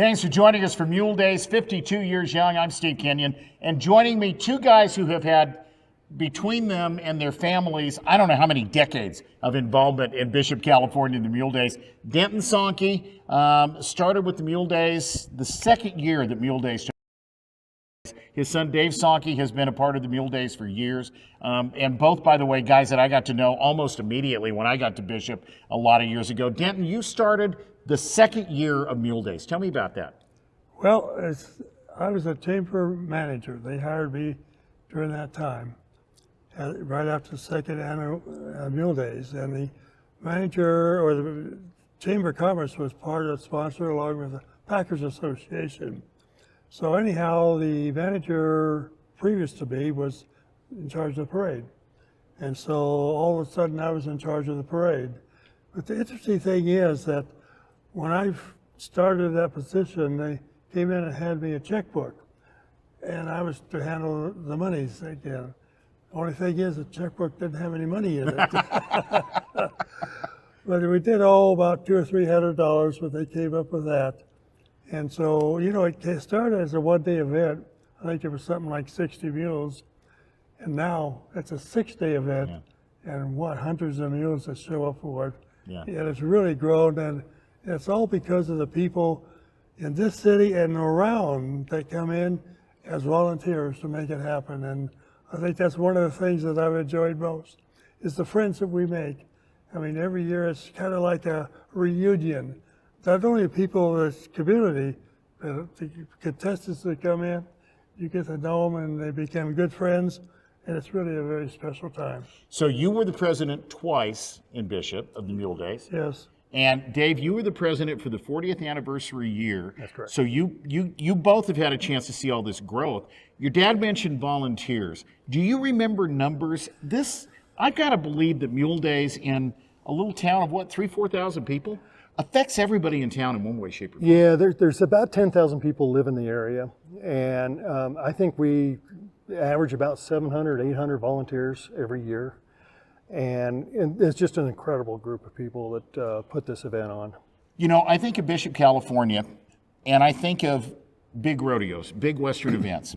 Thanks for joining us for Mule Days, 52 years young. I'm Steve Kenyon, and joining me, two guys who have had, between them and their families, I don't know how many decades of involvement in Bishop, California, in the Mule Days. Denton Sonke started with the Mule Days the second year that Mule Days started. His son, Dave Sonke, has been a part of the Mule Days for years. And both, by the way, guys that I got to know almost immediately when I got to Bishop a lot of years ago. Denton, you started the second year of Mule Days. Tell me about that. Well, I was a chamber manager. They hired me during that time, right after the second annual Mule Days. And the manager, or the Chamber of Commerce, was part of the sponsor along with the Packers Association. So anyhow, the manager previous to me was in charge of the parade. And so all of a sudden I was in charge of the parade. But the interesting thing is that when I started that position, they came in and handed me a checkbook. And I was to handle the monies again. Only thing is, the checkbook didn't have any money in it. But we did owe about $200 or $300, but they came up with that. And so, you know, it started as a one-day event. I think it was something like 60 mules. And now it's a 6-day event. Yeah. And hundreds of mules that show up for it. Yeah. And it's really grown, and it's all because of the people in this city and around that come in as volunteers to make it happen. And I think that's one of the things that I've enjoyed most, is the friends that we make. I mean, every year it's kind of like a reunion. Not only people in this community, but the contestants that come in, you get to know them and they become good friends, and it's really a very special time. So you were the president twice in Bishop of the Mule Days. Yes. And Dave, you were the president for the 40th anniversary year. That's correct. So you both have had a chance to see all this growth. Your dad mentioned volunteers. Do you remember numbers? I've got to believe that Mule Days in a little town of 3,000-4,000 people affects everybody in town in one way, shape, or form. Yeah, there's about 10,000 people live in the area. And I think we average about 700, 800 volunteers every year. And it's just an incredible group of people that put this event on. You know, I think of Bishop, California, and I think of big rodeos, big Western events.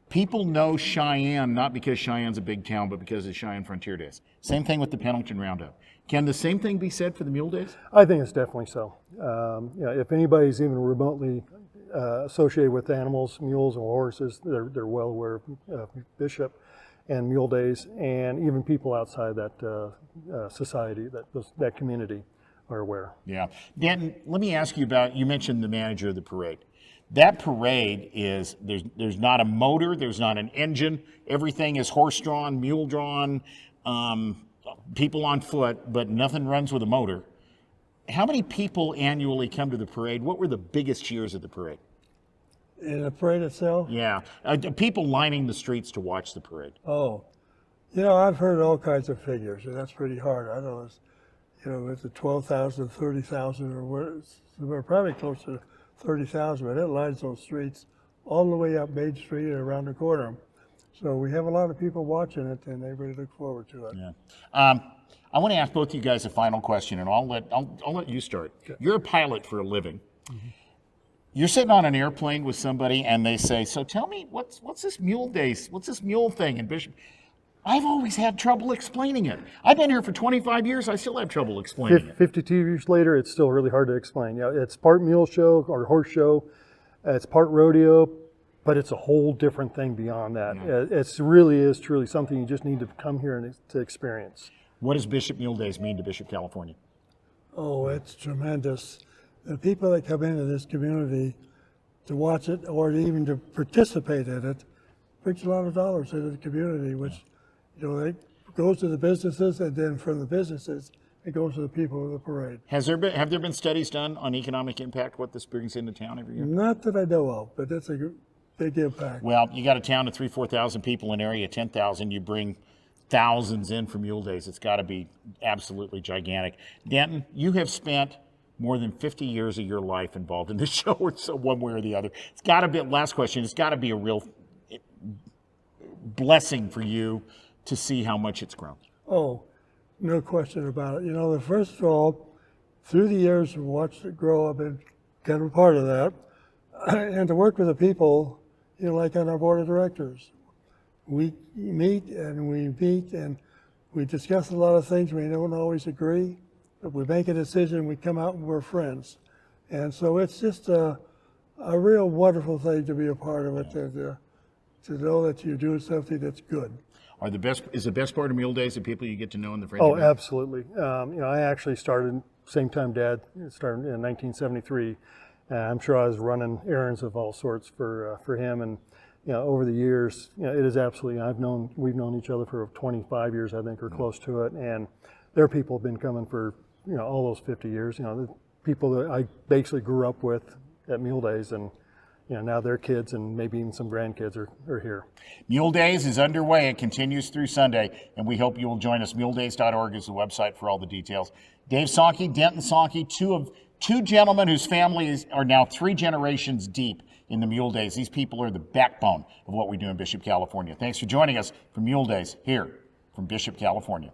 People know Cheyenne not because Cheyenne's a big town, but because of Cheyenne Frontier Days. Same thing with the Pendleton Roundup. Can the same thing be said for the Mule Days? I think it's definitely so. You know, if anybody's even remotely associated with animals, mules and horses, they're well aware of Bishop and Mule Days, and even people outside that society, that community, are aware. Yeah. Denton, let me ask you about, you mentioned the manager of the parade. That parade is, there's not a motor, there's not an engine, everything is horse-drawn, mule-drawn, people on foot, but nothing runs with a motor. How many people annually come to the parade? What were the biggest cheers at the parade? In the parade itself? Yeah, people lining the streets to watch the parade. Oh, you know, I've heard all kinds of figures, and that's pretty hard. I don't know, it's 12,000, 30,000, or we're probably close to 30,000, but it lines those streets all the way up Main Street and around the corner. So we have a lot of people watching it, and they really look forward to it. Yeah. I want to ask both of you guys a final question, and I'll let you start. Okay. You're a pilot for a living. Mm-hmm. You're sitting on an airplane with somebody, and they say, "So tell me, what's this Mule Days? What's this mule thing in Bishop?" I've always had trouble explaining it. I've been here for 25 years. I still have trouble explaining it. 52 years later, it's still really hard to explain. You know, it's part mule show or horse show. It's part rodeo, but it's a whole different thing beyond that. Yeah. It really is truly something you just need to come here and to experience. What does Bishop Mule Days mean to Bishop, California? Oh, it's tremendous. The people that come into this community to watch it or even to participate in it brings a lot of dollars into the community, which, you know, it goes to the businesses, and then from the businesses, it goes to the people of the parade. Have there been studies done on economic impact, what this brings into town every year? Not that I know of, but that's a big impact. Well, you got a town of 3,000-4,000 people, an area of 10,000. You bring thousands in for Mule Days. It's got to be absolutely gigantic. Denton, you have spent more than 50 years of your life involved in this show, or so one way or the other. It's got to be, last question, it's got to be a real blessing for you to see how much it's grown. Oh, no question about it. You know, first of all, through the years, I've watched it grow. I've been kind of a part of that. and to work with the people, you know, like on our board of directors. We meet and we discuss a lot of things. We don't always agree, but we make a decision, we come out and we're friends. And so it's just a real wonderful thing to be a part of it, to know that you're doing something that's good. Is the best part of Mule Days the people you get to know in the Oh, regiment? absolutely. You know, I actually started same time Dad started in 1973. I'm sure I was running errands of all sorts for him, and you know, over the years, you know, it is absolutely. We've known each other for 25 years, I think, or close to it, and their people have been coming for, you know, all those 50 years. You know, the people that I basically grew up with at Mule Days, and you know, now their kids and maybe even some grandkids are here. Mule Days is underway. It continues through Sunday, and we hope you will join us. MuleDays.org is the website for all the details. Dave Sonke, Denton Sonke, two gentlemen whose families are now 3 generations deep in the Mule Days. These people are the backbone of what we do in Bishop, California. Thanks for joining us for Mule Days here from Bishop, California.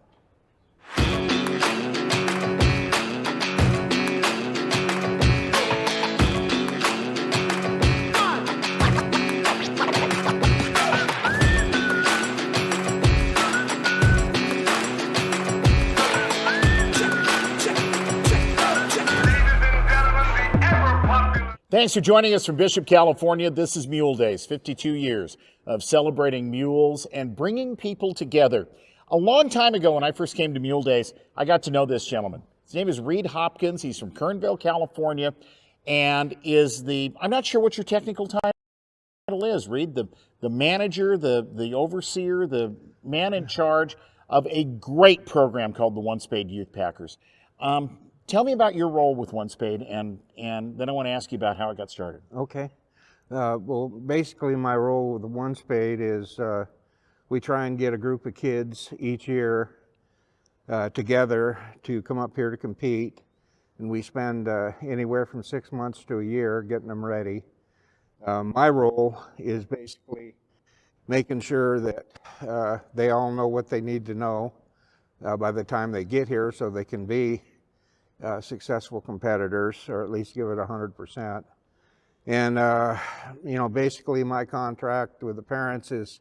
Thanks for joining us from Bishop, California. This is Mule Days, 52 years of celebrating mules and bringing people together. A long time ago, when I first came to Mule Days, I got to know this gentleman. His name is Reed Hopkins. He's from Kernville, California, and is I'm not sure what your technical title is, Reed, the manager, the overseer, the man in charge of a great program called the One Spade Youth Packers. Tell me about your role with One Spade, and then I want to ask you about how it got started. Okay. Well, basically my role with the One Spade is we try and get a group of kids each year together to come up here to compete, and we spend anywhere from 6 months to a year getting them ready. My role is basically making sure that they all know what they need to know by the time they get here so they can be successful competitors, or at least give it 100%. And, you know, basically my contract with the parents is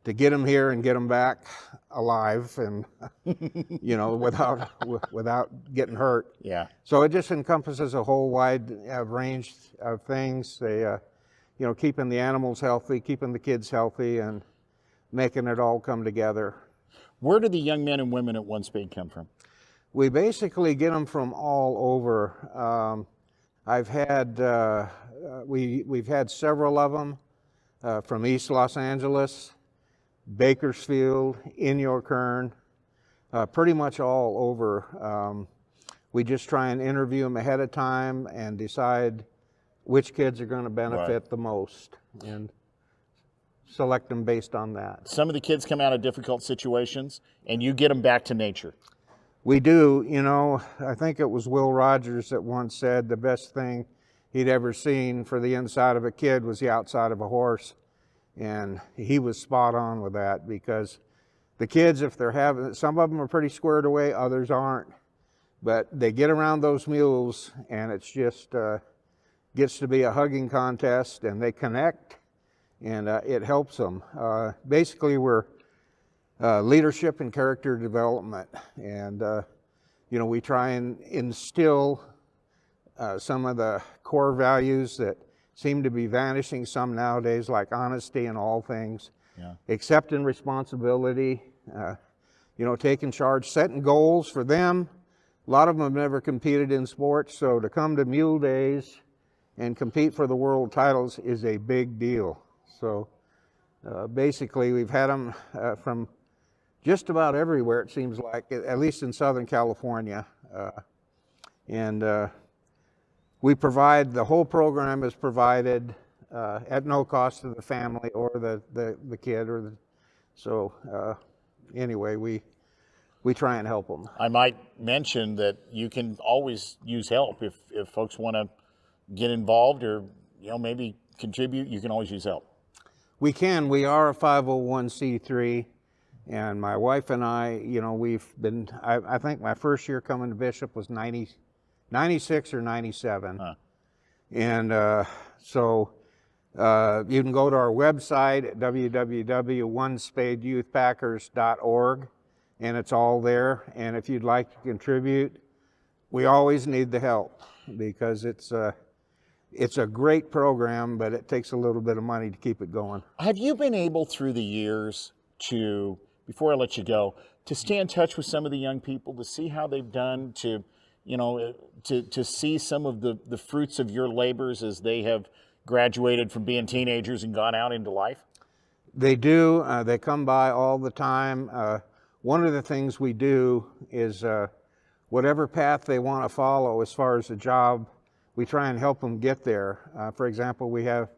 to get them here and get them back alive and, you know, without getting hurt. Yeah. So it just encompasses a whole wide range of things. They, you know, keeping the animals healthy, keeping the kids healthy, and making it all come together. Where do the young men and women at One Spade come from? We basically get them from all over. I've had, we've had several of them from East Los Angeles, Bakersfield, Inyokern, pretty much all over. We just try and interview them ahead of time and decide which kids are going to benefit the most, and select them based on that. Some of the kids come out of difficult situations, and you get them back to nature. We do. You know, I think it was Will Rogers that once said the best thing he'd ever seen for the inside of a kid was the outside of a horse. And he was spot on with that, because the kids, if they're having, some of them are pretty squared away, others aren't. But they get around those mules and it's just gets to be a hugging contest, and they connect, and it helps them. Basically, we're leadership and character development, and you know, we try and instill some of the core values that seem to be vanishing some nowadays, like honesty in all things, accepting responsibility, you know, taking charge, setting goals for them. A lot of them have never competed in sports, so to come to Mule Days and compete for the world titles is a big deal. So basically, we've had them from just about everywhere, it seems like, at least in Southern California. And we provide, the whole program is provided at no cost to the family or the kid. So anyway, we try and help them. I might mention that you can always use help if folks want to get involved, or, you know, maybe contribute. You can always use help. We can. We are a 501c3. And my wife and I, you know, we've been, I think my first year coming to Bishop was 96 or 97. Huh. And So you can go to our website at www.onespadeyouthpackers.org, and it's all there. And if you'd like to contribute, we always need the help, because it's a great program, but it takes a little bit of money to keep it going. Have you been able through the years to, before I let you go, to stay in touch with some of the young people, to see how they've done, to, you know, to see some of the fruits of your labors as they have graduated from being teenagers and gone out into life? They do. They come by all the time. One of the things we do is whatever path they want to follow as far as a job, we try and help them get there. For example, we have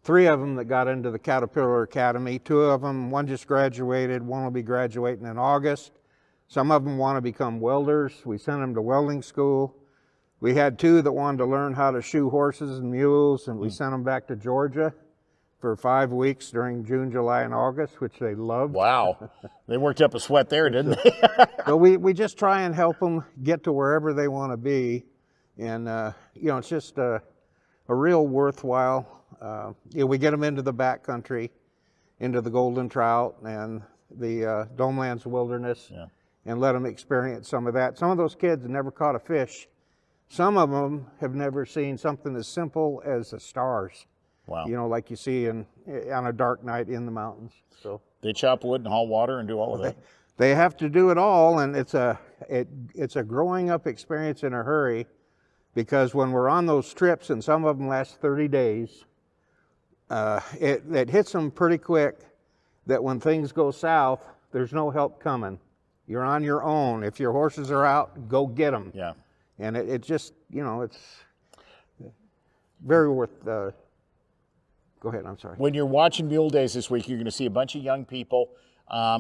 3 of them that got into the Caterpillar Academy. 2 of them, one just graduated, one will be graduating in August. Some of them want to become welders. We sent them to welding school. We had 2 that wanted to learn how to shoe horses and mules, and we sent them back to Georgia for 5 weeks during June, July, and August, which they loved. Wow. They worked up a sweat there, didn't they? So we just try and help them get to wherever they want to be. And, you know, it's just a real worthwhile, you know, we get them into the backcountry, into the golden trout and the Domelands wilderness, and let them experience some of that. Some of those kids have never caught a fish. Some of them have never seen something as simple as the stars. Wow. You know, like you see on a dark night in the mountains. So They chop wood and haul water and do all of that. they have to do it all, and it's a growing up experience in a hurry, because when we're on those trips, and some of them last 30 days, it hits them pretty quick that when things go south, there's no help coming. You're on your own. If your horses are out, go get them. Yeah. And it just, you know, it's very worth. Go ahead, I'm sorry. When you're watching Mule Days this week, you're going to see a bunch of young people.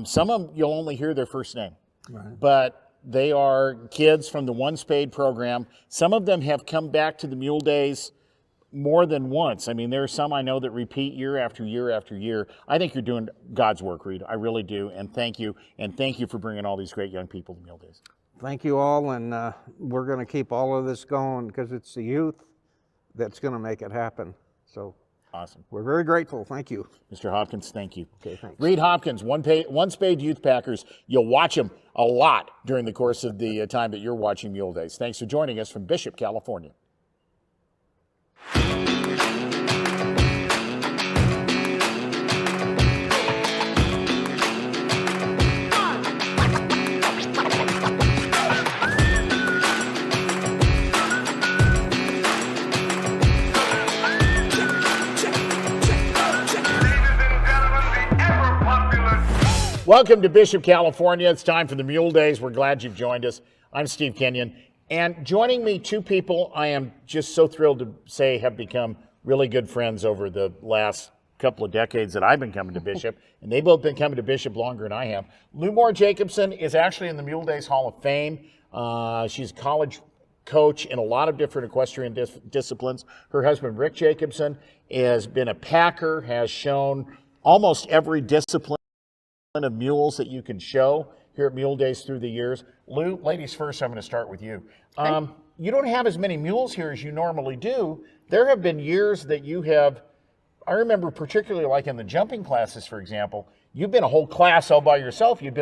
Some of them, you'll only hear their first name. Right. But they are kids from the One Spade program. Some of them have come back to the Mule Days more than once. I mean, there are some I know that repeat year after year after year. I think you're doing God's work, Reed. I really do. And thank you. And thank you for bringing all these great young people to Mule Days. Thank you all, and we're going to keep all of this going, because it's the youth that's going to make it happen. So awesome. We're very grateful. Thank you. Mr. Hopkins, thank you. Okay, thanks. Reed Hopkins, One Spade Youth Packers. You'll watch him a lot during the course of the time that you're watching Mule Days. Thanks for joining us from Bishop, California. Welcome to Bishop, California. It's time for the Mule Days. We're glad you've joined us. I'm Steve Kenyon. And joining me, 2 people I am just so thrilled to say have become really good friends over the last couple of decades that I've been coming to Bishop. And they've both been coming to Bishop longer than I have. Moore Jacobson is actually in the Mule Days Hall of Fame. She's a college coach in a lot of different equestrian disciplines. Her husband, Rick Jacobson, has been a packer, has shown almost every discipline of mules that you can show here at Mule Days through the years. Lou, ladies first, I'm going to start with you. You don't have as many mules here as you normally do. There have been years that you have, I remember particularly like in the jumping classes, for example, you've been a whole class all by yourself. You'd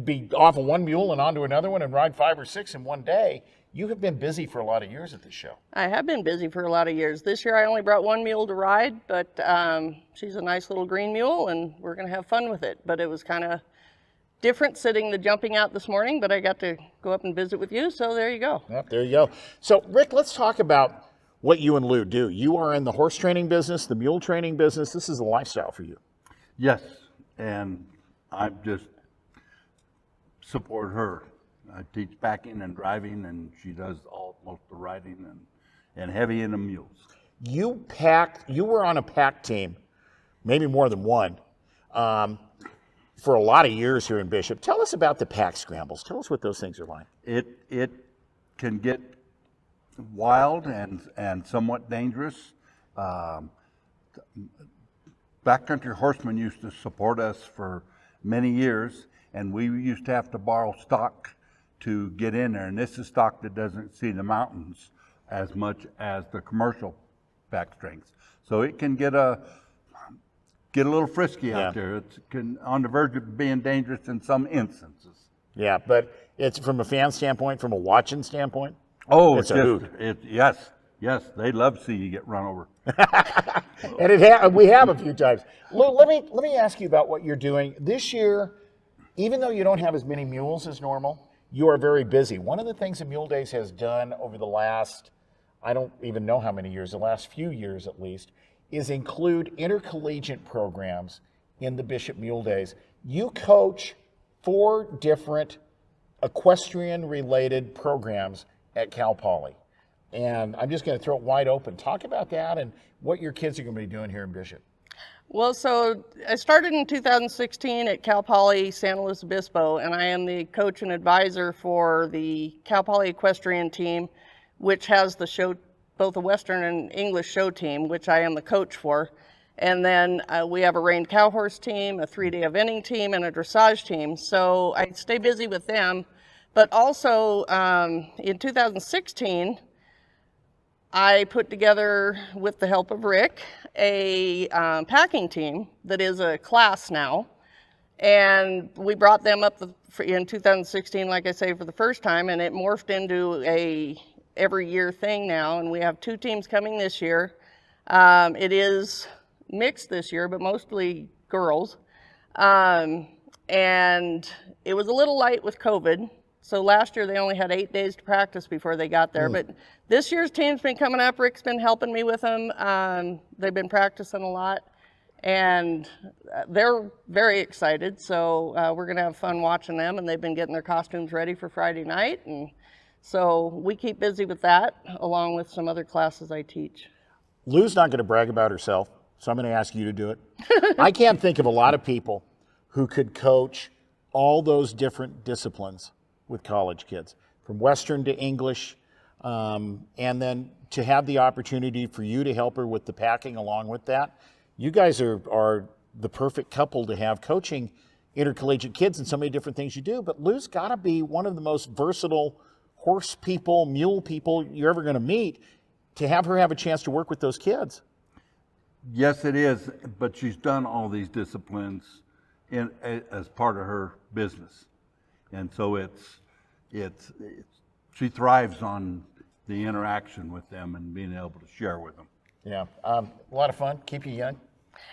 be off of one mule and onto another one and ride 5 or 6 in one day. You have been busy for a lot of years at this show. I have been busy for a lot of years. This year I only brought 1 mule to ride, but she's a nice little green mule and we're going to have fun with it. But it was kind of different sitting the jumping out this morning, but I got to go up and visit with you, so there you go. Yep, there you go. So Rick, let's talk about what you and Lou do. You are in the horse training business, the mule training business. This is a lifestyle for you. Yes, and I just support her. I teach backing and driving, and she does most of the riding and heavy in the mules. You were on a pack team, maybe more than one, for a lot of years here in Bishop. Tell us about the pack scrambles. Tell us what those things are like. It can get wild and somewhat dangerous. Backcountry horsemen used to support us for many years, and we used to have to borrow stock to get in there, and this is stock that doesn't see the mountains as much as the commercial back strengths. So it can get a little frisky Yeah. out there. It's on the verge of being dangerous in some instances. Yeah, but it's from a fan standpoint, from a watching standpoint. Oh, It's a hoot. Yes, they love to see you get run over. And we have a few times. Lou, let me ask you about what you're doing this year. Even though you don't have as many mules as normal, you are very busy. One of the things that Mule Days has done over the last, I don't even know how many years, the last few years at least, is include intercollegiate programs in the Bishop Mule Days. You coach 4 different equestrian-related programs at Cal Poly. And I'm just going to throw it wide open. Talk about that and what your kids are going to be doing here in Bishop. Well, so I started in 2016 at Cal Poly San Luis Obispo, and I am the coach and advisor for the Cal Poly equestrian team, which has the show, both a Western and English show team, which I am the coach for. And then we have a reined cow horse team, a 3-day eventing team, and a dressage team. So I stay busy with them. But also in 2016, I put together, with the help of Rick, a packing team that is a class now. And we brought them up in 2016, like I say, for the first time, and it morphed into a every year thing now. And we have 2 teams coming this year. It is mixed this year, but mostly girls. And it was a little light with COVID. So last year they only had 8 days to practice before they got there. But this year's team's been coming up. Rick's been helping me with them. They've been practicing a lot, and they're very excited. So we're gonna have fun watching them, and they've been getting their costumes ready for Friday night. And so we keep busy with that, along with some other classes I teach. Lou's not going to brag about herself, so I'm going to ask you to do it. I can't think of a lot of people who could coach all those different disciplines with college kids, from Western to English, and then to have the opportunity for you to help her with the packing along with that. You guys are the perfect couple to have coaching intercollegiate kids and so many different things you do, but Lou's got to be one of the most versatile horse people, mule people you're ever going to meet, to have her have a chance to work with those kids. Yes, it is, but she's done all these disciplines as part of her business. And so she thrives on the interaction with them and being able to share with them. Yeah, a lot of fun, keep you young.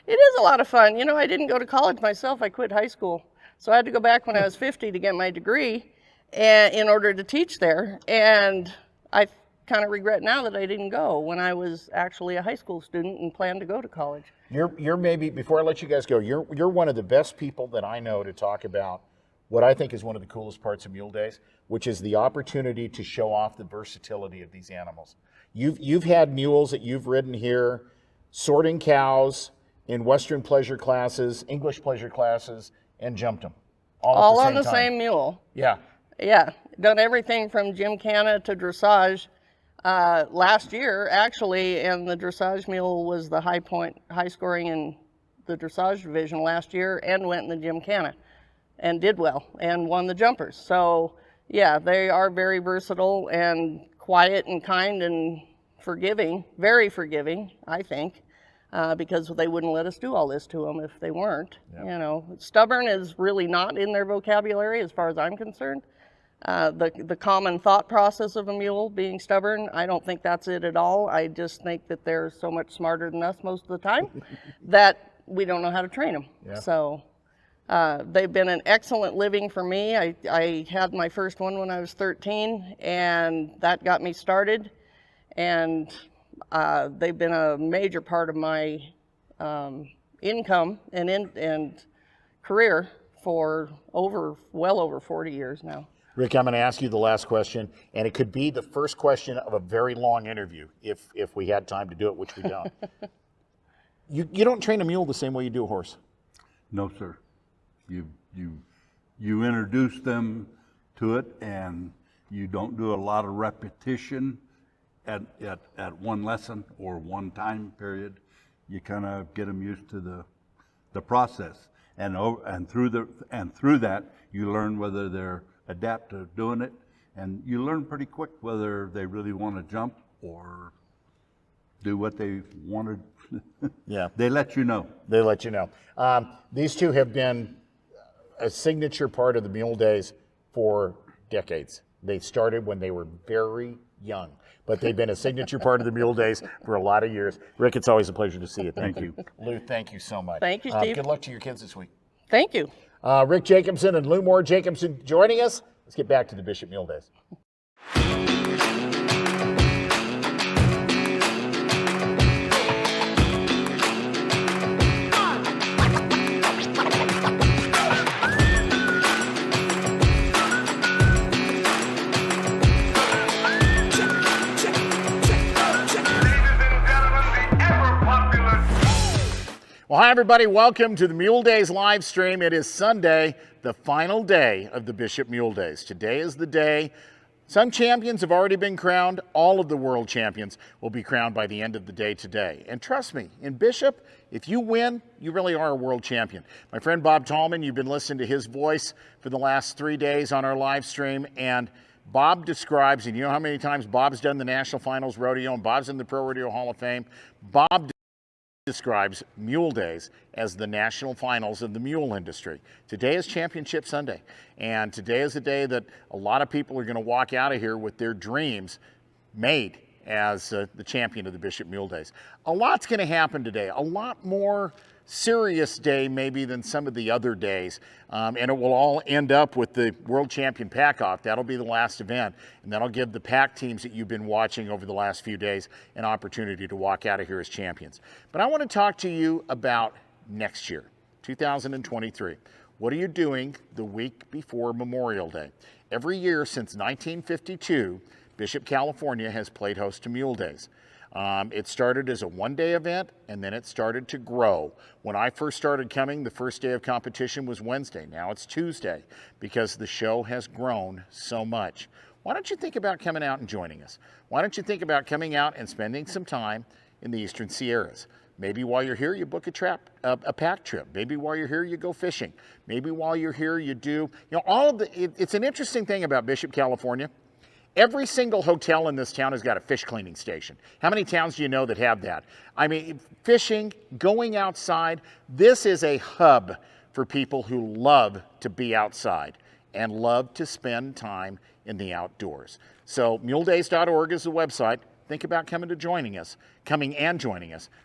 It is a lot of fun. You know, I didn't go to college myself. I quit high school. So I had to go back when I was 50 to get my degree in order to teach there. And I kind of regret now that I didn't go when I was actually a high school student and planned to go to college. You're maybe, before I let you guys go, you're one of the best people that I know to talk about what I think is one of the coolest parts of Mule Days, which is the opportunity to show off the versatility of these animals. You've had mules that you've ridden here, sorting cows in Western pleasure classes, English pleasure classes, and jumped them. All on the same mule. Yeah. Yeah, done everything from gymkhana to dressage. Last year, actually, and the dressage mule was the high scoring in the dressage division last year, and went in the gymkhana and did well and won the jumpers. So yeah, they are very versatile and quiet and kind and forgiving, very forgiving, I think, because they wouldn't let us do all this to them if they weren't. Yep. You know, stubborn is really not in their vocabulary as far as I'm concerned. The common thought process of a mule being stubborn, I don't think that's it at all. I just think that they're so much smarter than us most of the time that we don't know how to train them. Yeah. So they've been an excellent living for me. I had my first one when I was 13, and that got me started. And they've been a major part of my income and career for well over 40 years now. Rick, I'm going to ask you the last question, and it could be the first question of a very long interview if we had time to do it, which we don't. You don't train a mule the same way you do a horse. No, sir. You introduce them to it, and you don't do a lot of repetition at one lesson or one time period. You kind of get them used to the process, and through that you learn whether they're adapt to doing it, and you learn pretty quick whether they really want to jump or do what they wanted. Yeah. They let you know. They let you know. These two have been a signature part of the Mule Days for decades. They started when they were very young, but they've been a signature part of the Mule Days for a lot of years. Rick, it's always a pleasure to see you. Thank you. Lou, thank you so much. Thank you, Steve. Good luck to your kids this week. Thank you. Rick Jacobson and Lou Moore Jacobson joining us. Let's get back to the Bishop Mule Days. Well, hi, everybody. Welcome to the Mule Days live stream. It is Sunday, the final day of the Bishop Mule Days. Today is the day. Some champions have already been crowned. All of the world champions will be crowned by the end of the day today. And trust me, in Bishop, if you win, you really are a world champion. My friend Bob Tallman, you've been listening to his voice for the last 3 days on our live stream, and Bob describes, and you know how many times Bob's done the National Finals Rodeo, and Bob's in the Pro Rodeo Hall of Fame. Bob describes Mule Days as the national finals of the mule industry. Today is Championship Sunday, and today is the day that a lot of people are going to walk out of here with their dreams made as the champion of the Bishop Mule Days. A lot's going to happen today, a lot more serious day maybe than some of the other days, and it will all end up with the World Champion Pack-Off. That'll be the last event, and that'll give the pack teams that you've been watching over the last few days an opportunity to walk out of here as champions. But I want to talk to you about next year, 2023. What are you doing the week before Memorial Day? Every year since 1952, Bishop, California has played host to Mule Days. It started as a one-day event, and then it started to grow. When I first started coming, the first day of competition was Wednesday. Now it's Tuesday because the show has grown so much. Why don't you think about coming out and joining us? Why don't you think about coming out and spending some time in the Eastern Sierras? Maybe while you're here, you book a pack trip. Maybe while you're here, you go fishing. Maybe while you're here, you do, it's an interesting thing about Bishop, California. Every single hotel in this town has got a fish cleaning station. How many towns do you know that have that? I mean, fishing, going outside, this is a hub for people who love to be outside and love to spend time in the outdoors. So muledays.org is the website. Think about coming and joining us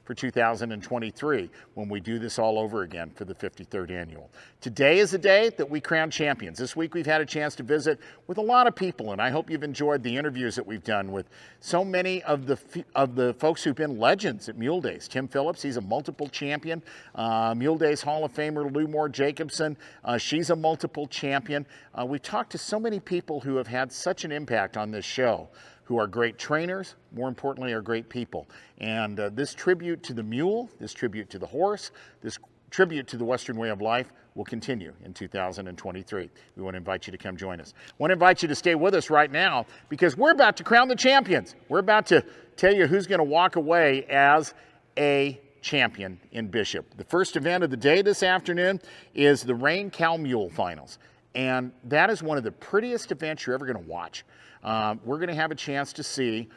for 2023 when we do this all over again for the 53rd annual. Today is the day that we crown champions. This week we've had a chance to visit with a lot of people, and I hope you've enjoyed the interviews that we've done with so many of the folks who've been legends at Mule Days. Tim Phillips, he's a multiple champion. Mule Days Hall of Famer Lou Moore Jacobson, she's a multiple champion. We've talked to so many people who have had such an impact on this show, who are great trainers, more importantly, are great people. And this tribute to the mule, this tribute to the horse, this tribute to the Western way of life will continue in 2023. We want to invite you to come join us. I want to invite you to stay with us right now because we're about to crown the champions. We're about to tell you who's going to walk away as a champion in Bishop. The first event of the day this afternoon is the Raincow Mule Finals. And that is one of the prettiest events you're ever going to watch. We're going to have a chance to see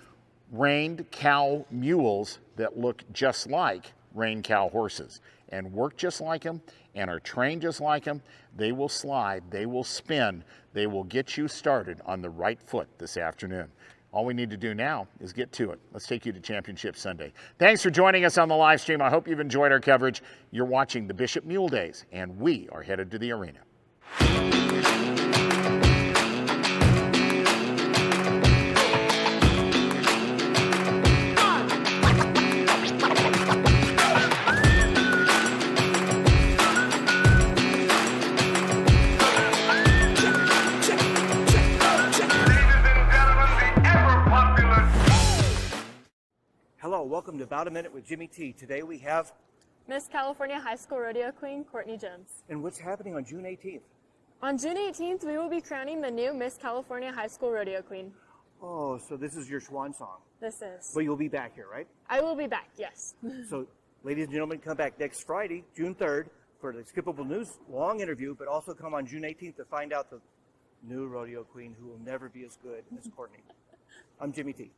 reined cow mules that look just like reined cow horses and work just like them and are trained just like them. They will slide, they will spin, they will get you started on the right foot this afternoon. All we need to do now is get to it. Let's take you to Championship Sunday. Thanks for joining us on the live stream. I hope you've enjoyed our coverage. You're watching the Bishop Mule Days, and we are headed to the arena. Hello, welcome to About a Minute with Jimmy T. Today we have Miss California High School Rodeo Queen, Courtney Jones. And what's happening on June 18th? On June 18th, we will be crowning the new Miss California High School Rodeo Queen. Oh, so this is your swan song. This is. But you'll be back here, right? I will be back, yes. So, ladies and gentlemen, come back next Friday, June 3rd, for the Skippable News long interview, but also come on June 18th to find out the new rodeo queen who will never be as good as Courtney. I'm Jimmy T.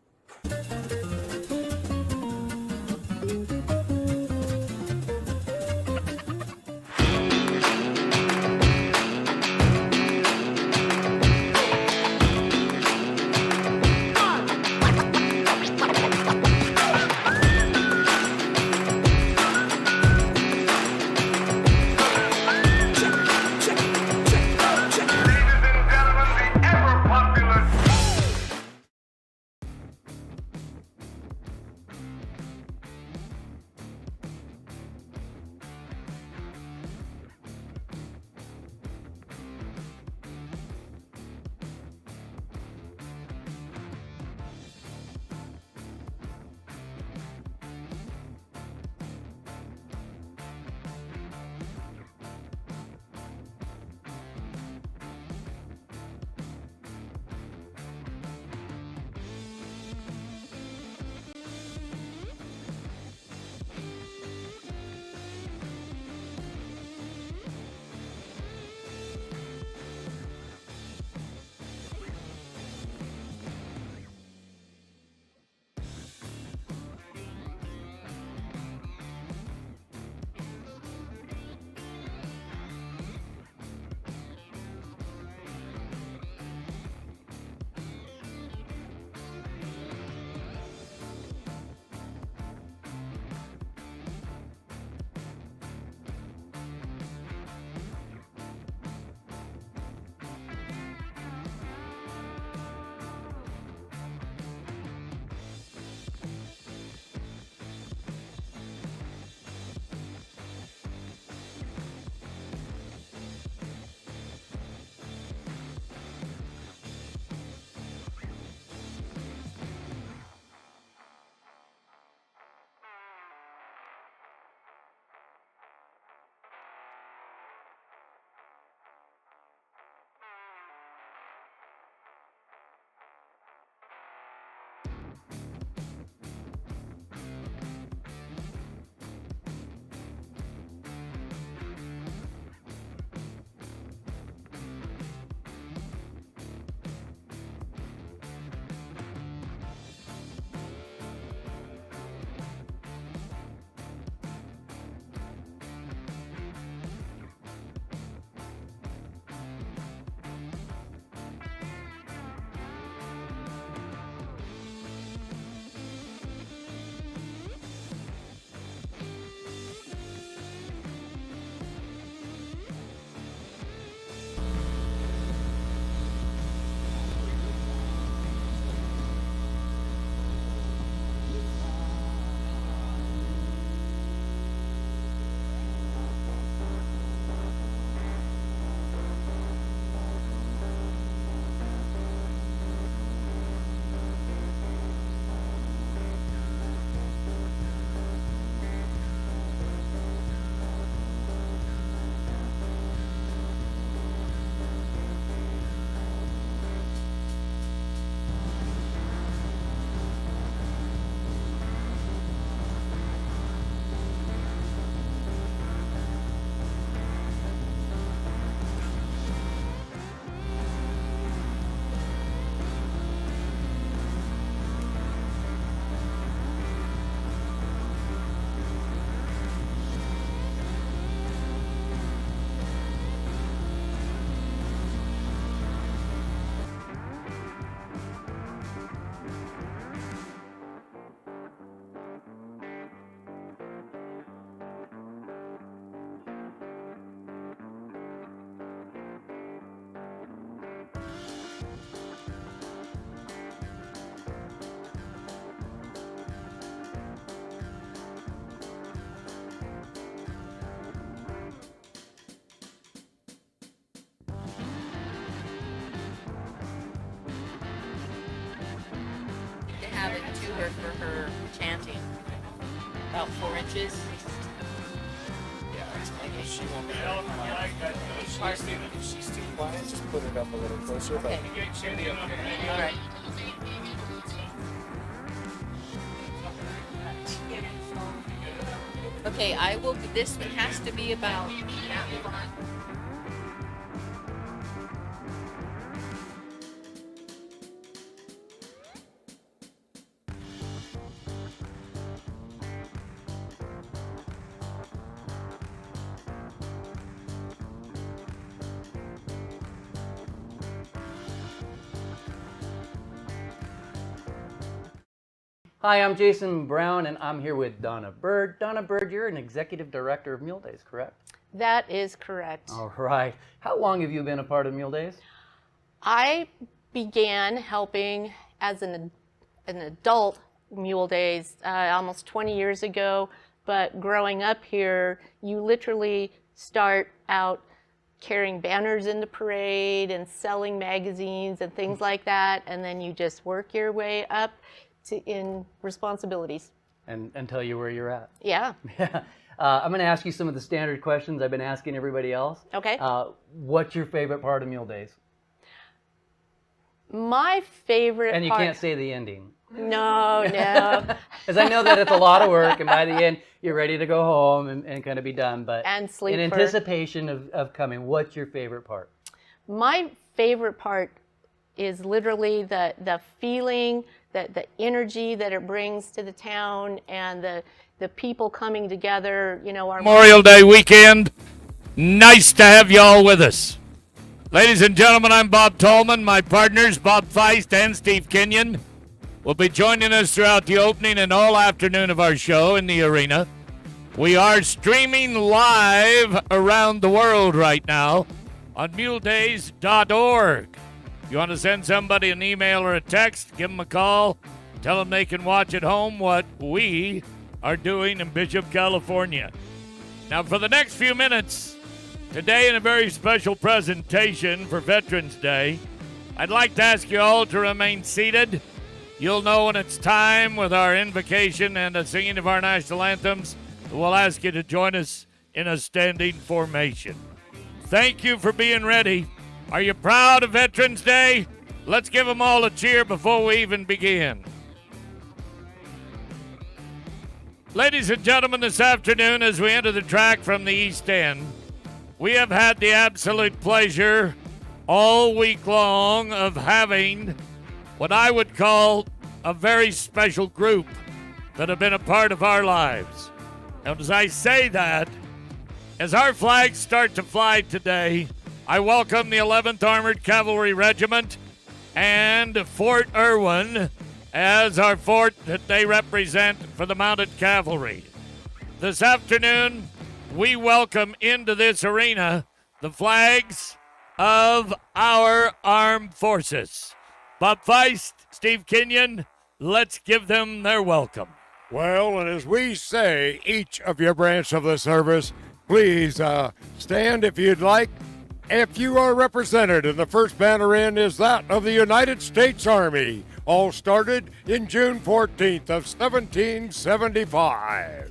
have it to her for her chanting. About 4 inches. If she won't be if she's too quiet, just put it up a little closer. Okay. All right. Okay, I will. This one has to be about that far. Hi, I'm Jason Brown, and I'm here with Donna Bird. Donna Bird, you're an executive director of Mule Days, correct? That is correct. All right. How long have you been a part of Mule Days? I began helping as an adult Mule Days almost 20 years ago, but growing up here, you literally start out carrying banners in the parade and selling magazines and things like that, and then you just work your way up in responsibilities. And tell you where you're at. Yeah. I'm going to ask you some of the standard questions I've been asking everybody else. Okay. What's your favorite part of Mule Days? My favorite And you part... can't say the ending. No. Because I know that it's a lot of work, and by the end, you're ready to go home and kind of be done. But and sleep in anticipation of coming, what's your favorite part? My favorite part is literally the feeling, the energy that it brings to the town, and the people coming together. You know, our Memorial Day weekend. Nice to have you all with us. Ladies and gentlemen, I'm Bob Tolman. My partners, Bob Feist and Steve Kenyon, will be joining us throughout the opening and all afternoon of our show in the arena. We are streaming live around the world right now on muledays.org. If you want to send somebody an email or a text, give them a call. Tell them they can watch at home what we are doing in Bishop, California. Now, for the next few minutes, today in a very special presentation for Veterans Day, I'd like to ask you all to remain seated. You'll know when it's time with our invocation and the singing of our national anthems. We'll ask you to join us in a standing formation. Thank you for being ready. Are you proud of Veterans Day? Let's give them all a cheer before we even begin. Ladies and gentlemen, this afternoon as we enter the track from the East End, we have had the absolute pleasure all week long of having what I would call a very special group that have been a part of our lives. And as I say that, as our flags start to fly today, I welcome the 11th Armored Cavalry Regiment and Fort Irwin as our fort that they represent for the Mounted Cavalry. This afternoon, we welcome into this arena the flags of our armed forces. Bob Feist, Steve Kenyon, let's give them their welcome. Well, and as we say, each of your branch of the service, please stand if you'd like. If you are represented, and the first banner in is that of the United States Army, all started in June 14th of 1775.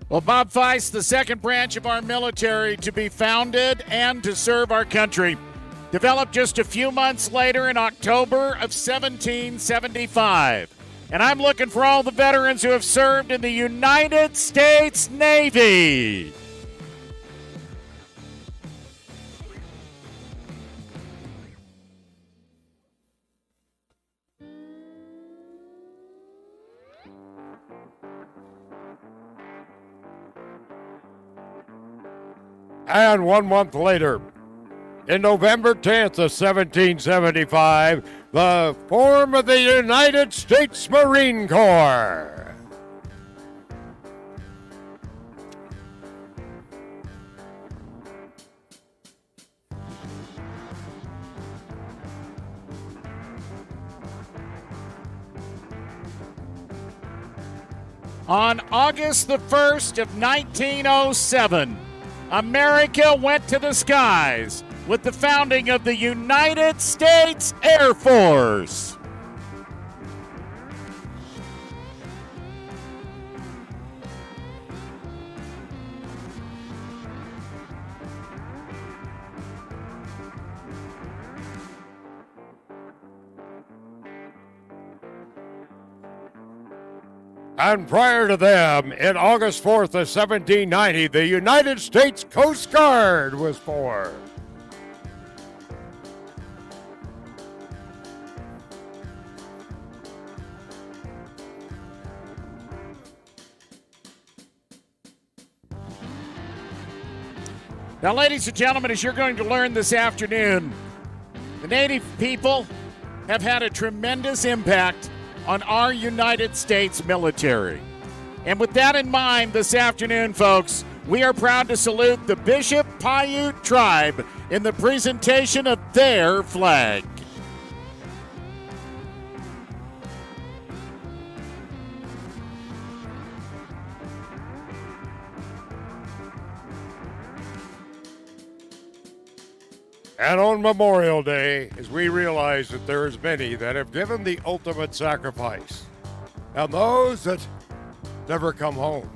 Well, Bob Feist, the second branch of our military to be founded and to serve our country, developed just a few months later in October of 1775. And I'm looking for all the veterans who have served in the United States Navy. And 1 month later, in November 10th of 1775, the form of the United States Marine Corps. On August the 1st of 1907, America went to the skies with the founding of the United States Air Force. And prior to them, in August 4th of 1790, the United States Coast Guard was formed. Now, ladies and gentlemen, as you're going to learn this afternoon, the Native people have had a tremendous impact on our United States military. And with that in mind, this afternoon, folks, we are proud to salute the Bishop Paiute tribe in the presentation of their flag. And on Memorial Day, as we realize that there is many that have given the ultimate sacrifice, and those that never come home,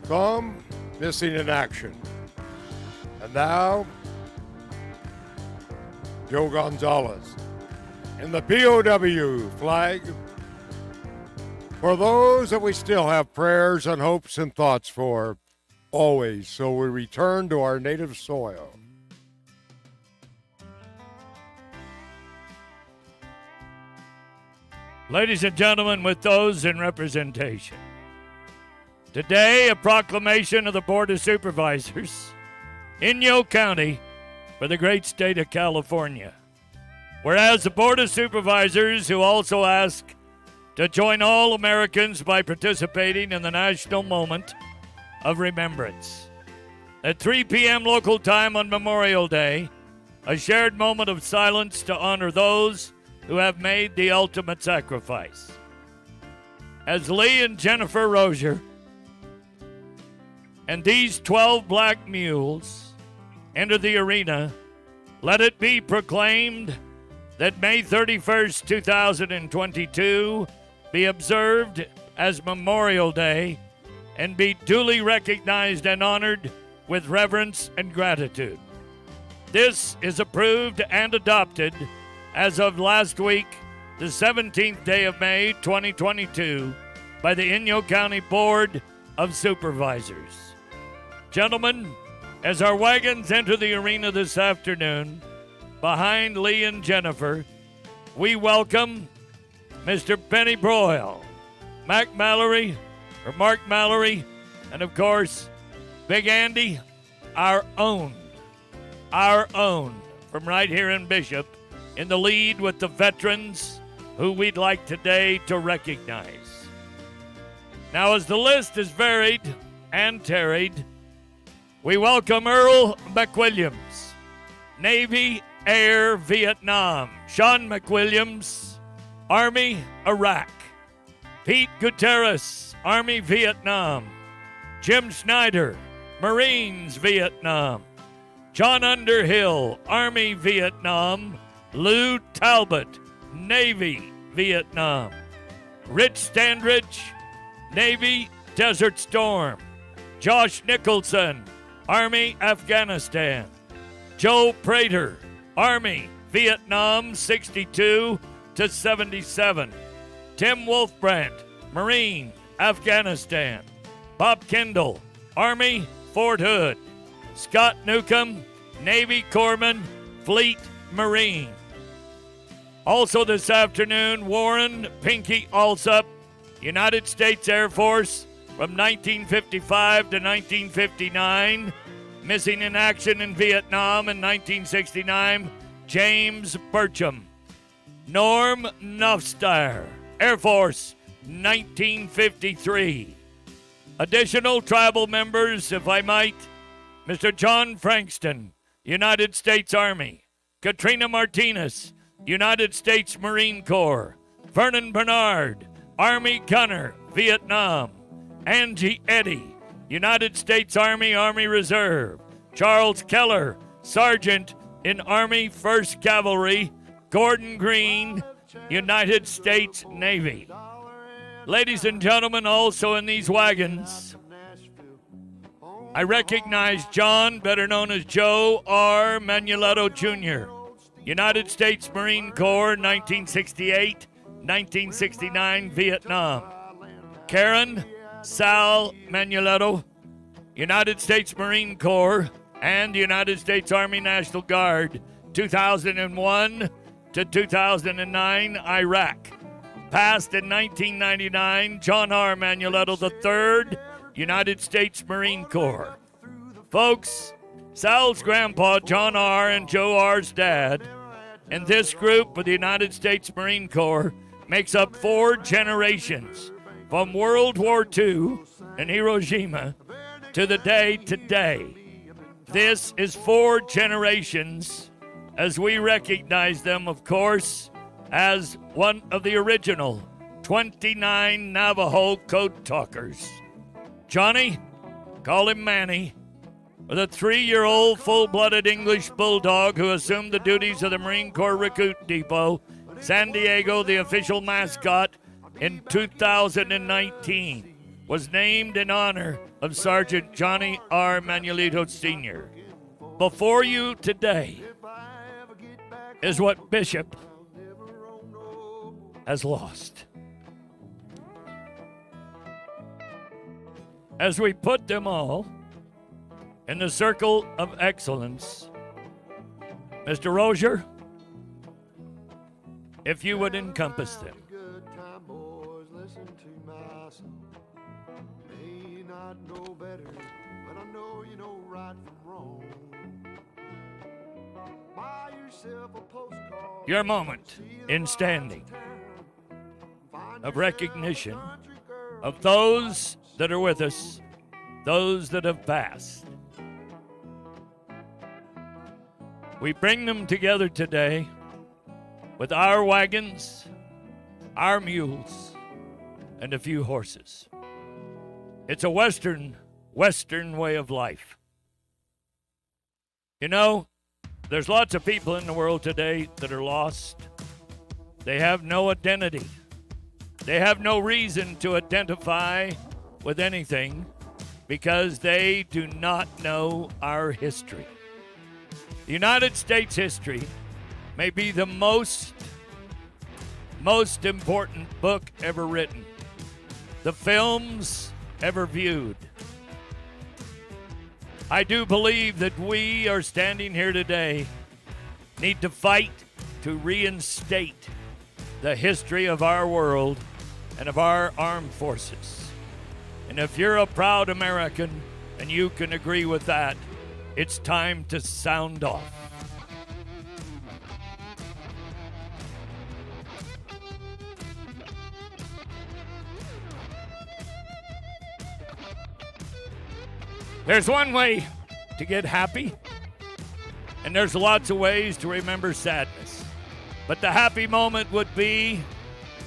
some missing in action. And now, Joe Gonzalez in the POW flag. For those that we still have prayers and hopes and thoughts for, always, so we return to our native soil. Ladies and gentlemen, with those in representation, today a proclamation of the Board of Supervisors in Inyo County for the great state of California. Whereas the Board of Supervisors, who also ask to join all Americans by participating in the national moment of remembrance. At 3 p.m. local time on Memorial Day, a shared moment of silence to honor those who have made the ultimate sacrifice. As Lee and Jennifer Rozier and these 12 black mules enter the arena, let it be proclaimed that May 31st, 2022 be observed as Memorial Day and be duly recognized and honored with reverence and gratitude. This is approved and adopted as of last week, the 17th day of May, 2022, by the Inyo County Board of Supervisors. Gentlemen, as our wagons enter the arena this afternoon, behind Lee and Jennifer, we welcome Mr. Penny Broyle, Mark Mallory, and of course, Big Andy, our own, from right here in Bishop, in the lead with the veterans who we'd like today to recognize. Now, as the list is varied and tarried, we welcome Earl McWilliams, Navy, Air, Vietnam. Sean McWilliams, Army, Iraq. Pete Gutierrez, Army, Vietnam. Jim Schneider, Marines, Vietnam. John Underhill, Army, Vietnam. Lou Talbot, Navy, Vietnam. Rich Standridge, Navy, Desert Storm. Josh Nicholson, Army, Afghanistan. Joe Prater, Army, Vietnam, 62 to 77. Tim Wolfbrandt, Marine, Afghanistan. Bob Kendall, Army, Fort Hood. Scott Newcomb, Navy Corpsman, Fleet Marine. Also this afternoon, Warren Pinky Alsup, United States Air Force from 1955 to 1959, missing in action in Vietnam in 1969, James Burcham. Norm Nuffsteyer, Air Force, 1953. Additional tribal members, if I might, Mr. John Frankston, United States Army. Katrina Martinez, United States Marine Corps. Vernon Bernard, Army Gunner, Vietnam. Angie Eddy, United States Army, Army Reserve. Charles Keller, Sergeant in Army 1st Cavalry. Gordon Green, United States Navy. Ladies and gentlemen, also in these wagons, I recognize John, better known as Joe R. Manuletto Jr., United States Marine Corps, 1968, 1969, Vietnam. Karen Sal Manuletto, United States Marine Corps and United States Army National Guard, 2001 to 2009, Iraq. Passed in 1999, John R. Manuletto III, United States Marine Corps. Folks, Sal's grandpa, John R., and Joe R.'s dad, and this group with the United States Marine Corps makes up 4 generations from World War II in Hiroshima to the day today. This is 4 generations as we recognize them, of course, as one of the original 29 Navajo code talkers. Johnny, call him Manny, with a 3-year-old full-blooded English bulldog who assumed the duties of the Marine Corps Recruit Depot, San Diego, the official mascot, in 2019, was named in honor of Sergeant Johnny R. Manuelito Sr. Before you today is what Bishop has lost. As we put them all in the circle of excellence, Mr. Rozier, if you would encompass them. Your moment in standing of recognition of those that are with us, those that have passed. We bring them together today with our wagons, our mules, and a few horses. It's a Western way of life. You know, there's lots of people in the world today that are lost. They have no identity. They have no reason to identify with anything because they do not know our history. The United States history may be the most important book ever written, the films ever viewed. I do believe that we are standing here today need to fight to reinstate the history of our world and of our armed forces. And if you're a proud American and you can agree with that, it's time to sound off. There's one way to get happy, and there's lots of ways to remember sadness. But the happy moment would be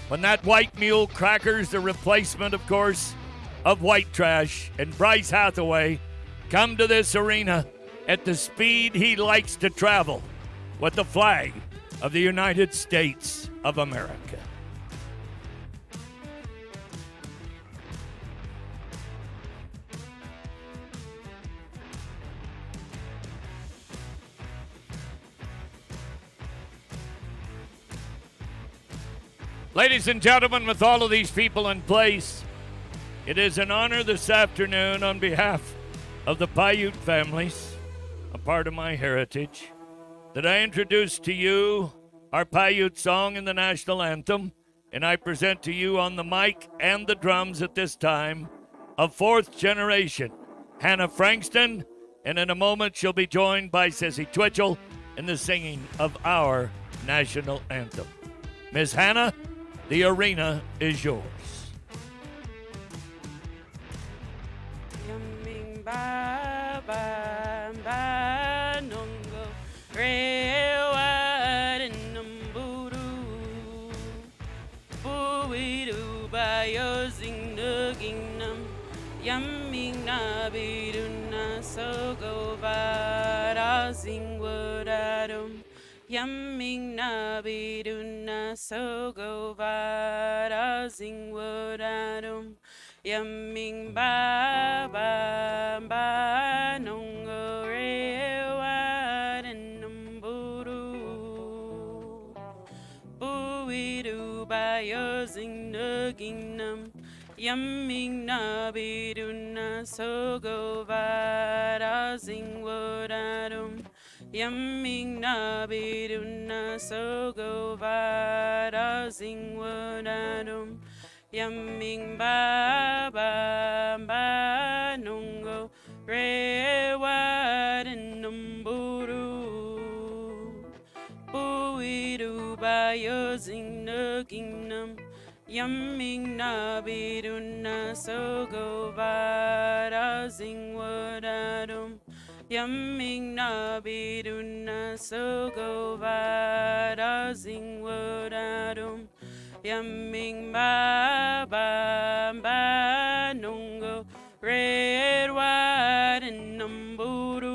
when that white mule crackers the replacement, of course, of white trash, and Bryce Hathaway come to this arena at the speed he likes to travel with the flag of the United States of America. Ladies and gentlemen, with all of these people in place, it is an honor this afternoon on behalf of the Paiute families, a part of my heritage, that I introduce to you our Paiute song and the national anthem, and I present to you on the mic and the drums at this time a 4th generation, Hannah Frankston, and in a moment she'll be joined by Sissy Twitchell in the singing of our national anthem. Miss Hannah, the arena is yours. Yamming na biduna so go vara sing woodadum. Yamming na biduna so go vara sing woodadum. Yamming ba ba ba nungo rewad and numburu. Buidu by your zing nuginum. Yamming na biduna so go vara sing woodadum. Yamming na biduna so go vara sing woodadum. Yamming ba ba ba nungo rewad and Yamming na biduna sogo vada zingwadadum. Yamming na biduna sogo vada zingwadadum. Yamming ba ba ba nungo red white and numburu.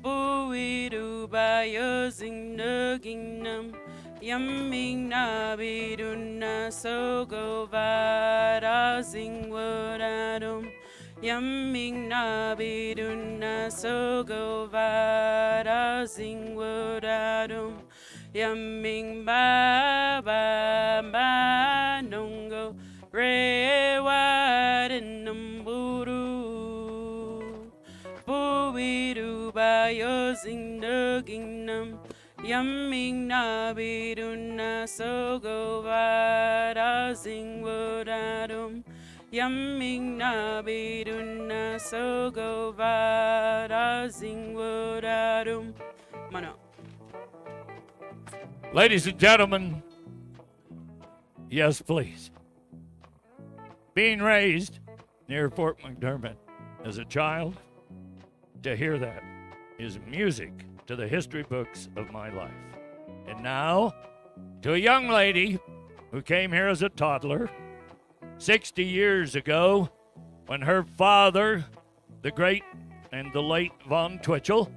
Buidu ba using nugging Yamming na biduna sogo vada zingwadadum. Yamming na biduna sogo vada zingwadadum. Yamming ba ba ba nungo red white and numburu. Buidu ba using nugging Yamming na biduna sogo vada zingwadadum. Yamming na biduna sogo vada zingwadadum. Mano. Ladies and gentlemen, yes, please. Being raised near Fort McDermott as a child, to hear that is music to the history books of my life. And now, to a young lady who came here as a toddler 60 years ago when her father, the great and the late Von Twitchell,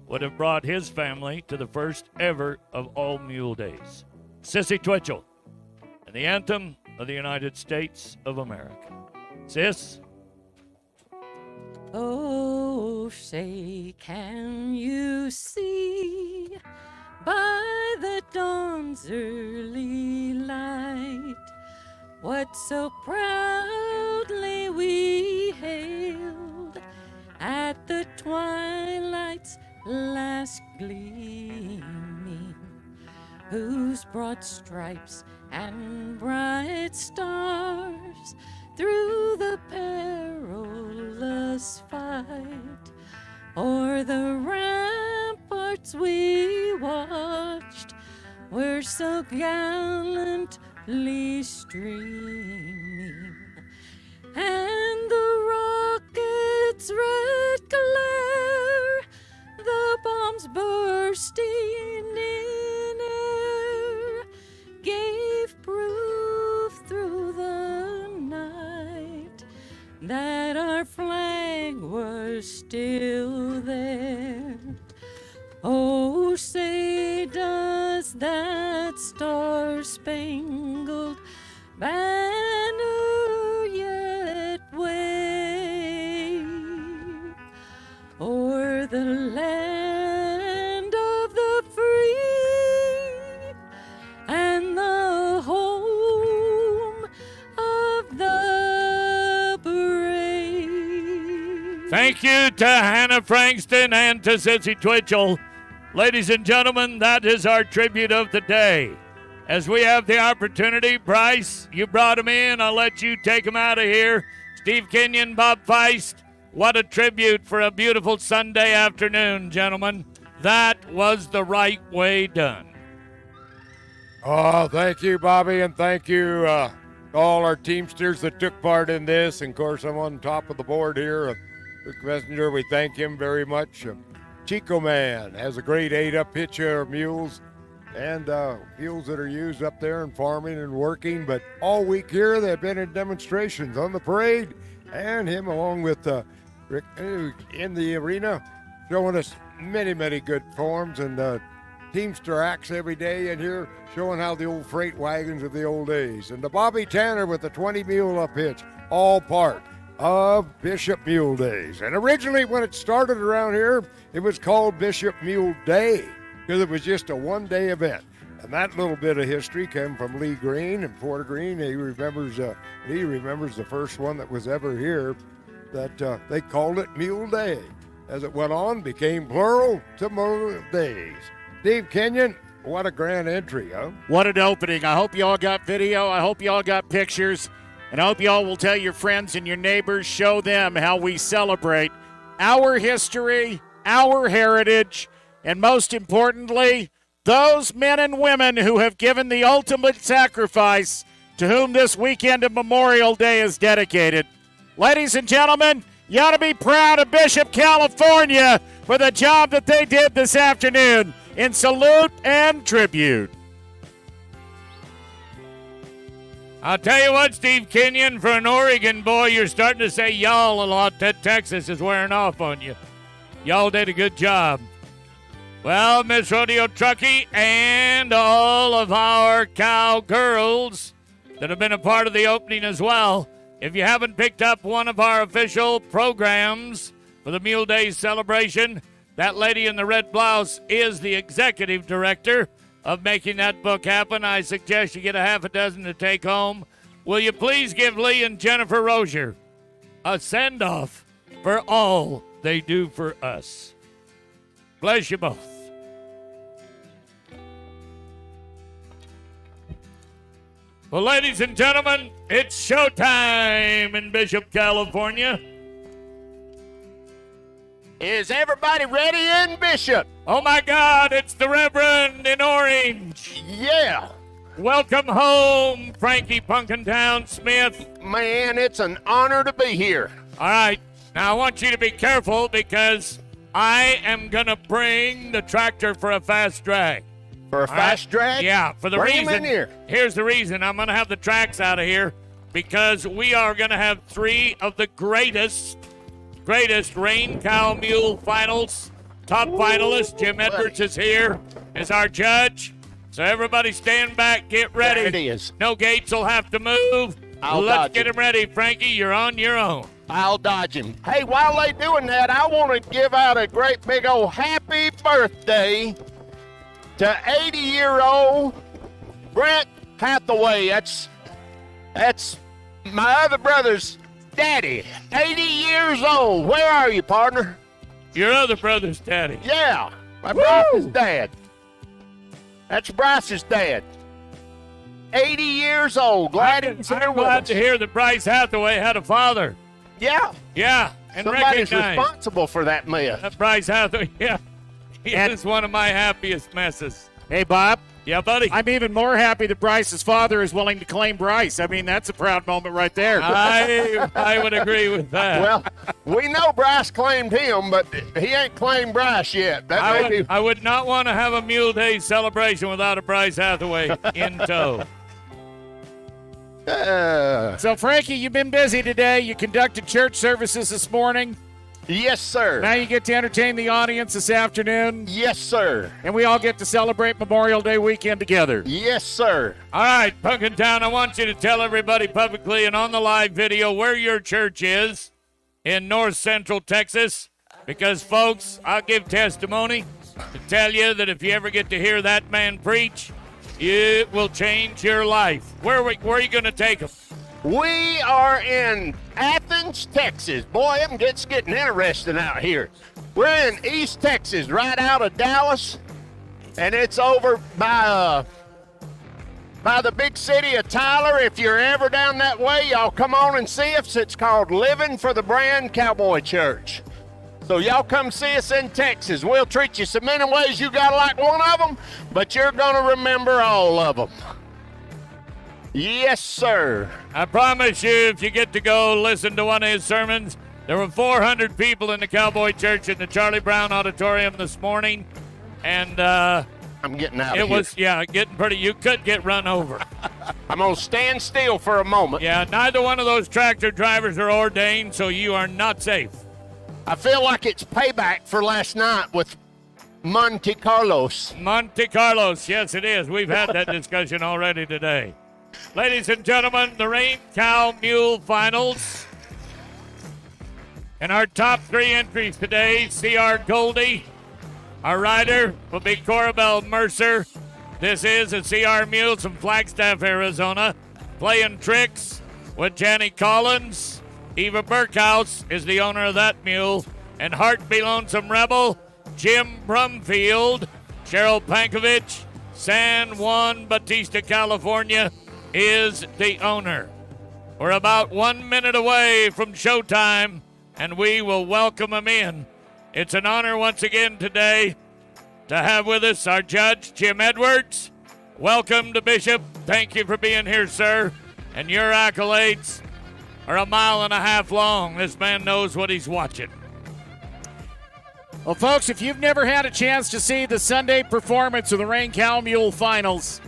would have brought his family to the first ever of all Mule Days. Sissy Twitchell, and the anthem of the United States of America. Sis? Oh, say, can you see by the dawn's early light what so proudly we hailed at the twilight's last gleaming, whose broad stripes and bright stars through the perilous fight o'er the ramparts we watched were so gallantly streaming, and the rocket's red glare, the bombs bursting in air, gave proof through the night that our flag was still there. Oh, say, does that star-spangled banner yet wave o'er the land of the free and the home of the brave? Thank you to Hannah Frankston and to Sissy Twitchell. Ladies and gentlemen, that is our tribute of the day. As we have the opportunity, Bryce, you brought him in. I'll let you take him out of here. Steve Kenyon, Bob Feist, what a tribute for a beautiful Sunday afternoon, gentlemen. That was the right way done. Oh, thank you, Bobby, and thank you all our Teamsters that took part in this. And, of course, I'm on top of the board here. Rick Messenger, we thank him very much. Chico Man has a great 8-up hitch of mules and mules that are used up there in farming and working. But all week here, they've been in demonstrations on the parade, and him along with Rick in the arena, showing us many, many good forms and Teamster acts every day in here, showing how the old freight wagons of the old days. And the Bobby Tanner with the 20 mule up hitch, all part of Bishop Mule Days. And originally when it started around here, it was called Bishop Mule Day because it was just a one-day event. And that little bit of history came from Lee Green and Porter Green. He remembers the first one that was ever here that they called it Mule Day. As it went on, became plural to Mule Days. Steve Kenyon, what a grand entry, huh? What an opening. I hope you all got video. I hope you all got pictures. And I hope you all will tell your friends and your neighbors, show them how we celebrate our history, our heritage, and most importantly, those men and women who have given the ultimate sacrifice to whom this weekend of Memorial Day is dedicated. Ladies and gentlemen, you ought to be proud of Bishop, California for the job that they did this afternoon in salute and tribute. I'll tell you what, Steve Kenyon, for an Oregon boy, you're starting to say y'all a lot. That Texas is wearing off on you. Y'all did a good job. Well, Miss Rodeo Truckee and all of our cowgirls that have been a part of the opening as well. If you haven't picked up one of our official programs for the Mule Day celebration, that lady in the red blouse is the executive director of making that book happen. I suggest you get a half a dozen to take home. Will you please give Lee and Jennifer Rozier a send-off for all they do for us? Bless you both. Well, ladies and gentlemen, it's showtime in Bishop, California. Is everybody ready in Bishop? Oh, my God, it's the Reverend in orange. Yeah. Welcome home, Frankie Punkentown Smith. Man, it's an honor to be here. All right. Now, I want you to be careful because I am going to bring the tractor for a fast drag. For a fast drag? Yeah, for the Bring reason. him in here. Here's the reason. I'm going to have the tracks out of here because we are going to have three of the greatest Raincow Mule finals. Top finalist, Jim Edwards is here as our judge. So everybody stand back, get ready. There it is. No gates will have to move. Let's get him ready, Frankie. You're on your own. I'll dodge him. Hey, while they doing that, I want to give out a great big old happy birthday to 80-year-old Brent Hathaway. That's my other brother's daddy. 80 years old. Where are you, partner? Your other brother's daddy. Yeah, my Bryce's dad. That's Bryce's dad. 80 years old. Glad I'm glad to hear that Bryce Hathaway had a father. Yeah. Yeah, and somebody's recognize responsible for that mess. That Bryce Hathaway, yeah. He is one of my happiest messes. Hey, Bob. Yeah, buddy. I'm even more happy that Bryce's father is willing to claim Bryce. I mean, that's a proud moment right there. I would agree with that. Well, we know Bryce claimed him, but he ain't claimed Bryce yet. I would not want to have a Mule Day celebration without a Bryce Hathaway in tow. So, Frankie, you've been busy today. You conducted church services this morning. Yes, sir. Now you get to entertain the audience this afternoon. Yes, sir. And we all get to celebrate Memorial Day weekend together. Yes, sir. All right, Punkentown, I want you to tell everybody publicly and on the live video where your church is in north central Texas. Because, folks, I'll give testimony to tell you that if you ever get to hear that man preach, it will change your life. Where are you going to take them? We are in Athens, Texas. Boy, it's getting interesting out here. We're in East Texas, right out of Dallas, and it's over by the big city of Tyler. If you're ever down that way, y'all come on and see us. It's called Living for the Brand Cowboy Church. So y'all come see us in Texas. We'll treat you so many ways you gotta like one of them, but you're gonna remember all of them. Yes, sir. I promise you, if you get to go listen to one of his sermons, there were 400 people in the Cowboy Church in the Charlie Brown Auditorium this morning, and I'm getting out of here. Getting pretty. You could get run over. I'm gonna stand still for a moment. Yeah, neither one of those tractor drivers are ordained, so you are not safe. I feel like it's payback for last night with Monte Carlos. Monte Carlos, yes, it is. We've had that discussion already today. Ladies and gentlemen, the Raincow Mule Finals. And our top three entries today, C.R. Goldie. Our rider will be Corabelle Mercer. This is a C.R. Mule from Flagstaff, Arizona. Playing tricks with Janny Collins. Eva Burkhouse is the owner of that mule. And Heart Be Lonesome Rebel, Jim Brumfield. Cheryl Pankovich, San Juan Bautista, California, is the owner. We're about 1 minute away from showtime, and we will welcome them in. It's an honor once again today to have with us our judge, Jim Edwards. Welcome to Bishop. Thank you for being here, sir. And your accolades are 1.5 miles long. This man knows what he's watching. Well, folks, if you've never had a chance to see the Sunday performance of the Raincow Mule Finals,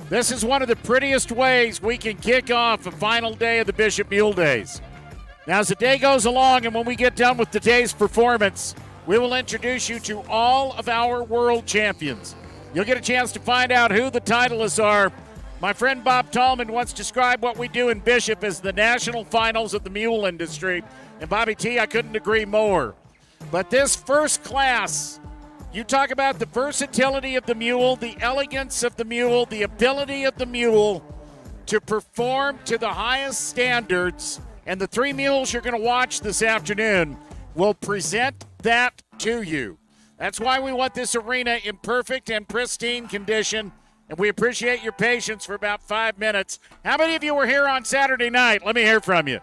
this is one of the prettiest ways we can kick off a final day of the Bishop Mule Days. Now, as the day goes along and when we get done with today's performance, we will introduce you to all of our world champions. You'll get a chance to find out who the titleists are. My friend Bob Tallman once described what we do in Bishop as the national finals of the mule industry. And Bobby T, I couldn't agree more. But this first class, you talk about the versatility of the mule, the elegance of the mule, the ability of the mule to perform to the highest standards. And the 3 mules you're going to watch this afternoon will present that to you. That's why we want this arena in perfect and pristine condition, and we appreciate your patience for about 5 minutes. How many of you were here on Saturday night? Let me hear from you.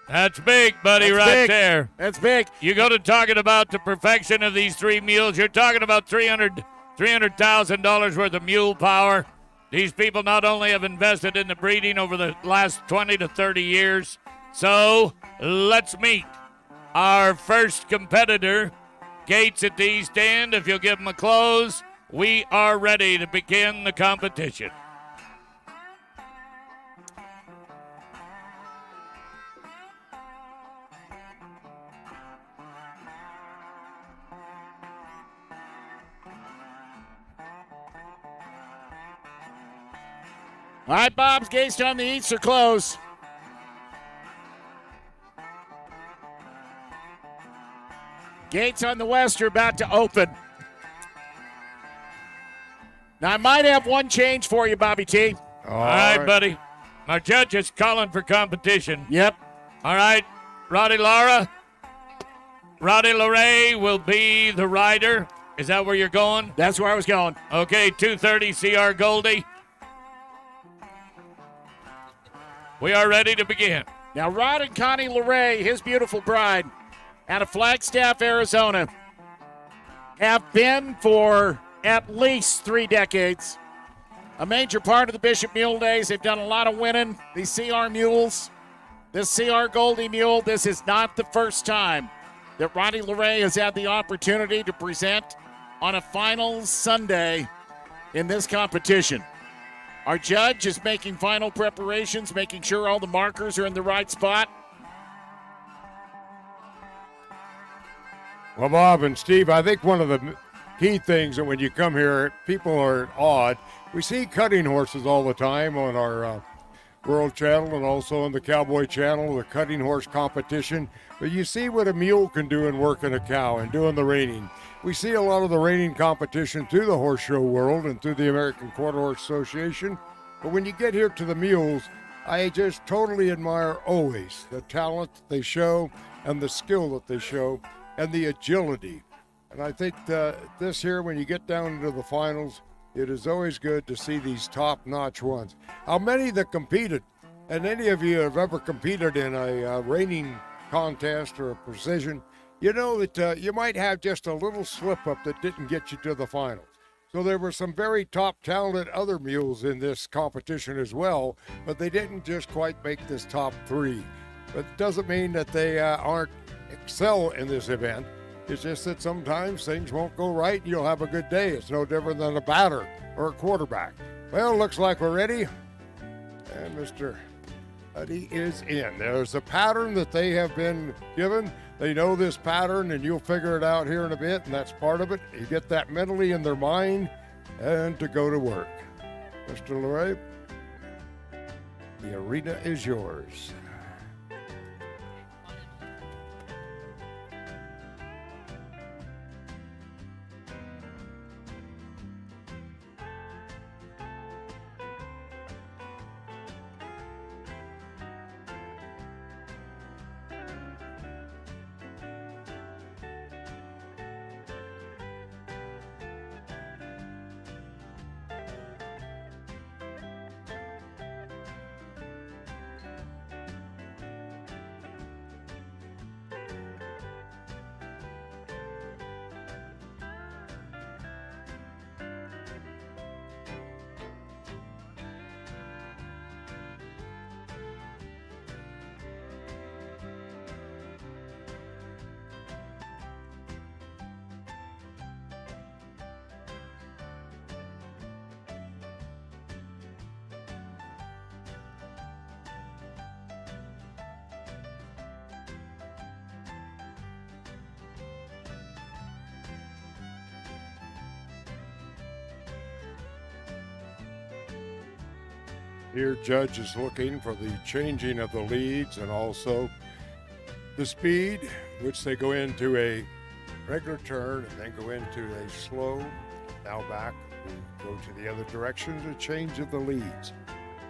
That's big, buddy, That's right big. there. That's big. You go to talking about the perfection of these 3 mules, you're talking about $300,000 worth of mule power. These people not only have invested in the breeding over the last 20 to 30 years. So let's meet our first competitor. Gates at the east end. If you'll give them a close, we are ready to begin the competition. All right, Bob's gates on the east are closed. Gates on the west are about to open. Now, I might have one change for you, Bobby T. All right, buddy. Our judge is calling for competition. Yep. All right, Roddy Loray will be the rider. Is that where you're going? That's where I was going. Okay, 230 CR Goldie. We are ready to begin. Now, Rod and Connie Loray, his beautiful bride, out of Flagstaff, Arizona, have been for at least 3 decades a major part of the Bishop Mule Days. They've done a lot of winning. These CR mules, this CR Goldie mule, this is not the first time that Roddy Loray has had the opportunity to present on a finals Sunday in this competition. Our judge is making final preparations, making sure all the markers are in the right spot. Well, Bob and Steve, I think one of the key things that when you come here, people are awed. We see cutting horses all the time on our World Channel and also on the Cowboy Channel, the cutting horse competition. But you see what a mule can do in working a cow and doing the reining. We see a lot of the reining competition through the horse show world and through the American Quarter Horse Association. But when you get here to the mules, I just totally admire always the talent that they show and the skill that they show and the agility. And I think this here, when you get down into the finals, it is always good to see these top-notch ones. How many that competed, and any of you have ever competed in a reining contest or a precision, you know that you might have just a little slip-up that didn't get you to the finals. So there were some very top talented other mules in this competition as well, but they didn't just quite make this top 3. But it doesn't mean that they aren't excel in this event. It's just that sometimes things won't go right and you'll have a good day. It's no different than a batter or a quarterback. Well, looks like we're ready. And Mr. Huddy is in. There's a pattern that they have been given. They know this pattern, and you'll figure it out here in a bit, and that's part of it. You get that mentally in their mind and to go to work. Mr. Loray, the arena is yours. here Judge is looking for the changing of the leads and also the speed, which they go into a regular turn and then go into a slow, now back, we go to the other direction, the change of the leads.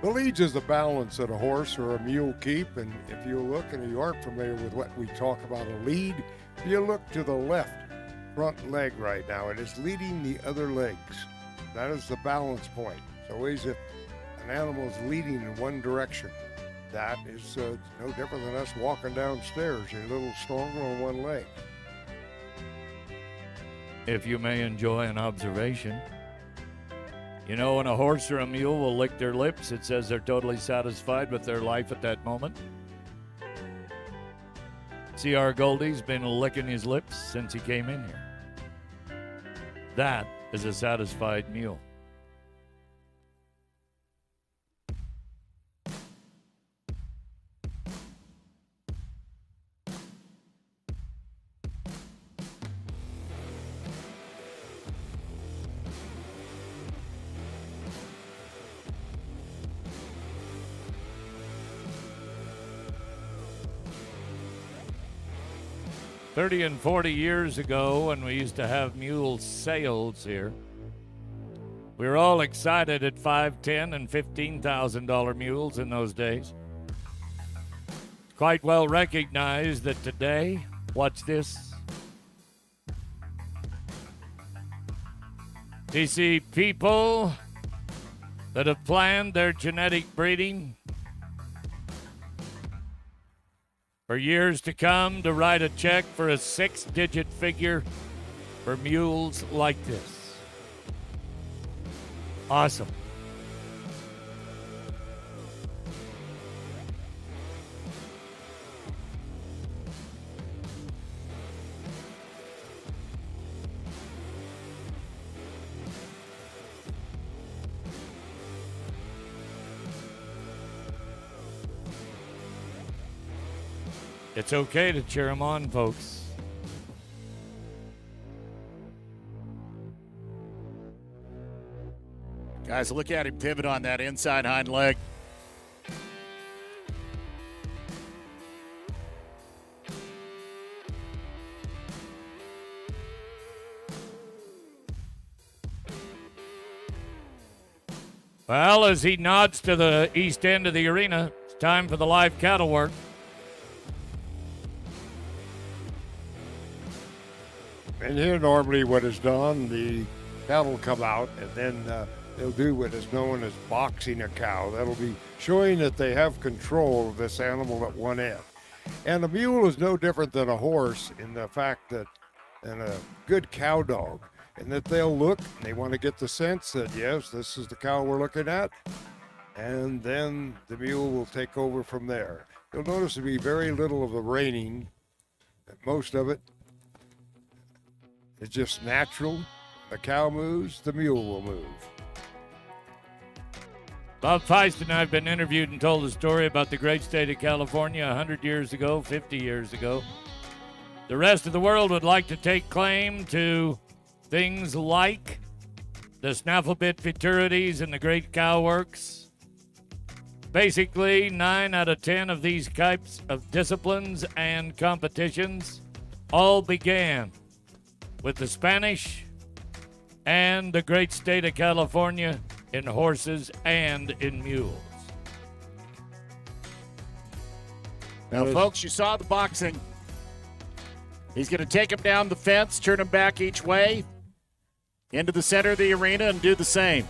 The leads is the balance that a horse or a mule keep, and if you look and you aren't familiar with what we talk about a lead, if you look to the left front leg right now, it is leading the other legs. That is the balance point. It's always if an animal is leading in one direction, that is no different than us walking downstairs. You're a little stronger on one leg. If you may enjoy an observation, you know, when a horse or a mule will lick their lips, it says they're totally satisfied with their life at that moment. See, our Goldie's been licking his lips since he came in here. That is a satisfied mule. "30 and 40 years ago, when we used to have mule sales here, we were all excited at $5,000, $10,000, and $15,000 mules in those days. Quite well recognized that today, watch this, you see people that have planned their genetic breeding for years to come to write a check for a 6-digit figure for mules like this. Awesome. It's okay to cheer them on, folks. Guys, look at him pivot on that inside hind leg. Well, as he nods to the east end of the arena, it's time for the live cattle work. And here normally what is done, the cattle come out and then they'll do what is known as boxing a cow. That'll be showing that they have control of this animal at one end. And a mule is no different than a horse in the fact that, and a good cow dog, and that they'll look and they want to get the sense that, yes, this is the cow we're looking at. And then the mule will take over from there. You'll notice there'll be very little of the reining. Most of it is just natural. The cow moves, the mule will move. Bob Feist and I have been interviewed and told a story about the great state of California 100 years ago, 50 years ago. The rest of the world would like to take claim to things like the snaffle bit futurities and the great cow works. Basically, 9 out of 10 of these types of disciplines and competitions all began with the Spanish and the great state of California in horses and in mules. Now, folks, you saw the boxing. He's going to take him down the fence, turn him back each way, into the center of the arena, and do the same.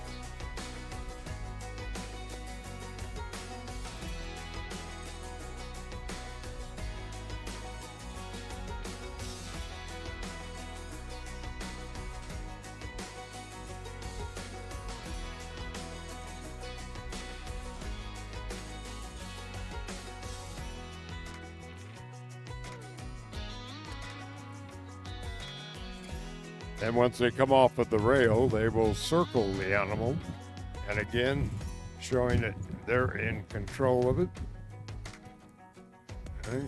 And once they come off of the rail, they will circle the animal. And again, showing that they're in control of it. Okay.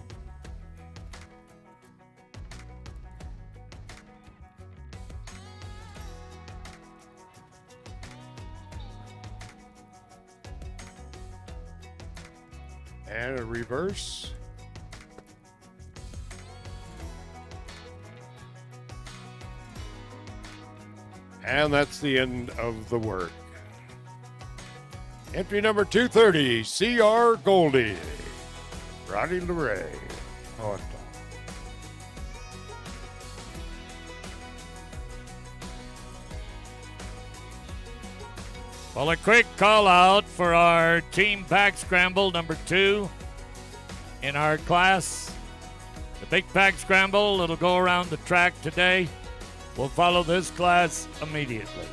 And a reverse. And that's the end of the work. Entry number 230, C.R. Goldie. Roddy LeRae on top. Well, a quick call out for our team pack scramble number 2 in our class. The big pack scramble, it'll go around the track today. We'll follow this class immediately.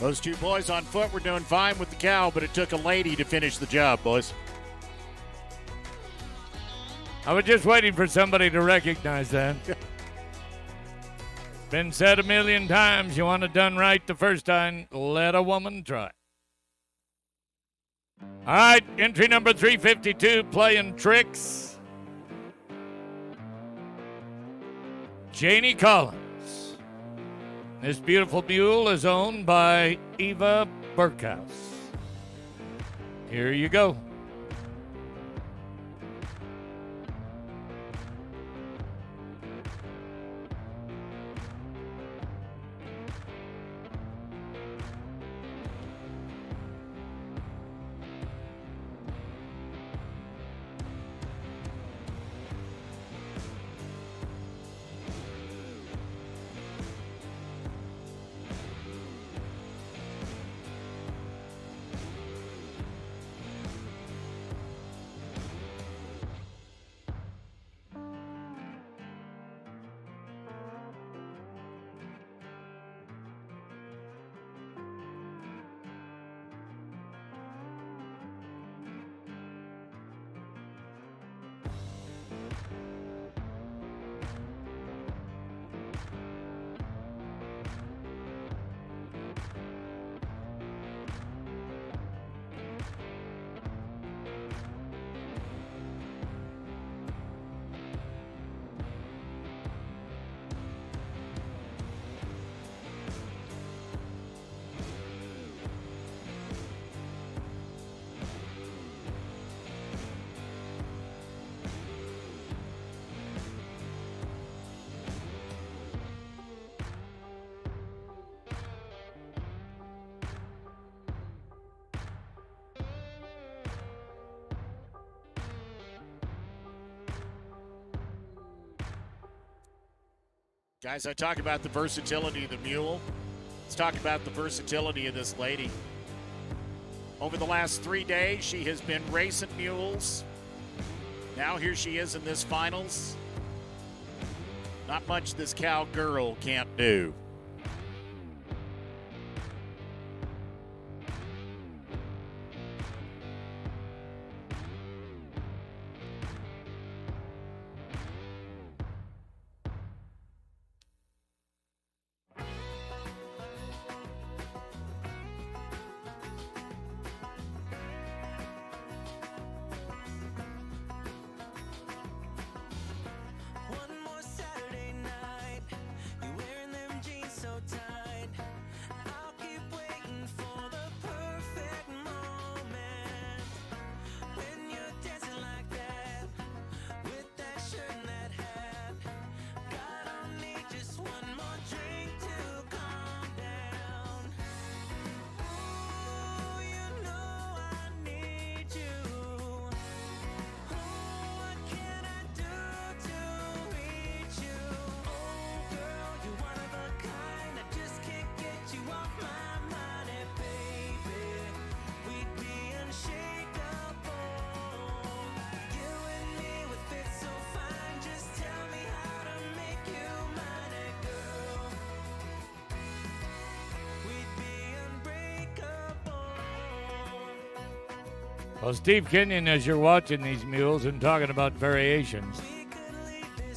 Those two boys on foot were doing fine with the cow, but it took a lady to finish the job, boys. I was just waiting for somebody to recognize that. Been said a million times, you want it done right the first time, let a woman try. All right, entry number 352, playing tricks. Janie Collins. This beautiful mule is owned by Eva Burkhouse. Here you go. Guys, I talk about the versatility of the mule. Let's talk about the versatility of this lady. Over the last 3 days, she has been racing mules. Now here she is in this finals. Not much this cowgirl can't do. Well, Steve Kenyon, as you're watching these mules and talking about variations,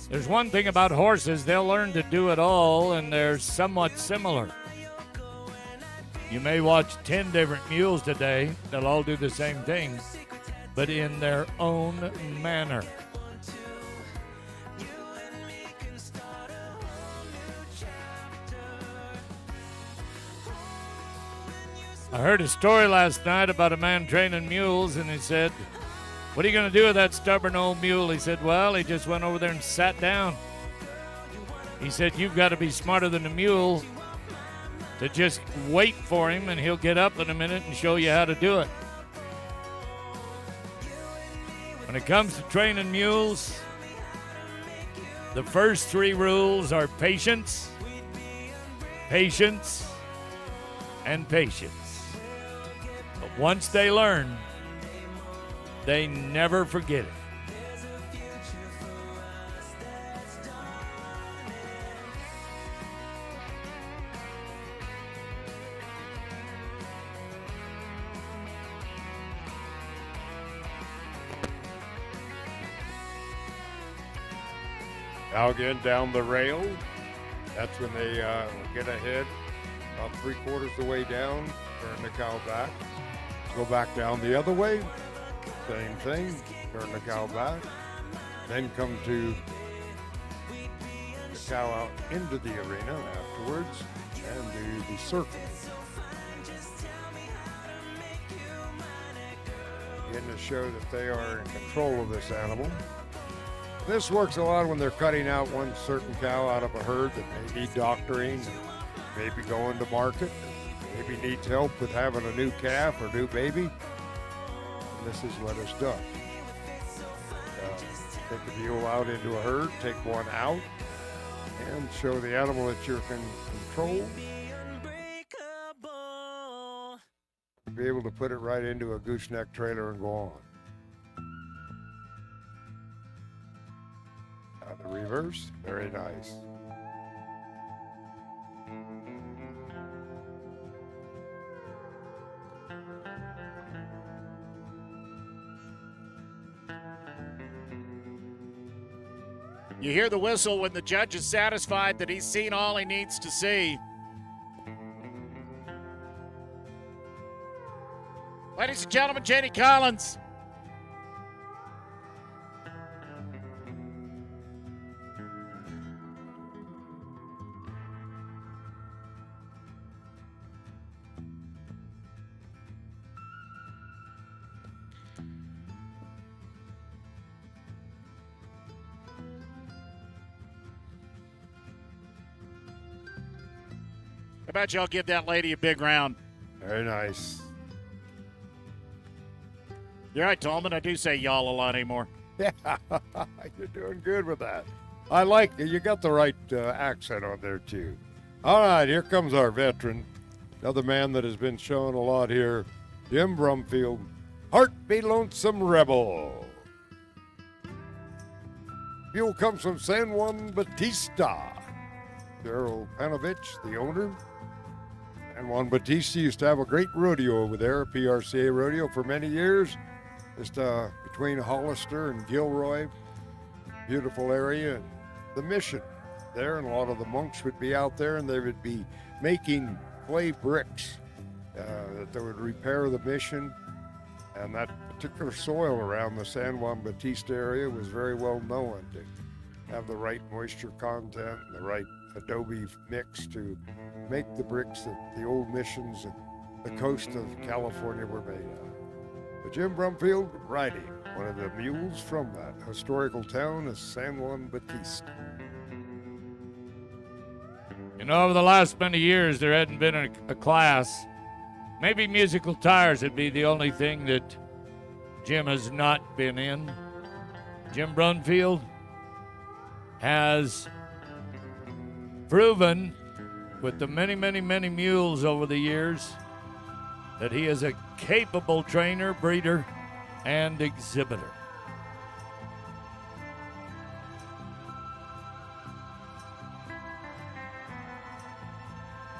there's one thing about horses, they'll learn to do it all, and they're somewhat similar. You may watch 10 different mules today, they'll all do the same thing, but in their own manner. I heard a story last night about a man training mules, and he said, "What are you going to do with that stubborn old mule?" He said, "Well, he just went over there and sat down." He said, "You've got to be smarter than a mule to just wait for him, and he'll get up in a minute and show you how to do it." When it comes to training mules, the first 3 rules are patience, patience, and patience. But once they learn, they never forget it. Now again, down the rail. That's when they get ahead. About 3/4 the way down, turn the cow back. Go back down the other way. Same thing, turn the cow back. Then come to the cow out into the arena afterwards and do the circle. Getting to show that they are in control of this animal. This works a lot when they're cutting out one certain cow out of a herd that may need doctoring, maybe going to market, maybe needs help with having a new calf or new baby. And this is what is done. Take a mule out into a herd, take one out, and show the animal that you're in control. Be able to put it right into a gooseneck trailer and go on. The reverse, very nice. You hear the whistle when the judge is satisfied that he's seen all he needs to see. Ladies and gentlemen, Janie Collins. How about y'all give that lady a big round? Very nice. You're right, Tolman. I do say y'all a lot anymore. Yeah, you're doing good with that. I like it. You got the right accent on there, too. All right, here comes our veteran. Another man that has been shown a lot here, Jim Brumfield. Heart Be Lonesome Rebel. Fuel comes from San Juan Batista. Daryl Panovich, the owner. San Juan Batista used to have a great rodeo over there, PRCA rodeo, for many years. Just between Hollister and Gilroy. Beautiful area. And the mission there, and a lot of the monks would be out there, and they would be making clay bricks that they would repair the mission. And that particular soil around the San Juan Batista area was very well known to have the right moisture content and the right adobe mix to make the bricks that the old missions and the coast of California were made of. But Jim Brumfield riding one of the mules from that historical town of San Juan Batista. You know, over the last many years, there hadn't been a class. Maybe musical tires would be the only thing that Jim has not been in. Jim Brumfield has proven with the many, many, many mules over the years that he is a capable trainer, breeder, and exhibitor.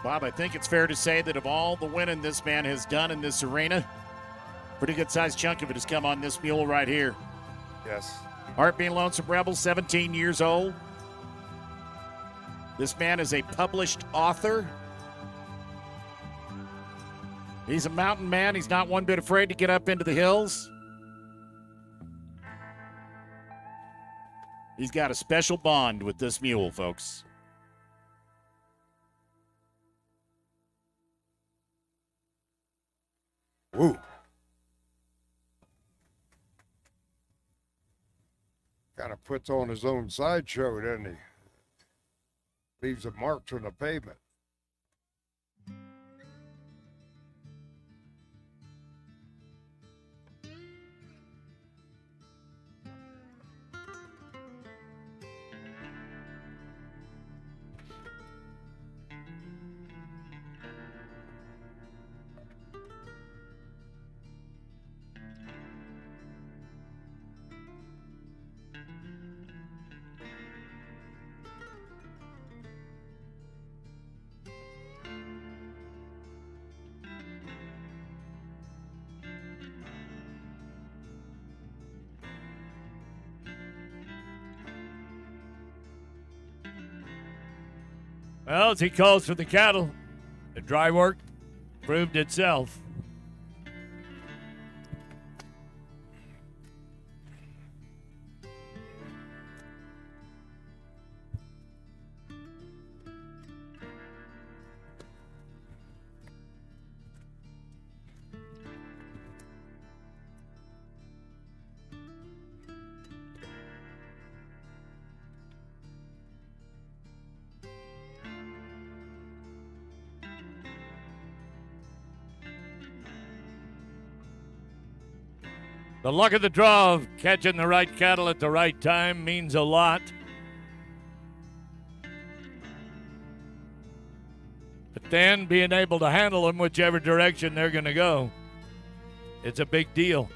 Bob, I think it's fair to say that of all the winning this man has done in this arena, Pretty good sized chunk of it has come on this mule right here. Yes. Heart Being Lonesome Rebel, 17 years old. This man is a published author. He's a mountain man. He's not one bit afraid to get up into the hills. He's got a special bond with this mule, folks. Woo. Kind of puts on his own sideshow, doesn't he? Leaves a marks on the pavement. Well, as he calls for the cattle, the dry work proved itself. The luck of the draw of catching the right cattle at the right time means a lot. But then being able to handle them whichever direction they're going to go, it's a big deal.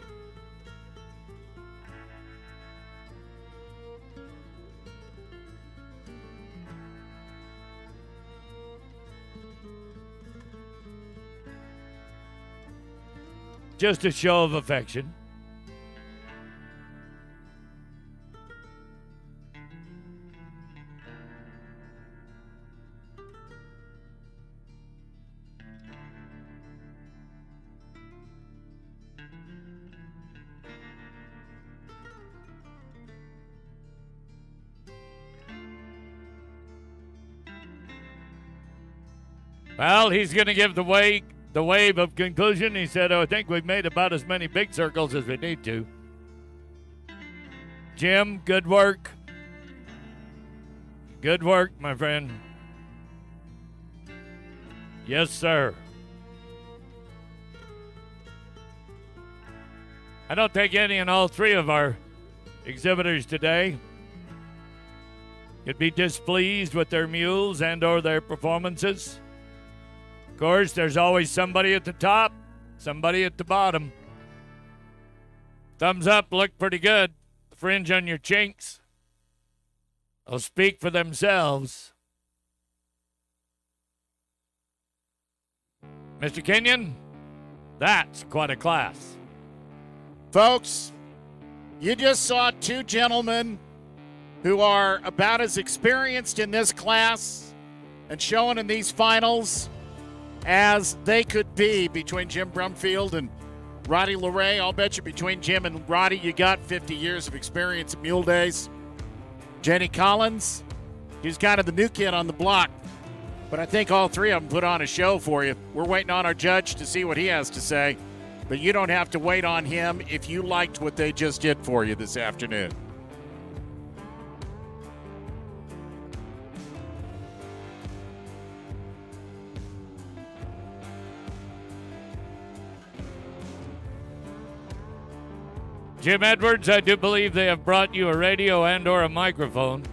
Just a show of affection. Well, he's going to give the wave of conclusion. He said, I think we've made about as many big circles as we need to. Jim, good work. Good work, my friend. Yes, sir. I don't think any and all three of our exhibitors today could be displeased with their mules and or their performances. Of course, there's always somebody at the top, somebody at the bottom. Thumbs up look pretty good. The fringe on your chinks will speak for themselves. Mr. Kenyon, that's quite a class. Folks, you just saw two gentlemen who are about as experienced in this class and showing in these finals as they could be between Jim Brumfield and Roddy LeRae. I'll bet you between Jim and Roddy, you got 50 years of experience at Mule Days. Jenny Collins, he's kind of the new kid on the block, but I think all three of them put on a show for you. We're waiting on our judge to see what he has to say, but you don't have to wait on him if you liked what they just did for you this afternoon. Jim Edwards, I do believe they have brought you a radio and or a microphone.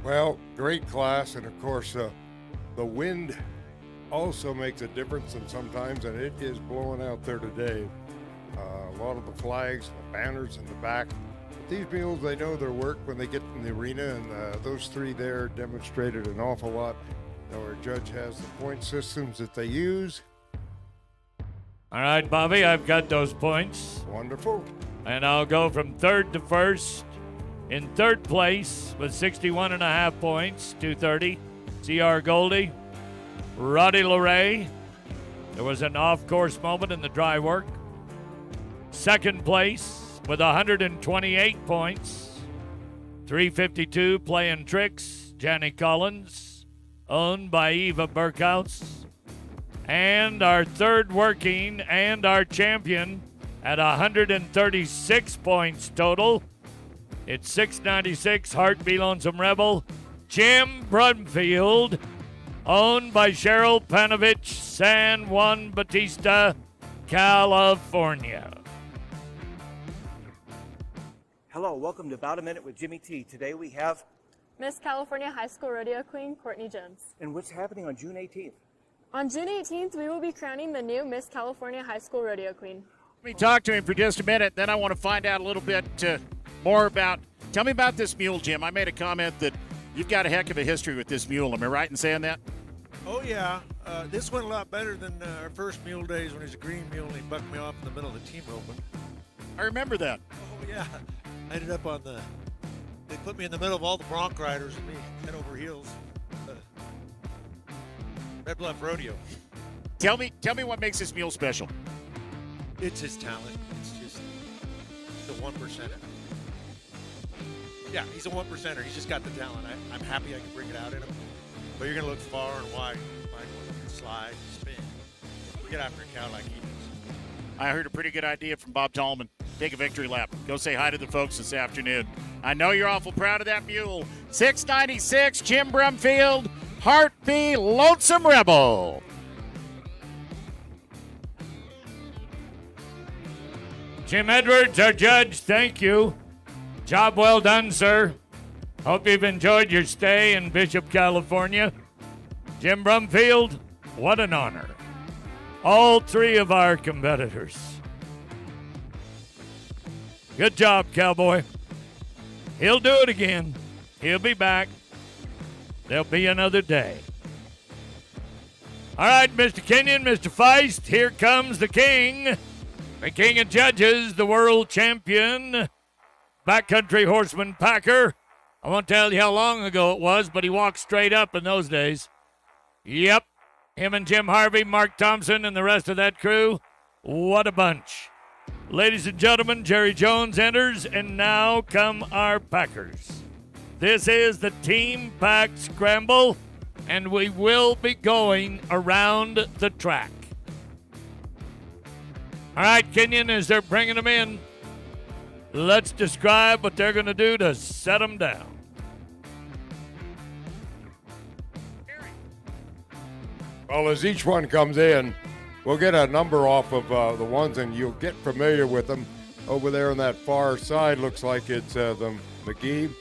Well, great class, and of course, the wind also makes a difference, and sometimes, and it is blowing out there today. A lot of the flags, the banners in the back. But these mules, they know their work when they get in the arena, and those three there demonstrated an awful lot. Our judge has the point systems that they use. All right, Bobby, I've got those points. Wonderful. And I'll go from third to first. In third place with 61.5 points, 230, C.R. Goldie. Roddy LeRae. There was an off-course moment in the dry work. Second place with 128 points, 352, Playing Tricks, Janny Collins, owned by Eva Burkhouse. And our third working and our champion at 136 points total. It's 696, Heartbeat Lonesome Rebel, Jim Brumfield, owned by Cheryl Panovich, San Juan Bautista, California. Hello, welcome to About a Minute with Jimmy T. Today we have Miss California High School Rodeo Queen, Courtney Jones. And what's happening on June 18th? On June 18th, we will be crowning the new Miss California High School Rodeo Queen. Let me talk to him for just a minute, then I want to find out a little bit more about, tell me about this mule, Jim. I made a comment that you've got a heck of a history with this mule. Am I right in saying that? Oh, yeah. This went a lot better than our first mule days when he was a green mule and he bucked me off in the middle of the team roping. I remember that. Oh, yeah. I ended up on they put me in the middle of all the bronc riders and me head over heels. Red Bluff Rodeo. Tell me what makes this mule special. It's his talent. It's just the 1%er. Yeah, he's a 1%er. He's just got the talent. I'm happy I can bring it out in him. But you're going to look far and wide. Find one that can slide, spin. Get after a cow like he does. I heard a pretty good idea from Bob Tallman. Take a victory lap. Go say hi to the folks this afternoon. I know you're awful proud of that mule. 696, Jim Brumfield, Heartbeat Lonesome Rebel. Jim Edwards, our judge, thank you. Job well done, sir. Hope you've enjoyed your stay in Bishop, California. Jim Brumfield, what an honor. All three of our competitors. Good job, cowboy. He'll do it again. He'll be back. There'll be another day. All right, Mr. Kenyon, Mr. Feist, here comes the king. The king of judges, the world champion, backcountry horseman Packer. I won't tell you how long ago it was, but he walked straight up in those days. Yep, him and Jim Harvey, Mark Thompson, and the rest of that crew. What a bunch. Ladies and gentlemen, Jerry Jones enters, and now come our Packers. This is the Team Pack Scramble, and we will be going around the track. All right, Kenyon, as they're bringing them in, let's describe what they're going to do to set them down. Well, as each one comes in, we'll get a number off of the ones, and you'll get familiar with them. Over there on that far side, looks like it's the McGee.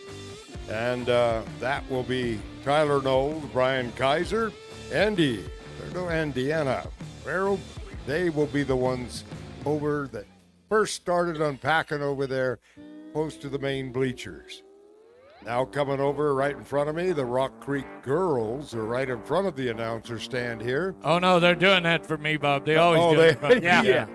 And that will be Tyler Knowles, Brian Kaiser, Andy, and Deanna Farrell. They will be the ones over that first started unpacking over there close to the main bleachers. Now coming over right in front of me, the Rock Creek girls are right in front of the announcer stand here. Oh, no, they're doing that for me, Bob. They always do it. But yeah.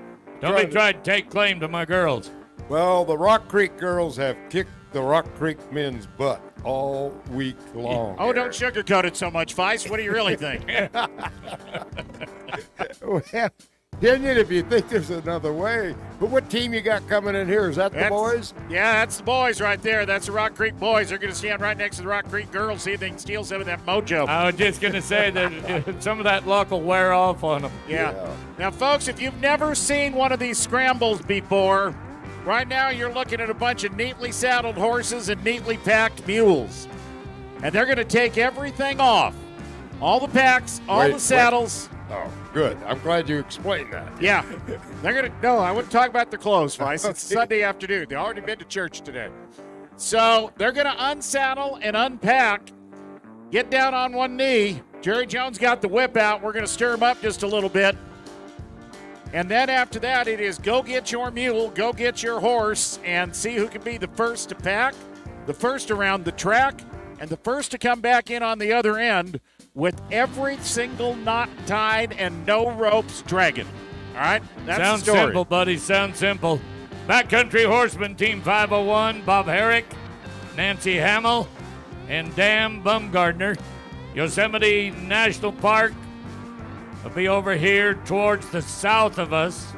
Don't be trying to take claim to my girls. Well, the Rock Creek girls have kicked the Rock Creek men's butt all week long. Oh, don't sugarcoat it so much, Feist. What do you really think? Well, Kenyon, if you think there's another way. But what team you got coming in here? Is that the boys? Yeah, that's the boys right there. That's the Rock Creek boys. They're going to stand right next to the Rock Creek girls, see if they can steal some of that mojo. I was just going to say that some of that luck will wear off on them. Yeah. Now, folks, if you've never seen one of these scrambles before, right now you're looking at a bunch of neatly saddled horses and neatly packed mules. And they're going to take everything off. All the packs, all the saddles. Oh, good. I'm glad you explained that. Yeah. They're going to, no, I wouldn't talk about their clothes, Vice. It's Sunday afternoon. They've already been to church today. So they're going to unsaddle and unpack Get down on one knee. Jerry Jones got the whip out. We're going to stir him up just a little bit. And then after that, it is go get your mule, go get your horse, and see who can be the first to pack, the first around the track, and the first to come back in on the other end with every single knot tied and no ropes dragging. All right? That's Sounds the story. simple, buddy. Sounds simple. Backcountry Horseman Team 501, Bob Herrick, Nancy Hamill, and Dan Bumgardner. Yosemite National Park will be over here towards the south of us.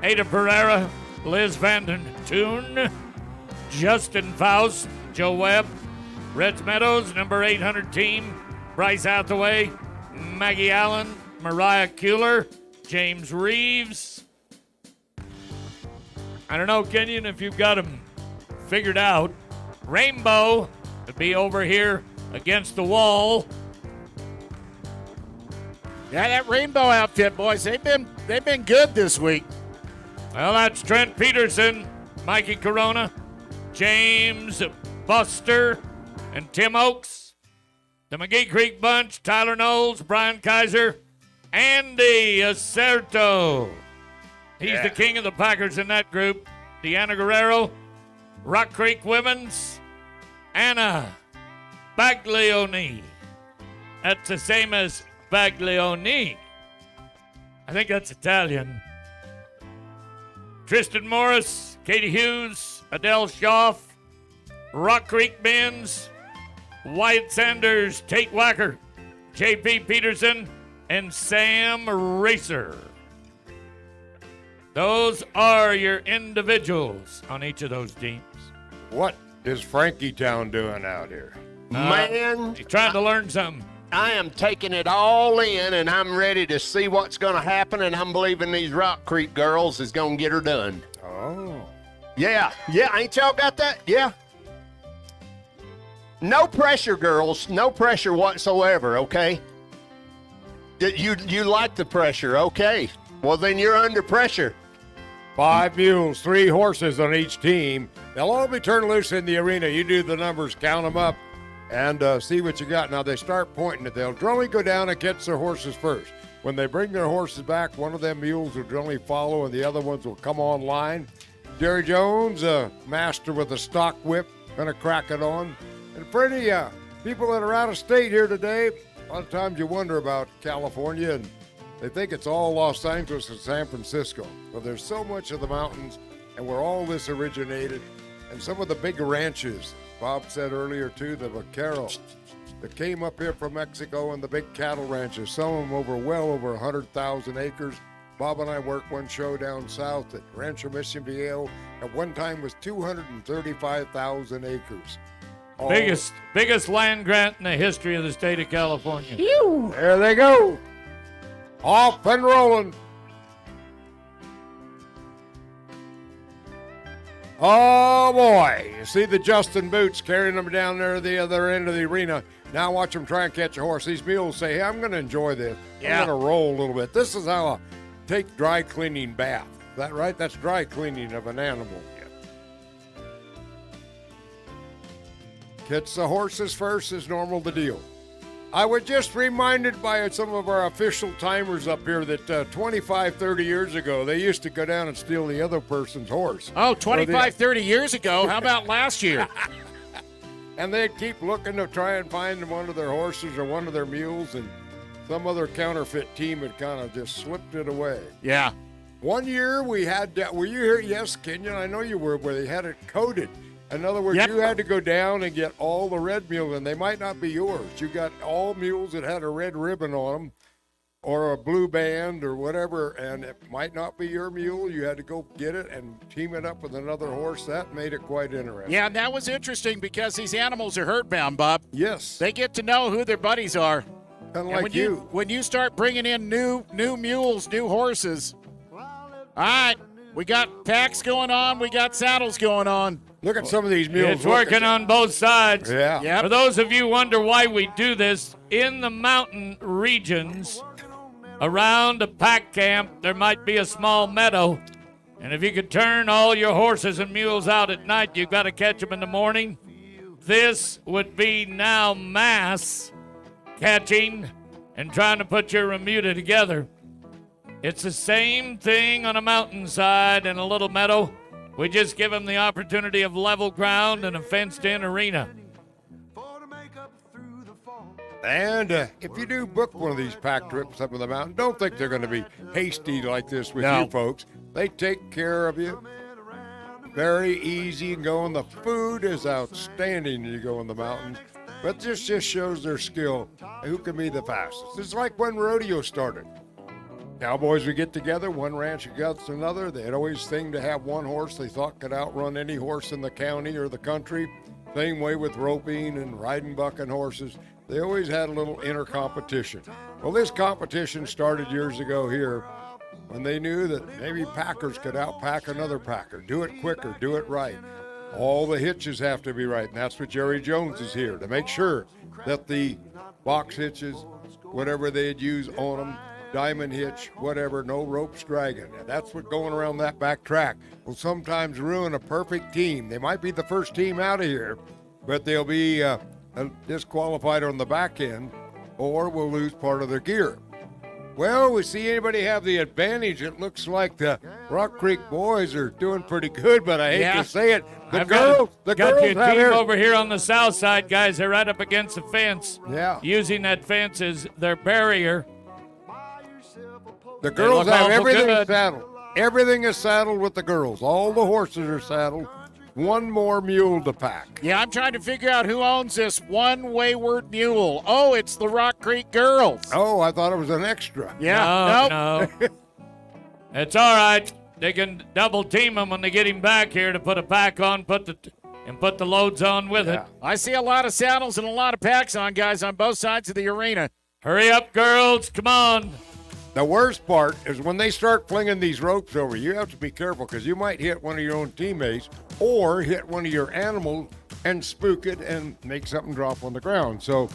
Ada Pereira, Liz Vanden Toon, Justin Faust, Joe Webb, Reds Meadows, number 800 team, Bryce Hathaway, Maggie Allen, Mariah Kuehler, James Reeves. I don't know, Kenyon, if you've got them figured out. Rainbow would be over here against the wall. Yeah, that Rainbow outfit, boys, they've been good this week. Well, that's Trent Peterson, Mikey Corona, James Buster, and Tim Oakes. The McGee Creek Bunch, Tyler Knowles, Brian Kaiser, Andy Acerto. He's the king of the Packers in that group. Deanna Guerrero, Rock Creek Women's, Anna Baglioni. That's the same as Baglioni. I think that's Italian. Tristan Morris, Katie Hughes, Adele Schaff, Rock Creek Men's, Wyatt Sanders, Tate Wacker, J.P. Peterson, and Sam Racer. Those are your individuals on each of those teams. What is Frankie Town doing out here? Man, he's trying to learn something. I am taking it all in, and I'm ready to see what's going to happen, and I'm believing these Rock Creek girls is going to get her done. Oh. Yeah, ain't y'all got that? Yeah. No pressure, girls. No pressure whatsoever, okay? You like the pressure, okay. Well, then you're under pressure. 5 mules, 3 horses on each team. They'll all be turned loose in the arena. You do the numbers, count them up, and see what you got. Now, they start pointing it. They'll generally go down and catch their horses first. When they bring their horses back, one of them mules will generally follow, and the other ones will come on line. Jerry Jones, a master with a stock whip, gonna crack it on. And for any people that are out of state here today, a lot of times you wonder about California, and they think it's all Los Angeles and San Francisco. But there's so much of the mountains, and where all this originated, and some of the big ranches. Bob said earlier, too, the vaquero that came up here from Mexico, and the big cattle ranches, some of them well over 100,000 acres. Bob and I worked one show down south at Rancho Mission Viejo. At one time was 235,000 acres. Biggest land grant in the history of the state of California. There they go. Off and rolling. Oh, boy. You see the Justin Boots carrying them down there at the other end of the arena. Now watch them try and catch a horse. These mules say, hey, I'm going to enjoy this. I'm going to roll a little bit. This is how I take dry cleaning bath. Is that right? That's dry cleaning of an animal. Catch the horses first is normal the deal. I was just reminded by some of our official timers up here that 25, 30 years ago, they used to go down and steal the other person's horse. Oh, 25, 30 years ago? How about last year? And they'd keep looking to try and find one of their horses or one of their mules, and some other counterfeit team had kind of just slipped it away. Yeah. One year we had, were you here? Yes, Kenyon, I know you were, where they had it coded. In other words, you had to go down and get all the red mules, and they might not be yours. You got all mules that had a red ribbon on them or a blue band or whatever, and it might not be your mule. You had to go get it and team it up with another horse. That made it quite interesting. Yeah, that was interesting because these animals are herd-bound, Bob. Yes. They get to know who their buddies are. Kind of like you. When you start bringing in new mules, new horses. All right, we got packs going on. We got saddles going on. Look at some of these mules. It's working on both sides. Yeah. Yep. For those of you who wonder why we do this, in the mountain regions around a pack camp, there might be a small meadow. And if you could turn all your horses and mules out at night, you've got to catch them in the morning. this would be now mass catching and trying to put your remuda together. It's the same thing on a mountainside and a little meadow. We just give them the opportunity of level ground and a fenced-in arena. And if you do book one of these pack trips up in the mountain, don't think they're going to be hasty like this with No. you folks. They take care of you. Very easy going. The food is outstanding when you go in the mountains. But this just shows their skill. Who can be the fastest? It's like when rodeo started. Cowboys would get together, one ranch against another. They'd always think to have one horse they thought could outrun any horse in the county or the country. Same way with roping and riding bucking horses. They always had a little inner competition. Well, this competition started years ago here when they knew that maybe packers could outpack another packer. Do it quicker, do it right. All the hitches have to be right, and that's what Jerry Jones is here to make sure that the box hitches, whatever they'd use on them, diamond hitch, whatever, no ropes dragging. And that's what going around that back track will sometimes ruin a perfect team. They might be the first team out of here, but they'll be disqualified on the back end or will lose part of their gear. Well, we see anybody have the advantage. It looks like the Rock Creek boys are doing pretty good, but I hate to say it. The girls got have your team their- over here on the south side, guys. They're right up against the fence. Yeah. Using that fence as their barrier. The girls look have awful everything good. saddled. Everything is saddled with the girls. All the horses are saddled. One more mule to pack. Yeah, I'm trying to figure out who owns this one wayward mule. Oh, it's the Rock Creek girls. Oh, I thought it was an extra. Yeah, No. It's all right. They can double team him when they get him back here to put a pack on, put the loads on with it. I see a lot of saddles and a lot of packs on, guys, on both sides of the arena. Hurry up, girls. Come on. The worst part is when they start flinging these ropes over, you have to be careful because you might hit one of your own teammates or hit one of your animals and spook it and make something drop on the ground. So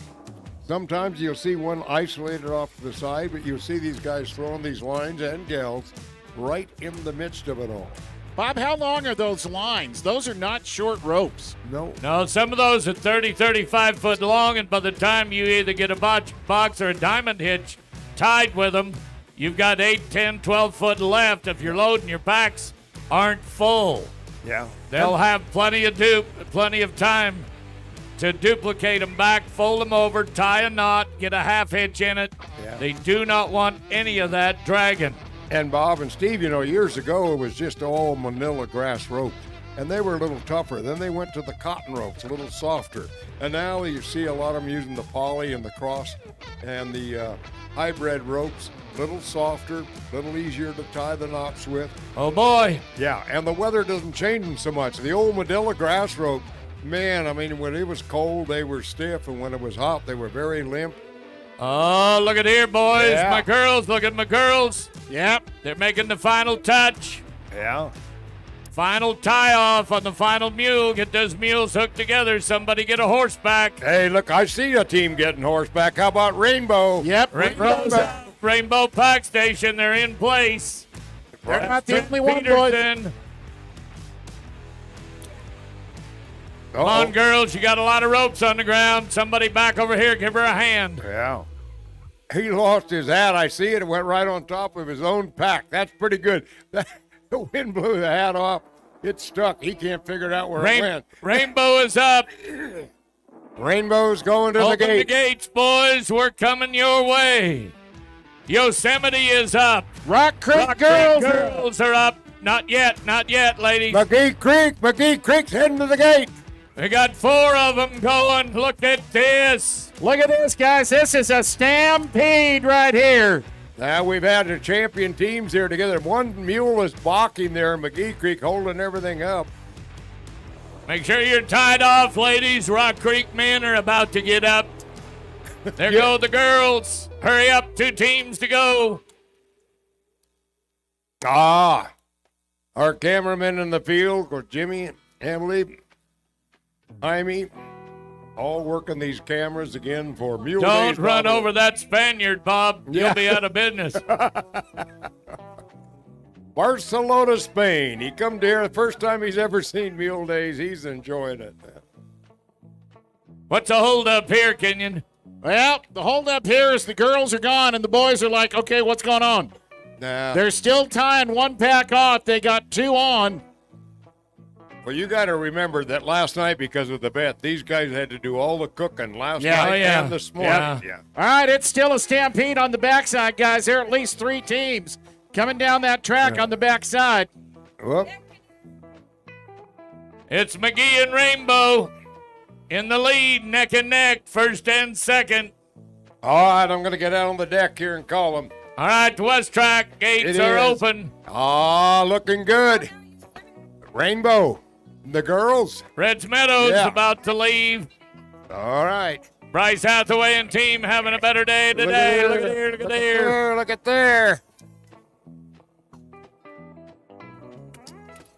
sometimes you'll see one isolated off to the side, but you'll see these guys throwing these lines and gals right in the midst of it all. Bob, how long are those lines? Those are not short ropes. No, some of those are 30, 35 foot long, and by the time you either get a box or a diamond hitch tied with them, you've got 8, 10, 12 foot left if your load and your packs aren't full. Yeah. They'll have plenty of time to duplicate them back, fold them over, tie a knot, get a half hitch in it. Yeah. They do not want any of that dragging. And Bob and Steve, years ago it was just all manila grass ropes, and they were a little tougher. Then they went to the cotton ropes, a little softer. And now you see a lot of them using the poly and the cross and the hybrid ropes, little softer, little easier to tie the knots with. Oh boy. Yeah, and the weather doesn't change them so much. The old Manila grass rope, man, when it was cold, they were stiff, and when it was hot, they were very limp. Oh, look at here, boys. Yeah. My girls, look at my girls. Yep. They're making the final touch. Yeah. Final tie-off on the final mule. Get those mules hooked together. Somebody get a horseback. Hey, look, I see a team getting horseback. How about Rainbow? Yep. Rainbow Pack Station. They're in place. They're not the only one, boys. Peterson. Come on, girls. You got a lot of ropes on the ground. Somebody back over here. Give her a hand. Yeah. He lost his hat. I see it. It went right on top of his own pack. That's pretty good. The wind blew the hat off. It stuck. He can't figure it out where it went. Rainbow is up. Rainbow's going to the Open gate. the gates, boys. We're coming your way. Yosemite is up. Rock Creek girls are up. Not yet, ladies. McGee Creek's heading to the gate. We got 4 of them going. Look at this. Look at this, guys. This is a stampede right here. Now we've had the champion teams here together. One mule is balking there in McGee Creek, holding everything up. Make sure you're tied off, ladies. Rock Creek men are about to get up. There go the girls. Hurry up, 2 teams to go. Our cameramen in the field, or Jimmy, Emily, Jaime, all working these cameras again for Mule Don't Days. run over that Spaniard, Bob. You'll be out of business. Barcelona, Spain. He come here the first time he's ever seen Mule Days. He's enjoying it. What's the holdup here, Kenyon? Well, the holdup here is the girls are gone and the boys are like, okay, what's going on? Nah. They're still tying one pack off. They got 2 on. Well, you got to remember that last night, because of the bet, these guys had to do all the cooking last Yeah. night Oh, yeah. and this morning. Yeah. All right, it's still a stampede on the backside, guys. There are at least 3 teams coming down that track on the backside. Whoop. It's McGee and Rainbow in the lead, neck and neck, first and second. All right, I'm going to get out on the deck here and call them. All right, the west track gates It are is. open. Looking good. Rainbow. The girls. Reds Meadows Yeah. about to leave. All right. Bryce Hathaway and team having a better day today. Look at here, look at there. Look at there.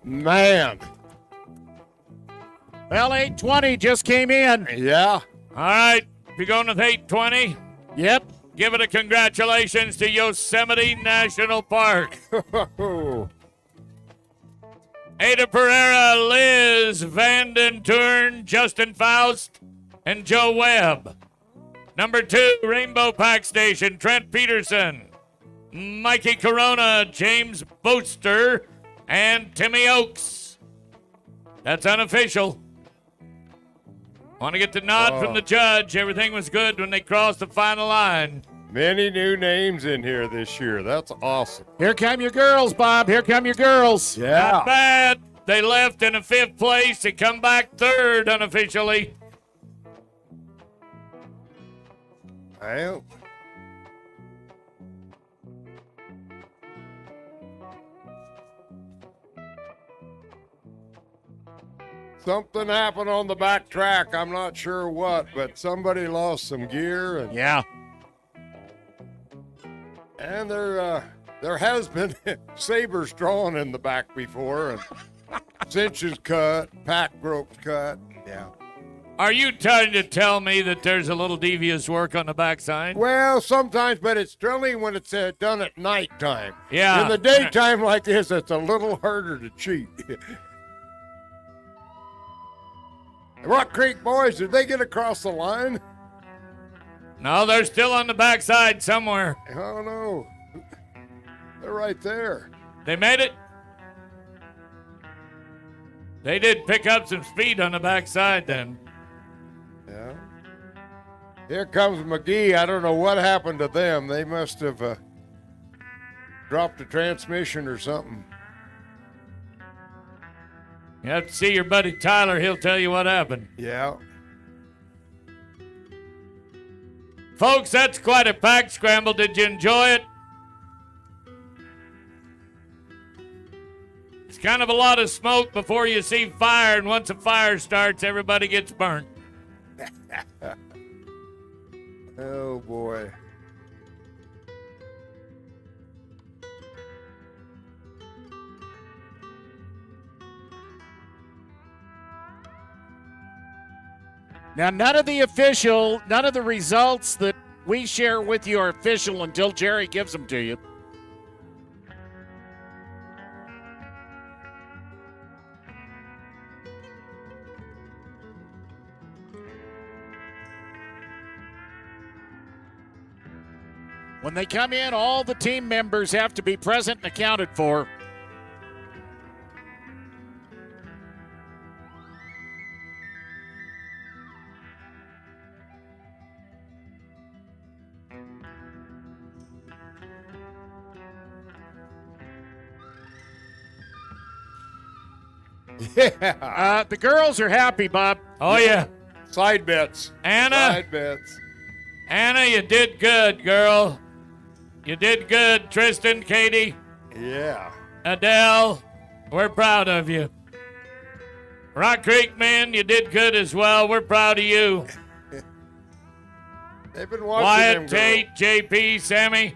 Man. Well, 820 just came in. Yeah. All right, if you're going with 820, Yep. give it a congratulations to Yosemite National Park. Ada Pereira, Liz Vanden Turn, Justin Faust, and Joe Webb. Number 2, Rainbow Pack Station, Trent Peterson, Mikey Corona, James Boaster, and Timmy Oakes. That's unofficial. Want to get the nod from the judge. Everything was good when they crossed the final line. Many new names in here this year. That's awesome. Here come your girls, Bob. Here come your girls. Yeah. Not bad. They left in a 5th place. They come back 3rd unofficially. Well. Something happened on the back track. I'm not sure what, but somebody lost some gear. And Yeah. And there has been sabers drawn in the back before, and cinches cut, pack ropes cut. Yeah. Are you trying to tell me that there's a little devious work on the backside? Well, sometimes, but it's thrilling when it's done at nighttime. Yeah. In the daytime like this, it's a little harder to cheat. Rock Creek boys, did they get across the line? No, they're still on the backside somewhere. Oh, no. They're right there. They made it. They did pick up some speed on the backside then. Yeah. Here comes McGee. I don't know what happened to them. They must have dropped a transmission or something. You have to see your buddy Tyler. He'll tell you what happened. Yeah. Folks, that's quite a pack scramble. Did you enjoy it? It's kind of a lot of smoke before you see fire, and once a fire starts, everybody gets burnt. Oh, boy. Now, none of the results that we share with you are official until Jerry gives them to you. When they come in, all the team members have to be present and accounted for. Yeah. The girls are happy, Bob. Oh, yeah. Side bets. Anna. Side bets. Anna, you did good, girl. You did good. Tristan, Katie, Yeah. Adele, we're proud of you. Rock Creek men, you did good as well. We're proud of you. They've been watching Wyatt, them Tate, JP, Sammy.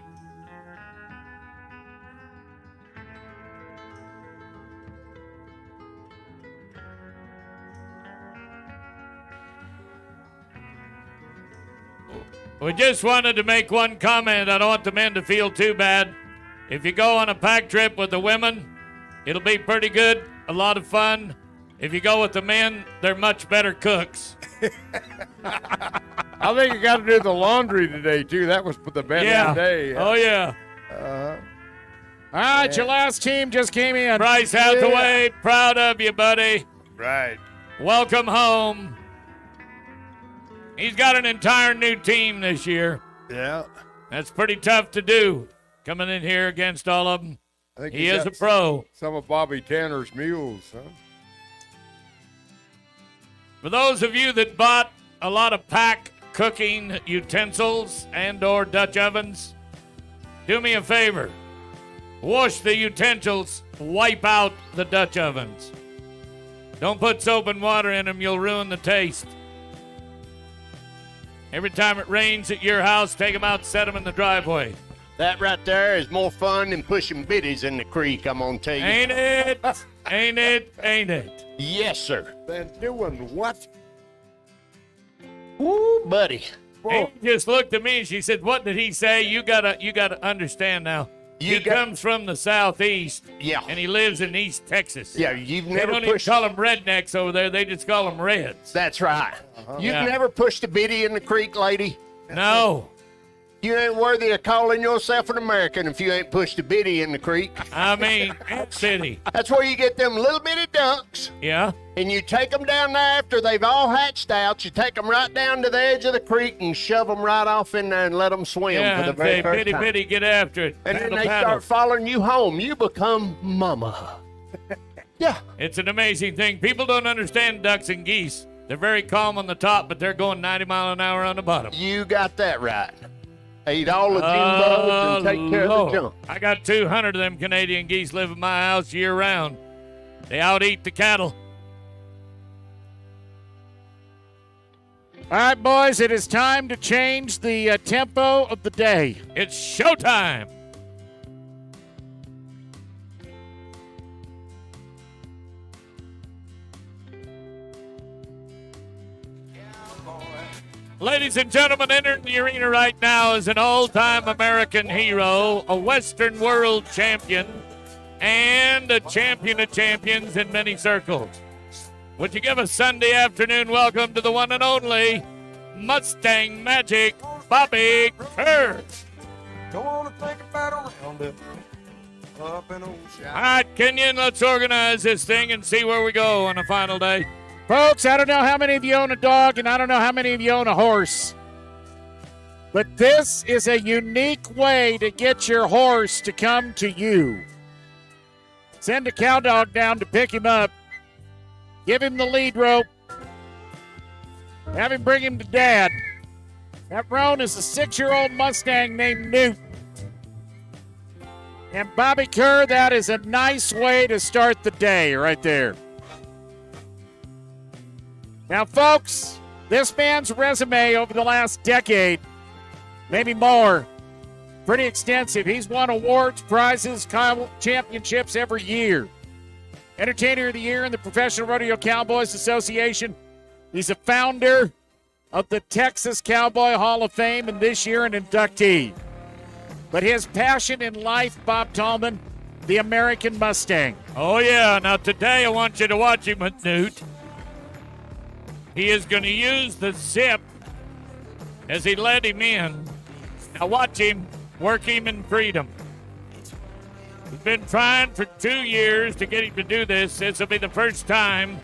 We just wanted to make one comment. I don't want the men to feel too bad. If you go on a pack trip with the women, it'll be pretty good, a lot of fun. If you go with the men, they're much better cooks. I think you got to do the laundry today, too. That was the best Yeah. day. Oh, yeah. All right, your last team just came in. Bryce Hathaway, proud of you, buddy. Right. Welcome home. He's got an entire new team this year. Yeah. That's pretty tough to do, coming in here against all of them. I think He you is got a pro. Some of Bobby Tanner's mules, huh? For those of you that bought a lot of pack cooking utensils and or Dutch ovens, do me a favor. Wash the utensils, wipe out the Dutch ovens. Don't put soap and water in them, you'll ruin the taste. Every time it rains at your house, take them out, set them in the driveway. That right there is more fun than pushing biddies in the creek, I'm going to tell you. Ain't it? Ain't it? Ain't it? Yes, sir. Then doing what? Woo, buddy. Amy just looked at me and she said, "What did he say? You gotta understand now. He comes from the southeast, and he lives in East Texas. Yeah, you've They never don't pushed. even call them rednecks over there. They just call them reds. That's right. You've Yeah. never pushed a biddy in the creek, lady. No. You ain't worthy of calling yourself an American if you ain't pushed a biddy in the creek. I mean, city. That's where you get them little bitty ducks. Yeah. And you take them down there after they've all hatched out. You take them right down to the edge of the creek and shove them right off in there and let them swim Yeah, for the and very say, first "Bitty, time. bitty, get after it." And Paddle, then they paddle. start following you home. You become mama. Yeah. It's an amazing thing. People don't understand ducks and geese. They're very calm on the top, but they're going 90 miles an hour on the bottom. You got that right. Eat all the June bugs and take care of the Lord. junk. I got 200 of them Canadian geese live in my house year round. They out-eat the cattle. All right, boys, it is time to change the tempo of the day. It's showtime. Ladies and gentlemen, entering the arena right now is an all-time American hero, a Western world champion, and a champion of champions in many circles. Would you give a Sunday afternoon welcome to the one and only Mustang Magic, Bobby Kerr. Don't want to think about it. Up and old All right, Kenyon, let's organize this thing and see where we go on the final day. Folks, I don't know how many of you own a dog, and I don't know how many of you own a horse. But this is a unique way to get your horse to come to you. Send a cow dog down to pick him up. Give him the lead rope. Have him bring him to Dad. That roan is a 6-year-old Mustang named Newt. And Bobby Kerr, that is a nice way to start the day right there. Now, folks, this man's resume over the last decade, maybe more, pretty extensive. He's won awards, prizes, championships every year. Entertainer of the Year in the Professional Rodeo Cowboys Association. He's a founder of the Texas Cowboy Hall of Fame, and this year an inductee. But his passion in life, Bob Tallman, the American Mustang. Oh, yeah. Now, today I want you to watch him with Newt. He is going to use the zip as he led him in. Now watch him work him in freedom. He's been trying for 2 years to get him to do this. This will be the first time.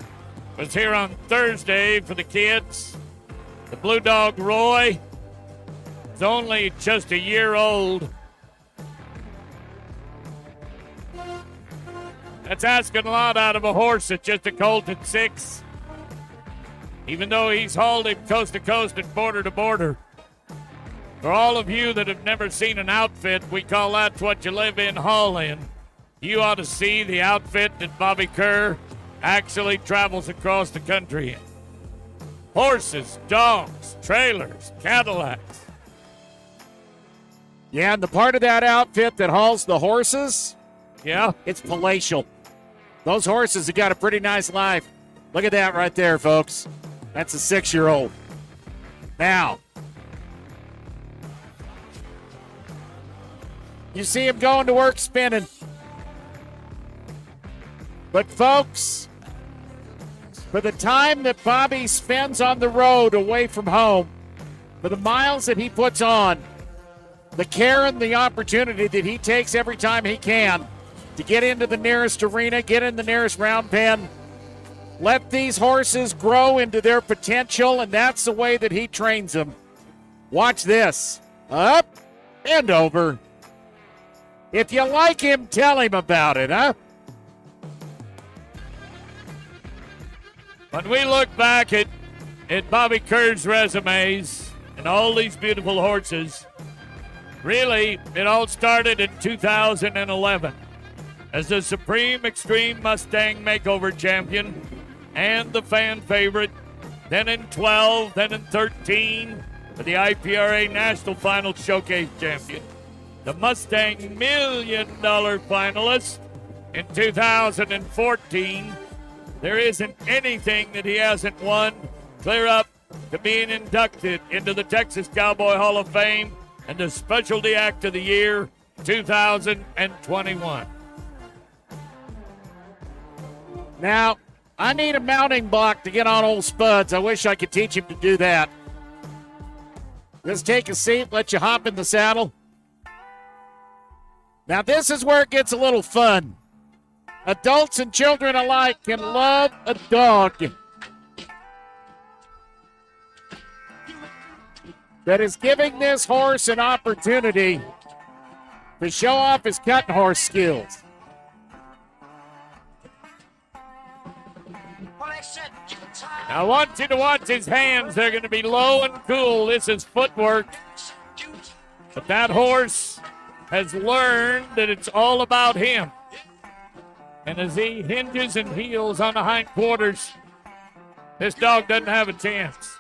Was here on Thursday for the kids. The Blue Dog Roy is only just a year old. That's asking a lot out of a horse that's just a colt at 6. Even though he's hauled him coast to coast and border to border. For all of you that have never seen an outfit, we call that what you live in, haul in. You ought to see the outfit that Bobby Kerr actually travels across the country in. Horses, dogs, trailers, Cadillacs. Yeah, and the part of that outfit that hauls the horses, yeah, it's palatial. Those horses have got a pretty nice life. Look at that right there, folks. That's a 6-year-old. Now, you see him going to work spinning. But, folks, for the time that Bobby spends on the road away from home, for the miles that he puts on, the care and the opportunity that he takes every time he can to get into the nearest arena, get in the nearest round pen, let these horses grow into their potential, and that's the way that he trains them. Watch this. Up and over. If you like him, tell him about it, huh? When we look back at Bobby Kerr's resumes and all these beautiful horses, really, it all started in 2011 as the Supreme Extreme Mustang Makeover Champion and the fan favorite, then in 12, then in 13, for the IPRA National Final Showcase Champion, the Mustang $1 Million finalist in 2014. There isn't anything that he hasn't won, clear up to being inducted into the Texas Cowboy Hall of Fame and the Specialty Act of the Year 2021. Now, I need a mounting block to get on old Spuds. I wish I could teach him to do that. Just take a seat, let you hop in the saddle. Now, this is where it gets a little fun. Adults and children alike can love a dog that is giving this horse an opportunity to show off his cutting horse skills. I want you to watch his hands. They're going to be low and cool. This is footwork. But that horse has learned that it's all about him. And as he hinges and heels on the hindquarters, this dog doesn't have a chance.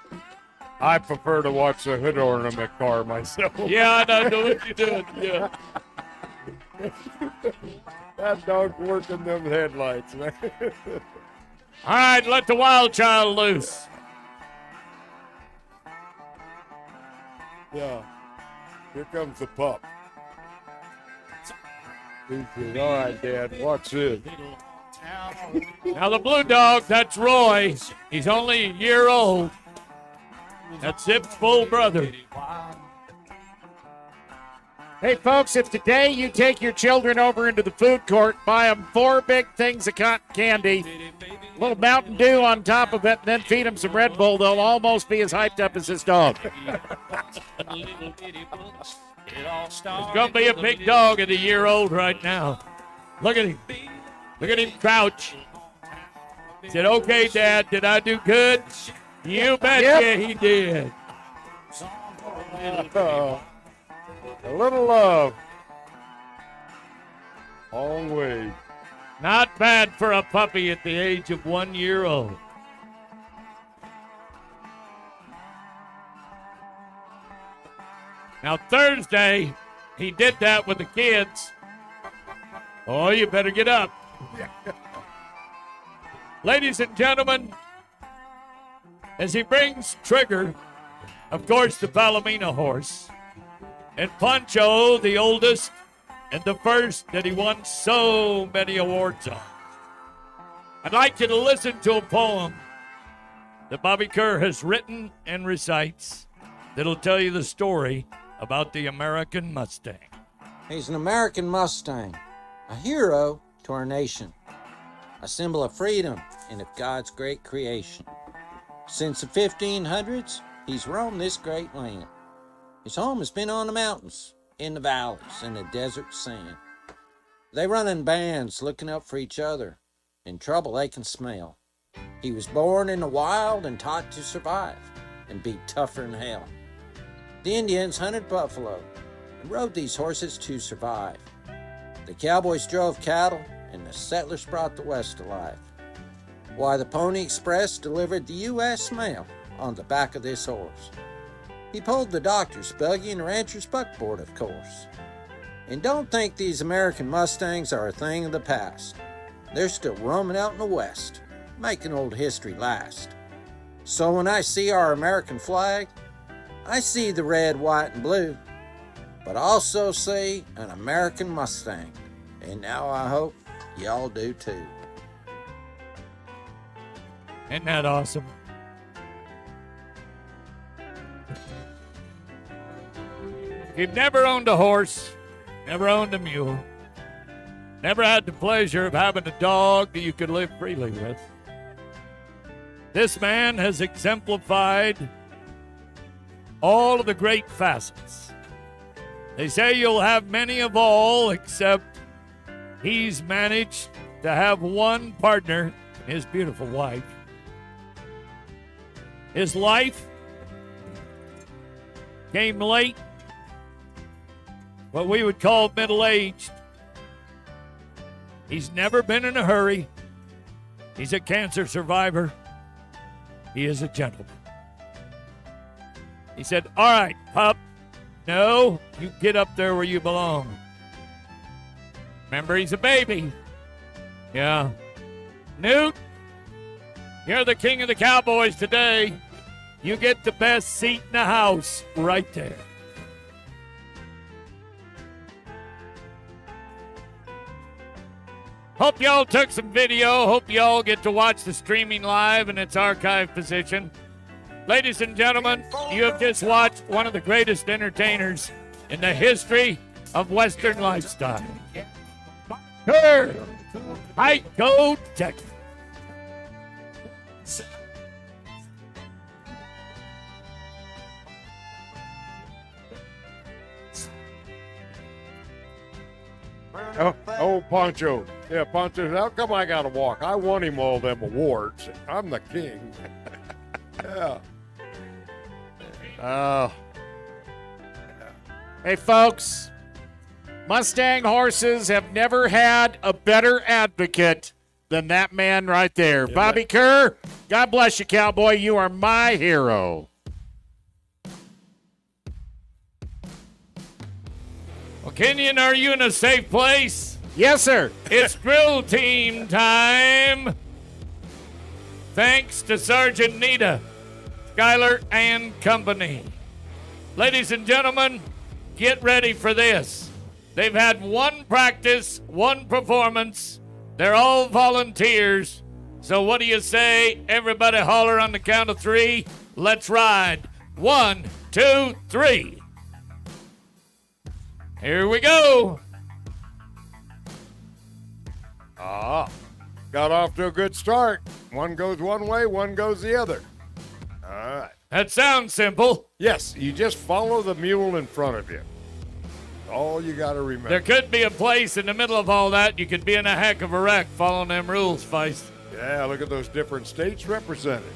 I prefer to watch the hood ornament car myself. Yeah, I know what you're doing. Yeah. That dog's working them headlights, man. All right, let the wild child loose. Yeah. Here comes the pup. He says, all right, Dad, watch this. Now the blue dog, that's Roy. He's only a year old. That's Zip's full brother. Hey, folks, if today you take your children over into the food court, buy them 4 big things of cotton candy, a little Mountain Dew on top of it, and then feed them some Red Bull, they'll almost be as hyped up as this dog. He's going to be a big dog at a year old right now. Look at him. Look at him crouch. He said, okay, Dad, did I do good? You betcha he did. A little love. Long way. Not bad for a puppy at the age of 1 year old. Now, Thursday, he did that with the kids. Oh, you better get up. Ladies and gentlemen, as he brings Trigger, of course, the Palomino horse, and Poncho, the oldest and the first that he won so many awards on. I'd like you to listen to a poem that Bobby Kerr has written and recites that'll tell you the story about the American Mustang. He's an American Mustang, a hero to our nation, a symbol of freedom and of God's great creation. Since the 1500s, he's roamed this great land. His home has been on the mountains, in the valleys, and the desert sand. They run in bands looking up for each other. In trouble they can smell. He was born in the wild and taught to survive and be tougher than hell. The Indians hunted buffalo and rode these horses to survive. The cowboys drove cattle and the settlers brought the West to life. Why, the Pony Express delivered the U.S. mail on the back of this horse. He pulled the doctor's buggy and the rancher's buckboard, of course. And don't think these American Mustangs are a thing of the past. They're still roaming out in the West, making old history last. So when I see our American flag, I see the red, white, and blue, but I also see an American Mustang. And now I hope y'all do too. Isn't that awesome? If you've never owned a horse, never owned a mule, never had the pleasure of having a dog that you could live freely with, this man has exemplified all of the great facets. They say you'll have many of all, except he's managed to have one partner, his beautiful wife. His life came late, what we would call middle-aged. He's never been in a hurry. He's a cancer survivor. He is a gentleman. He said, all right, pup, no, you get up there where you belong. Remember, he's a baby. Yeah. Newt, you're the king of the Cowboys today. You get the best seat in the house right there. Hope y'all took some video. Hope y'all get to watch the streaming live in its archive position. Ladies and gentlemen, you have just watched one of the greatest entertainers in the history of Western lifestyle. Sure. Go Texas. Oh, Poncho. Yeah, Poncho, how come I got to walk? I won him all them awards. I'm the king. Yeah. Hey, folks, Mustang horses have never had a better advocate than that man right there. Yeah, Bobby Kerr, God bless you, cowboy. You are my hero. Well, Kenyon, are you in a safe place? Yes, sir. It's drill team time. Thanks to Sergeant Nita, Skyler, and company. Ladies and gentlemen, get ready for this. They've had one practice, one performance. They're all volunteers. So what do you say? Everybody holler on the count of three. Let's ride. 1, 2, 3. Here we go. Got off to a good start. One goes one way, one goes the other. All right. That sounds simple. Yes, you just follow the mule in front of you. All you got to remember. There could be a place in the middle of all that you could be in a heck of a wreck following them rules, Feist. Yeah, look at those different states represented.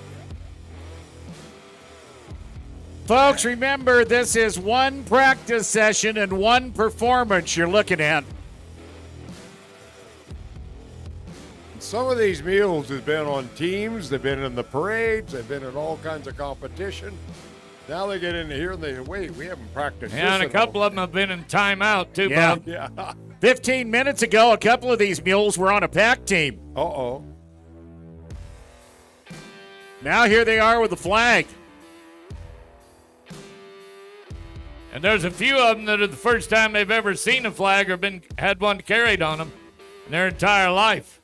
Folks, remember, this is one practice session and one performance you're looking at. Some of these mules have been on teams, they've been in the parades, they've been in all kinds of competition. Now they get into here and they wait, we haven't practiced Yeah, and a couple of them have been in timeout too, Yeah. Bob. Yeah. 15 minutes ago, a couple of these mules were on a pack team. Uh-oh. Now here they are with a flag. And there's a few of them that are the first time they've ever seen a flag or had one carried on them in their entire life.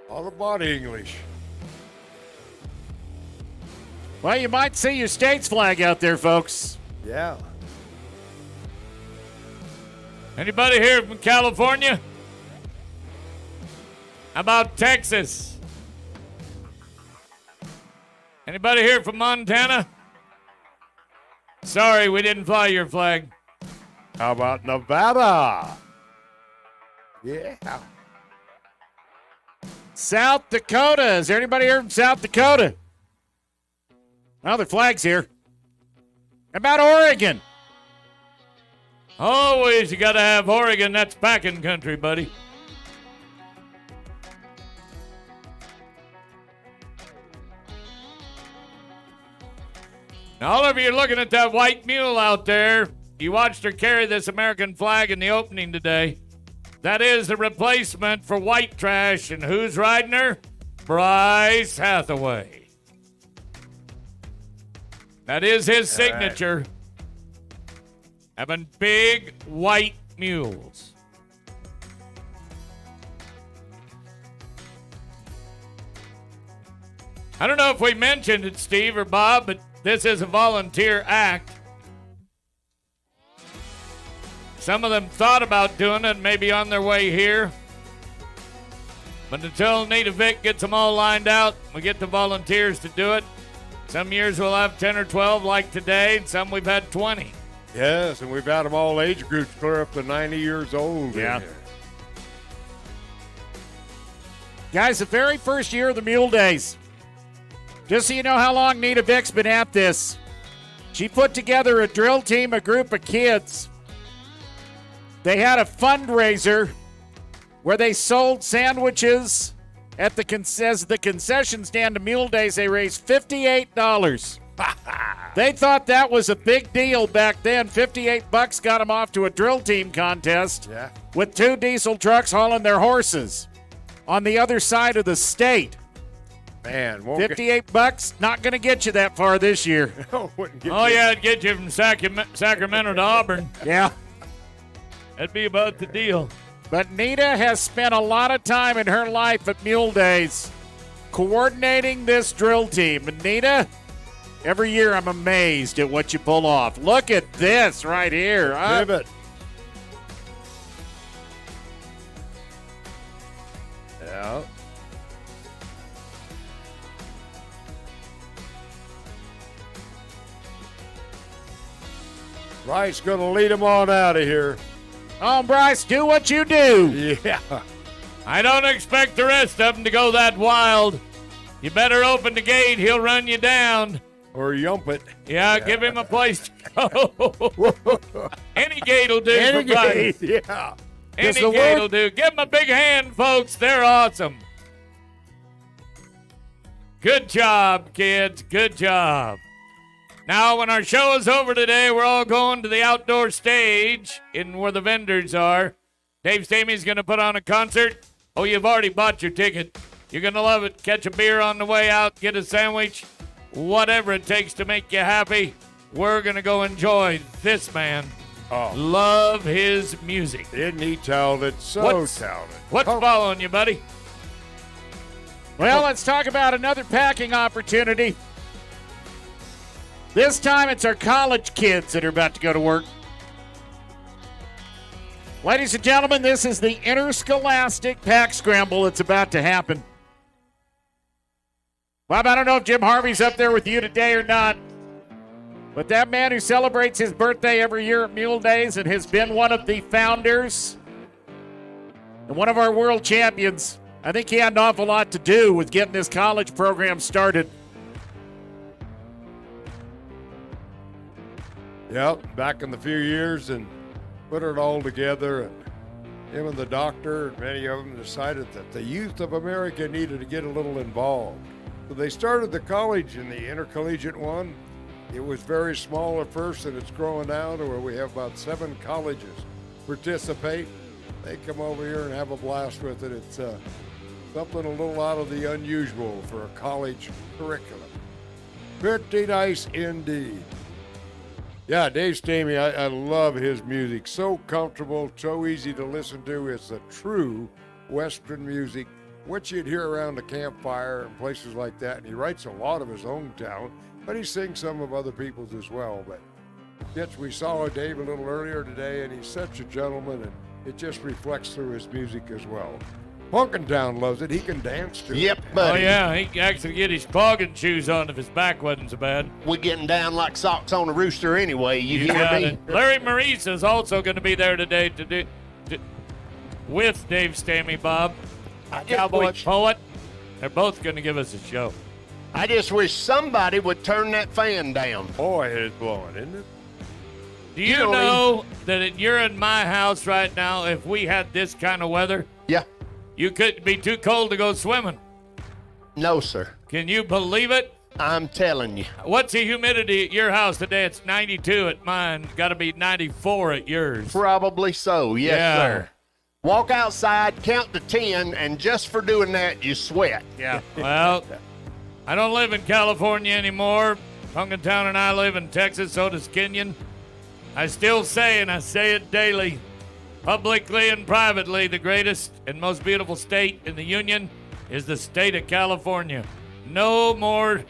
All the body English. Well, you might see your state's flag out there, folks. Yeah. Anybody here from California? How about Texas? Anybody here from Montana? Sorry, we didn't fly your flag. How about Nevada? Yeah. South Dakota. Is there anybody here from South Dakota? Well, their flag's here. How about Oregon? Always you got to have Oregon. That's packing country, buddy. Now, all of you are looking at that white mule out there. You watched her carry this American flag in the opening today. That is the replacement for White Trash. And who's riding her? Bryce Hathaway. That is his signature. Having big white mules. I don't know if we mentioned it, Steve or Bob, but this is a volunteer act. Some of them thought about doing it, maybe on their way here. But until Nita Vick gets them all lined out, we get the volunteers to do it. Some years we'll have 10 or 12 like today, and some we've had 20. Yes, and we've had them all age groups clear up to 90 years old. Yeah. Guys, the very first year of the Mule Days, just so you know how long Nita Vick's been at this, she put together a drill team, a group of kids. They had a fundraiser where they sold sandwiches at the concession stand to Mule Days. They raised $58. They thought that was a big deal back then. $58 got them off to a drill team contest with 2 diesel trucks hauling their horses on the other side of the state. Man, $58 not going to get you that far this year. Yeah, it'd get you from Sacramento to Auburn. Yeah. That'd be about the deal. But Nita has spent a lot of time in her life at Mule Days coordinating this drill team. And Nita, every year I'm amazed at what you pull off. Look at this right here. Ribbit. Yeah. Bryce going to lead them on out of here. Oh, Bryce, do what you do. Yeah. I don't expect the rest of them to go that wild. You better open the gate. He'll run you down. Or yump it. Yeah, give him a place to go. Any gate will do Any for Bryce. gate, yeah. Any Does the gate work? will do. Give them a big hand, folks. They're awesome. Good job, kids. Good job. Now, when our show is over today, we're all going to the outdoor stage in where the vendors are. Dave Stamey's going to put on a concert. Oh, you've already bought your ticket. You're going to love it. Catch a beer on the way out, get a sandwich, whatever it takes to make you happy. We're going to go enjoy this man. Oh. Love his music. Isn't he talented? So talented. What's following you, buddy? Well, let's talk about another packing opportunity. This time it's our college kids that are about to go to work. Ladies and gentlemen, this is the Interscholastic Pack Scramble that's about to happen. Bob, I don't know if Jim Harvey's up there with you today or not, but that man who celebrates his birthday every year at Mule Days and has been one of the founders and one of our world champions, I think he had an awful lot to do with getting this college program started. Yep, back in the few years and put it all together. And him and the doctor, and many of them decided that the youth of America needed to get a little involved. So they started the college in the intercollegiate one. It was very small at first, and it's growing now to where we have about 7 colleges participate. They come over here and have a blast with it. It's something a little out of the unusual for a college curriculum. Pretty nice indeed. Yeah, Dave Stamey, I love his music. So comfortable, so easy to listen to. It's a true Western music, what you'd hear around a campfire and places like that. And he writes a lot of his own talent, but he sings some of other people's as well. But yes, we saw Dave a little earlier today, and he's such a gentleman, and it just reflects through his music as well. Punkentown loves it. He can dance to it. Yep, buddy. Oh, yeah, he can actually get his clogging shoes on if his back wasn't so bad. We're getting down like socks on a rooster anyway. You hear got me? it. Larry Maurice is also going to be there today with Dave Stamey, Bob. Cowboy Poet. They're both going to give us a show. I just wish somebody would turn that fan down. Boy, it's blowing, isn't it? Do you know that you're in my house right now, if we had this kind of weather? Yeah. You couldn't be too cold to go swimming. No, sir. Can you believe it? I'm telling you. What's the humidity at your house today? It's 92 at mine. Got to be 94 at yours. Probably so, yes, Yeah. sir. Walk outside, count to 10, and just for doing that, you sweat. Yeah. Well, I don't live in California anymore. Punkentown and I live in Texas, so does Kenyon. I still say, and I say it daily, publicly and privately, the greatest and most beautiful state in the Union is the state of California. No more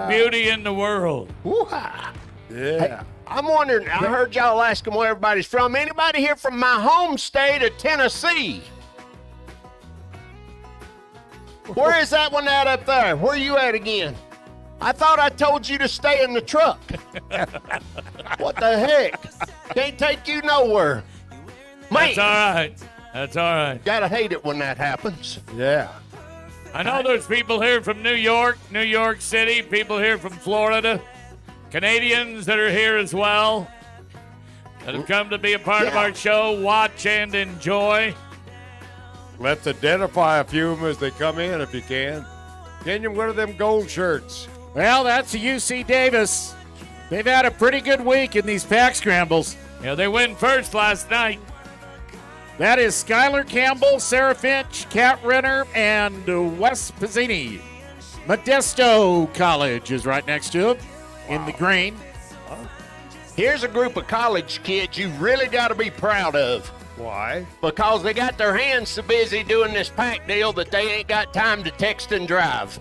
beauty in the world. Woo-ha. Yeah. Hey, I'm wondering, I heard y'all asking where everybody's from. Anybody here from my home state of Tennessee? Where is that one at up there? Where you at again? I thought I told you to stay in the truck. What the heck? Can't take you nowhere. Man. That's all right. That's all right. Gotta hate it when that happens. Yeah. I know there's people here from New York City, people here from Florida, Canadians that are here as well, that have come to be a part of our show, watch and enjoy. Let's identify a few of them as they come in if you can. Kenyon, what are them gold shirts? Well, that's the UC Davis. They've had a pretty good week in these pack scrambles. Yeah, they win first last night. That is Skylar Campbell, Sarah Finch, Kat Renner, and Wes Pizzini. Modesto College is right next to him in the green. Here's a group of college kids you really got to be proud of. Why? Because they got their hands so busy doing this pack deal that they ain't got time to text and drive.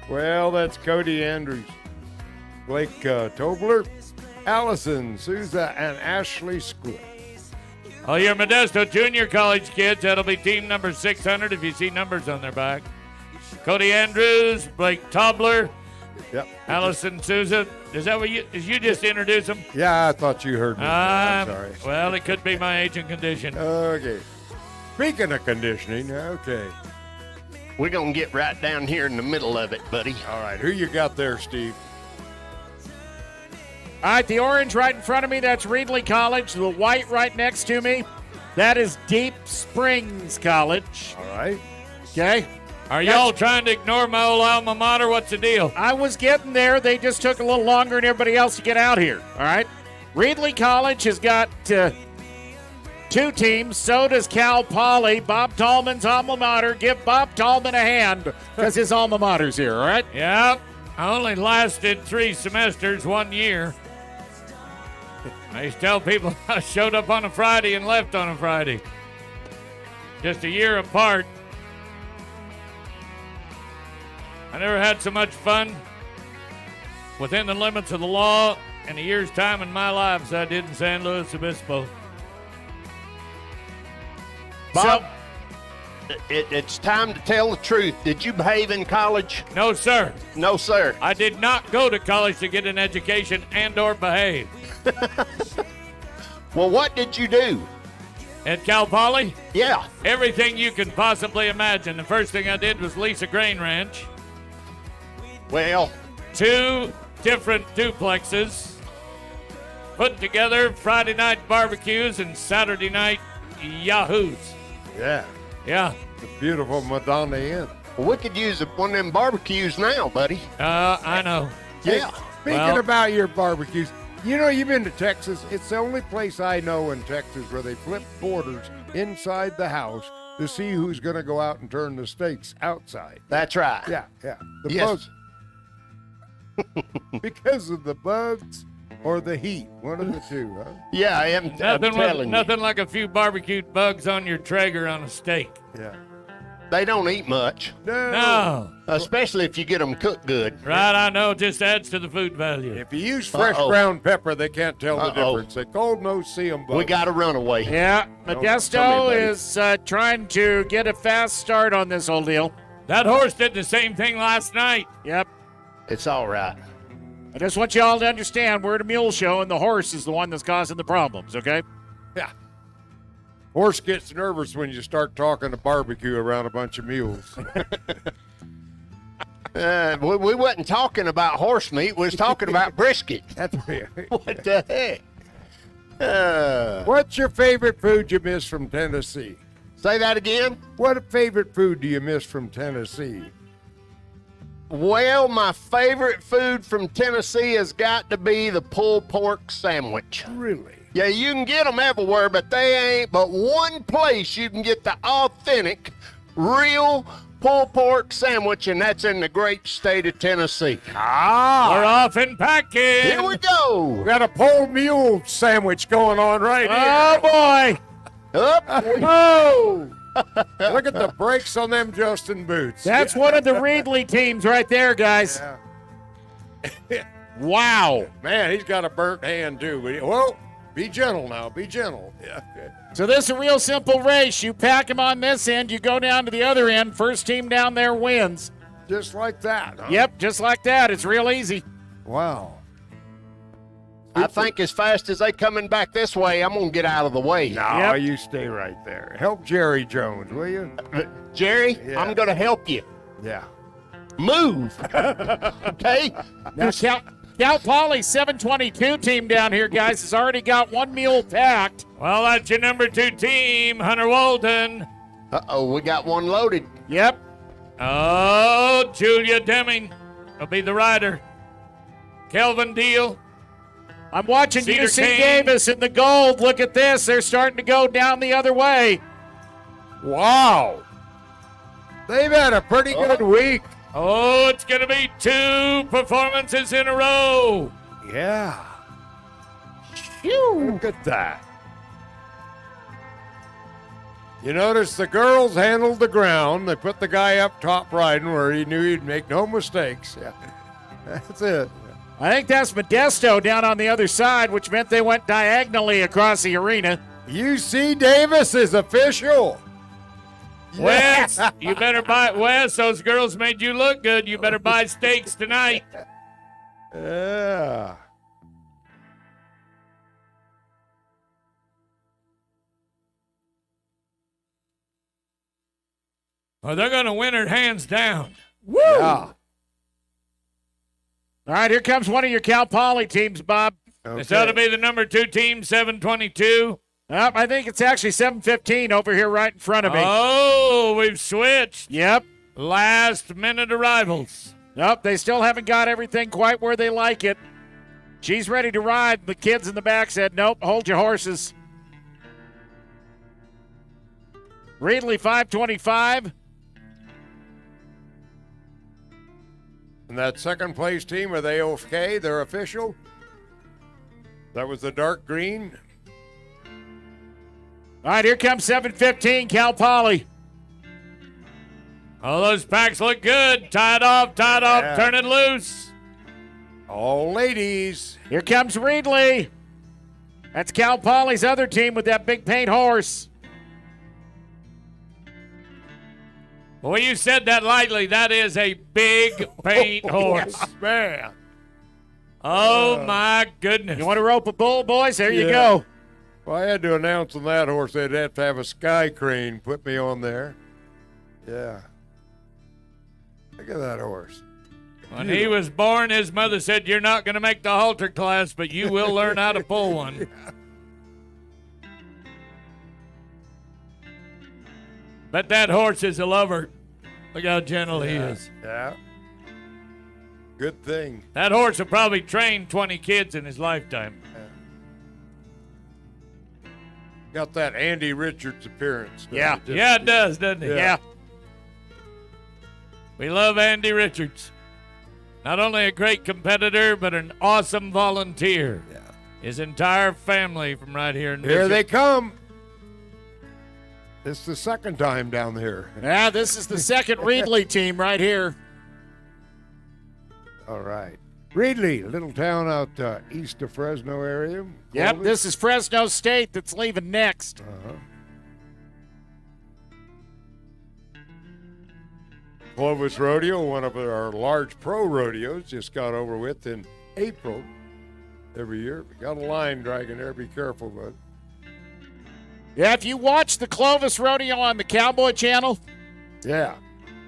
Well, that's Cody Andrews, Blake Tobler, Allison Souza, and Ashley Squid. All your Modesto junior college kids, that'll be team number 600 if you see numbers on their back. Cody Andrews, Blake Tobler, yep. Allison Souza. Is that what you just introduced them? Yeah, I thought you heard me. I'm sorry. Well, it could be my aging condition. Okay. Speaking of conditioning, okay. We're going to get right down here in the middle of it, buddy. All right, who you got there, Steve? All right, the orange right in front of me, that's Reedley College. The white right next to me, that is Deep Springs College. All right. Okay. Are y'all trying to ignore my old alma mater? What's the deal? I was getting there. They just took a little longer than everybody else to get out here. All right. Reedley College has got two teams. So does Cal Poly. Bob Tallman's alma mater. Give Bob Tallman a hand because his alma mater's here. All right. Yep. I only lasted 3 semesters, 1 year. I used to tell people I showed up on a Friday and left on a Friday. Just a year apart. I never had so much fun within the limits of the law in a year's time in my life as I did in San Luis Obispo. Bob, it's time to tell the truth. Did you behave in college? No, sir. No, sir. I did not go to college to get an education and or behave. Well, what did you do? At Cal Poly? Yeah. Everything you can possibly imagine. The first thing I did was lease a grain ranch. Well, 2 different duplexes. Put together Friday night barbecues and Saturday night yahoos. Yeah. Yeah. The beautiful Madonna Inn. Well, we could use one of them barbecues now, buddy. I know. Yeah. Speaking about your barbecues, you know, you've been to Texas. It's the only place I know in Texas where they flip quarters inside the house to see who's going to go out and turn the steaks outside. That's right. Yeah, yeah. The Yes. bugs. Because of the bugs or the heat, one of the two, huh? Yeah, I'm telling you. Nothing like a few barbecued bugs on your Traeger on a steak. Yeah. They don't eat much. No. Especially if you get them cooked good. Right, I know. Just adds to the food value. If you use fresh ground pepper, they can't tell the difference. They cold nose see them bugs. We got a runaway. Yeah, Tell Modesto me, buddy. is trying to get a fast start on this whole deal. That horse did the same thing last night. Yep. It's all right. I just want y'all to understand we're at a mule show and the horse is the one that's causing the problems, okay? Yeah. Horse gets nervous when you start talking to barbecue around a bunch of mules. We wasn't talking about horse meat. We was talking about brisket. That's right. What the heck? What's your favorite food you miss from Tennessee? Say that again? What favorite food do you miss from Tennessee? Well, my favorite food from Tennessee has got to be the pulled pork sandwich. Really? Yeah, you can get them everywhere, but they ain't but one place you can get the authentic, real pulled pork sandwich, and that's in the great state of Tennessee. We're off and packing. Here we go. We got a pulled mule sandwich going on right here. Oh, boy. Up. Oh! Look at the brakes on them Justin boots. That's one of the Reedley teams right there, guys. Yeah. Wow. Man, he's got a burnt hand, too. But whoa, be gentle now. Be gentle. Yeah. So this is a real simple race. You pack them on this end, you go down to the other end. First team down there wins. Just like that, huh? Yep, just like that. It's real easy. Wow. I think as fast as they coming back this way, I'm going to get out of the way. No, you stay right there. Help Jerry Jones, will you? Jerry, I'm going to help you. Yeah. Move. Okay? Now, Cal Poly 722 team down here, guys, has already got one mule packed. Well, that's your number 2 team, Hunter Walton. Uh-oh, we got one loaded. Yep. Oh, Julia Deming will be the rider. Kelvin Deal. I'm watching Cedar UC Kane. Davis in the gold. Look at this. They're starting to go down the other way. Wow. They've had a pretty good week. Oh, it's going to be 2 performances in a row. Yeah. Look at that. You notice the girls handled the ground. They put the guy up top riding where he knew he'd make no mistakes. Yeah. That's it. I think that's Modesto down on the other side, which meant they went diagonally across the arena. UC Davis is official. Wes, you better buy. Wes, those girls made you look good. You better buy steaks tonight. Yeah. Well, they're going to win her hands down. Woo! Yeah. All right, here comes one of your Cal Poly teams, Bob. Okay. This ought to be the number 2 team, 722. I think it's actually 715 over here right in front of me. Oh, we've switched. Yep. Last minute arrivals. Nope, they still haven't got everything quite where they like it. She's ready to ride. The kids in the back said, nope, hold your horses. Reedley 525. And that second place team, are they okay? They're official? That was the dark green? All right, here comes 715, Cal Poly. Oh, those packs look good. Tied off, turn it loose. All ladies. Here comes Reedley. That's Cal Poly's other team with that big paint horse. Well, you said that lightly. That is a big paint horse. Man. Oh, my goodness. You want to rope a bull, boys? There you go. Well, I had to announce on that horse they'd have to have a sky crane put me on there. Yeah. Look at that horse. When he was born, his mother said, you're not going to make the halter class, but you will learn how to pull one. But that horse is a lover. Look how gentle he is. Yeah. Good thing. That horse will probably train 20 kids in his lifetime. Got that Andy Richards appearance. Yeah. Yeah, it does, doesn't it? Yeah. We love Andy Richards. Not only a great competitor, but an awesome volunteer. Yeah. His entire family from right here in Here Bishop. they come. It's the second time down here. Yeah, this is the second Reedley team right here. All right. Reedley, a little town out east of Fresno area. Yep, Clovis. this is Fresno State that's leaving next. Uh-huh. Clovis Rodeo, one of our large pro rodeos, just got over with in April every year. We got a line dragging there. Be careful, bud. Yeah, if you watch the Clovis Rodeo on the Cowboy Channel, yeah,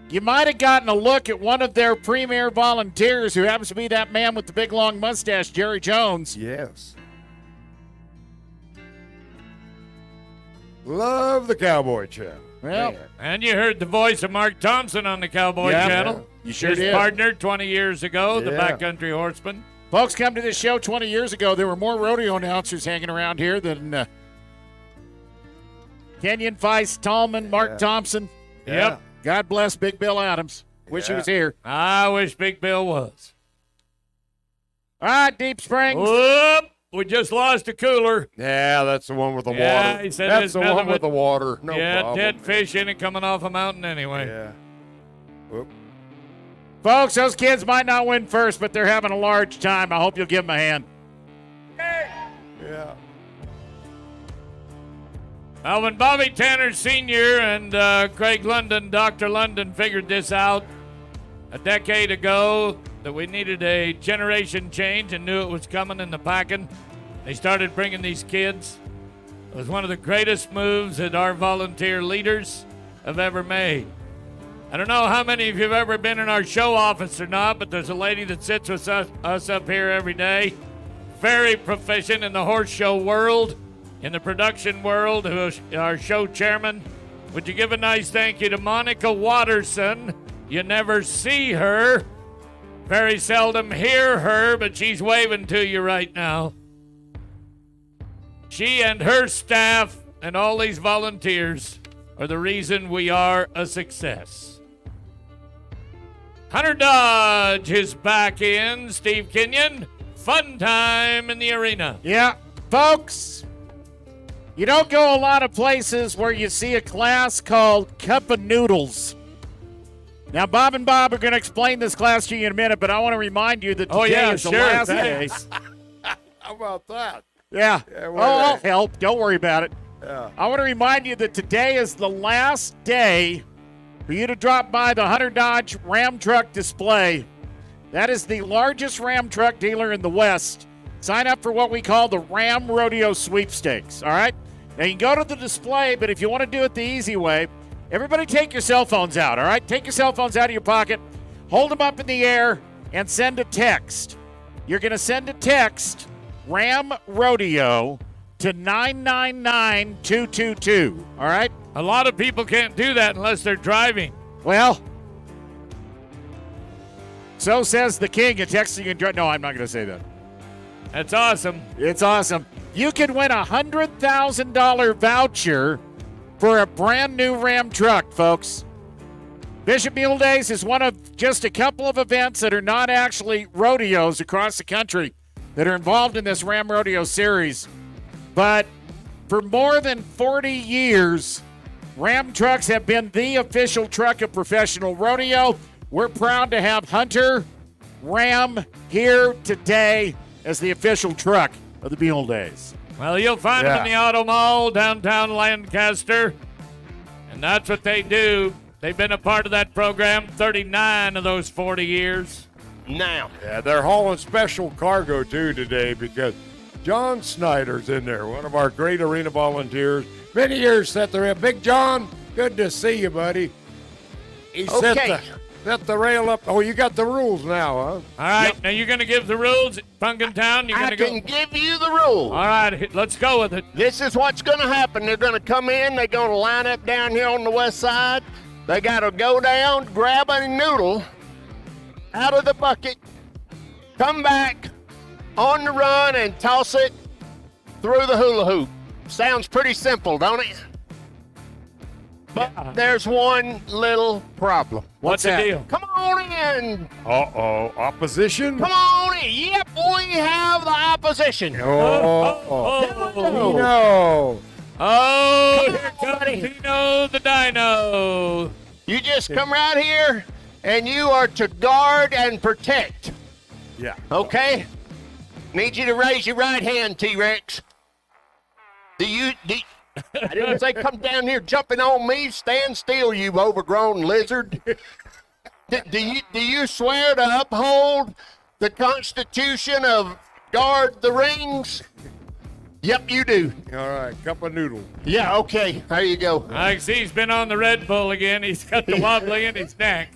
you might have gotten a look at one of their premier volunteers who happens to be that man with the big long mustache, Jerry Jones. Yes. Love the Cowboy Channel. Well, And you heard the voice of Mark Thompson on the Cowboy Channel. You sure His did. partner 20 years ago, the Yeah. backcountry horseman. Folks, come to this show 20 years ago. There were more rodeo announcers hanging around here than Kenyon, Feist, Tallman, Mark Thompson. Yeah. Yep. God bless Big Bill Adams. Wish he was here. I wish Big Bill was. All right, Deep Springs. Whoop. we just lost a cooler. Yeah, that's the one with the Yeah, water. he said That's there's the nothing one with but- the water. No yeah, problem. dead fish in it coming off a mountain anyway. Yeah. Whoop. Folks, those kids might not win first, but they're having a large time. I hope you'll give them a hand. Yeah. When Bobby Tanner Sr. and Craig London, Dr. London, figured this out a decade ago that we needed a generation change and knew it was coming in the packing, they started bringing these kids. It was one of the greatest moves that our volunteer leaders have ever made. I don't know how many of you have ever been in our show office or not, but there's a lady that sits with us up here every day, very proficient in the horse show world, in the production world, who is our show chairman. Would you give a nice thank you to Monica Watterson? You never see her, very seldom hear her, but she's waving to you right now. She and her staff and all these volunteers are the reason we are a success. Hunter Dodge is back in. Steve Kenyon, fun time in the arena. Yeah, folks, you don't go a lot of places where you see a class called Cup of Noodles. Now, Bob and Bob are going to explain this class to you in a minute, but I want to remind you that today is the last day. How about that? Yeah. I'll help. Don't worry about it. Yeah. I want to remind you that today is the last day for you to drop by the Hunter Dodge Ram Truck display. That is the largest Ram truck dealer in the West. Sign up for what we call the Ram Rodeo Sweepstakes, all right? Now, you can go to the display, but if you want to do it the easy way, everybody take your cell phones out, all right? Take your cell phones out of your pocket, hold them up in the air, and send a text. You're going to send a text, Ram Rodeo, to 999222, all right? A lot of people can't do that unless they're driving. Well, so says the king of texting and driving. No, I'm not going to say that. That's awesome. It's awesome. You can win a $100,000 voucher for a brand new Ram truck, folks. Bishop Mule Days is one of just a couple of events that are not actually rodeos across the country that are involved in this Ram Rodeo series. But for more than 40 years, Ram trucks have been the official truck of professional rodeo. We're proud to have Hunter Ram here today as the official truck of the Mule Days. Well, you'll find them in the Auto Mall, downtown Lancaster. And that's what they do. They've been a part of that program 39 of those 40 years. Now. Yeah, they're hauling special cargo, too, today because John Snyder's in there, one of our great arena volunteers. Many years set the rail. Big John, good to see you, buddy. He set the rail up. Oh, you got the rules now, huh? All right, now you're going to give the rules at Punkentown. You're I going to can give you the rules. All right, let's go with it. This is what's going to happen. They're going to come in. They're going to line up down here on the west side. They got to go down, grab a noodle out of the bucket, come back on the run, and toss it through the hula hoop. Sounds pretty simple, don't it? But there's one little problem. What's the deal? Come on in. Uh-oh, opposition? Come on in. Yep, we have the opposition. No. Oh, here comes Dino the Dino. You just come right here, and you are to guard and protect. Yeah. Okay? Need you to raise your right hand, T-Rex. I didn't say come down here jumping on me. Stand still, you overgrown lizard. Do you swear to uphold the Constitution of guard the rings? Yep, you do. All right, cup of noodle. Yeah, okay. There you go. I see he's been on the Red Bull again. He's got the wobbly in his neck.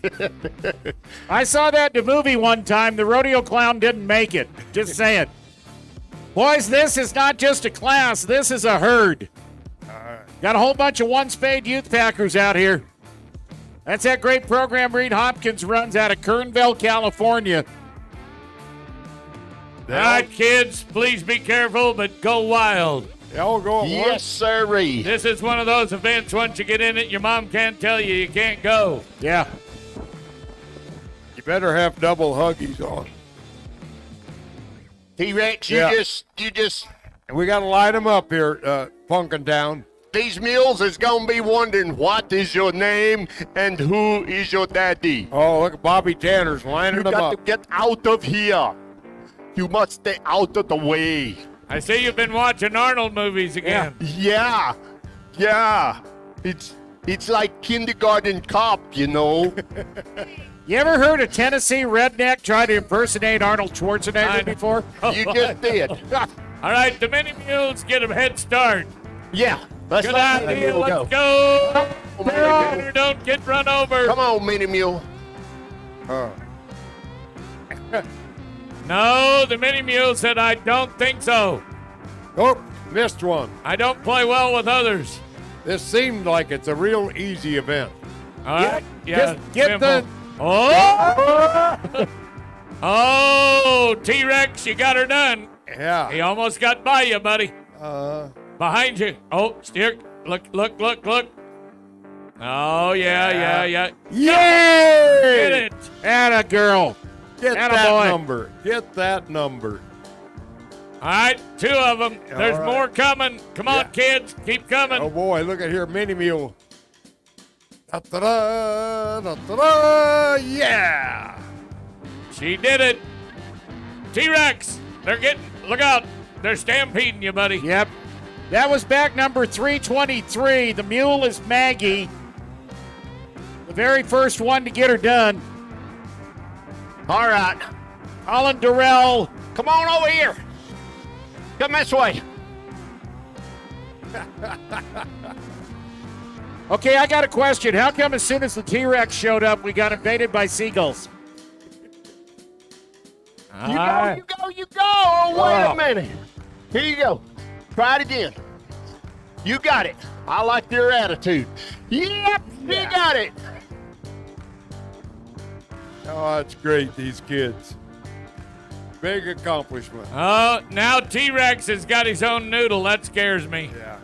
I saw that in a movie one time. The rodeo clown didn't make it. Just saying. Boys, this is not just a class. This is a herd. Got a whole bunch of one-spade youth packers out here. That's that great program Reed Hopkins runs out of Kernville, California. All right, kids, please be careful, but go wild. They all go at Yes, sirree. This is one of those events, once you get in it, your mom can't tell you you can't go. Yeah. You better have double huggies on. T-Rex, Yeah. you just, And we got to light them up here, Punkentown. these mules is gonna be wondering what is your name and who is your daddy. Oh, look, Bobby Tanner's lining You them got up. to get out of here. You must stay out of the way. I see you've been watching Arnold movies again. Yeah. It's like kindergarten cop, you know. You ever heard a Tennessee redneck try to impersonate Arnold Schwarzenegger before? You just did. All right, the mini mules get a head start. Yeah. Let's Good let Mini idea. Mule Let's go. go. Don't get run over. Come on, Mini Mule. No, the mini mule said, I don't think so. Oh, missed one. I don't play well with others. This seemed like it's a real easy event. All right. Yeah. Get the. Oh! Oh, T-Rex, you got her done. Yeah. He almost got by you, buddy. Behind you. Oh, steer. Look. Oh, yeah. Yay! Get it. Atta girl. Get Atta that boy. number. Get that number. All right, 2 of them. There's right. more coming. Come on, kids. Keep coming. Oh boy, look at here, Mini Mule. Da-da-da, da-da-da, yeah! She did it. T-Rex, look out. They're stampeding you, buddy. Yep. That was back number 323. The mule is Maggie. The very first one to get her done. All right. Colin Durrell. Come on over here. Come this way. Okay, I got a question. How come as soon as the T-Rex showed up, we got invaded by seagulls? You go. Oh, wait Wow. a minute. Here you go. Try it again. You got it. I like your attitude. Yep, you got it. Oh, that's great, these kids. Big accomplishment. Oh, now T-Rex has got his own noodle. That scares me. Yeah.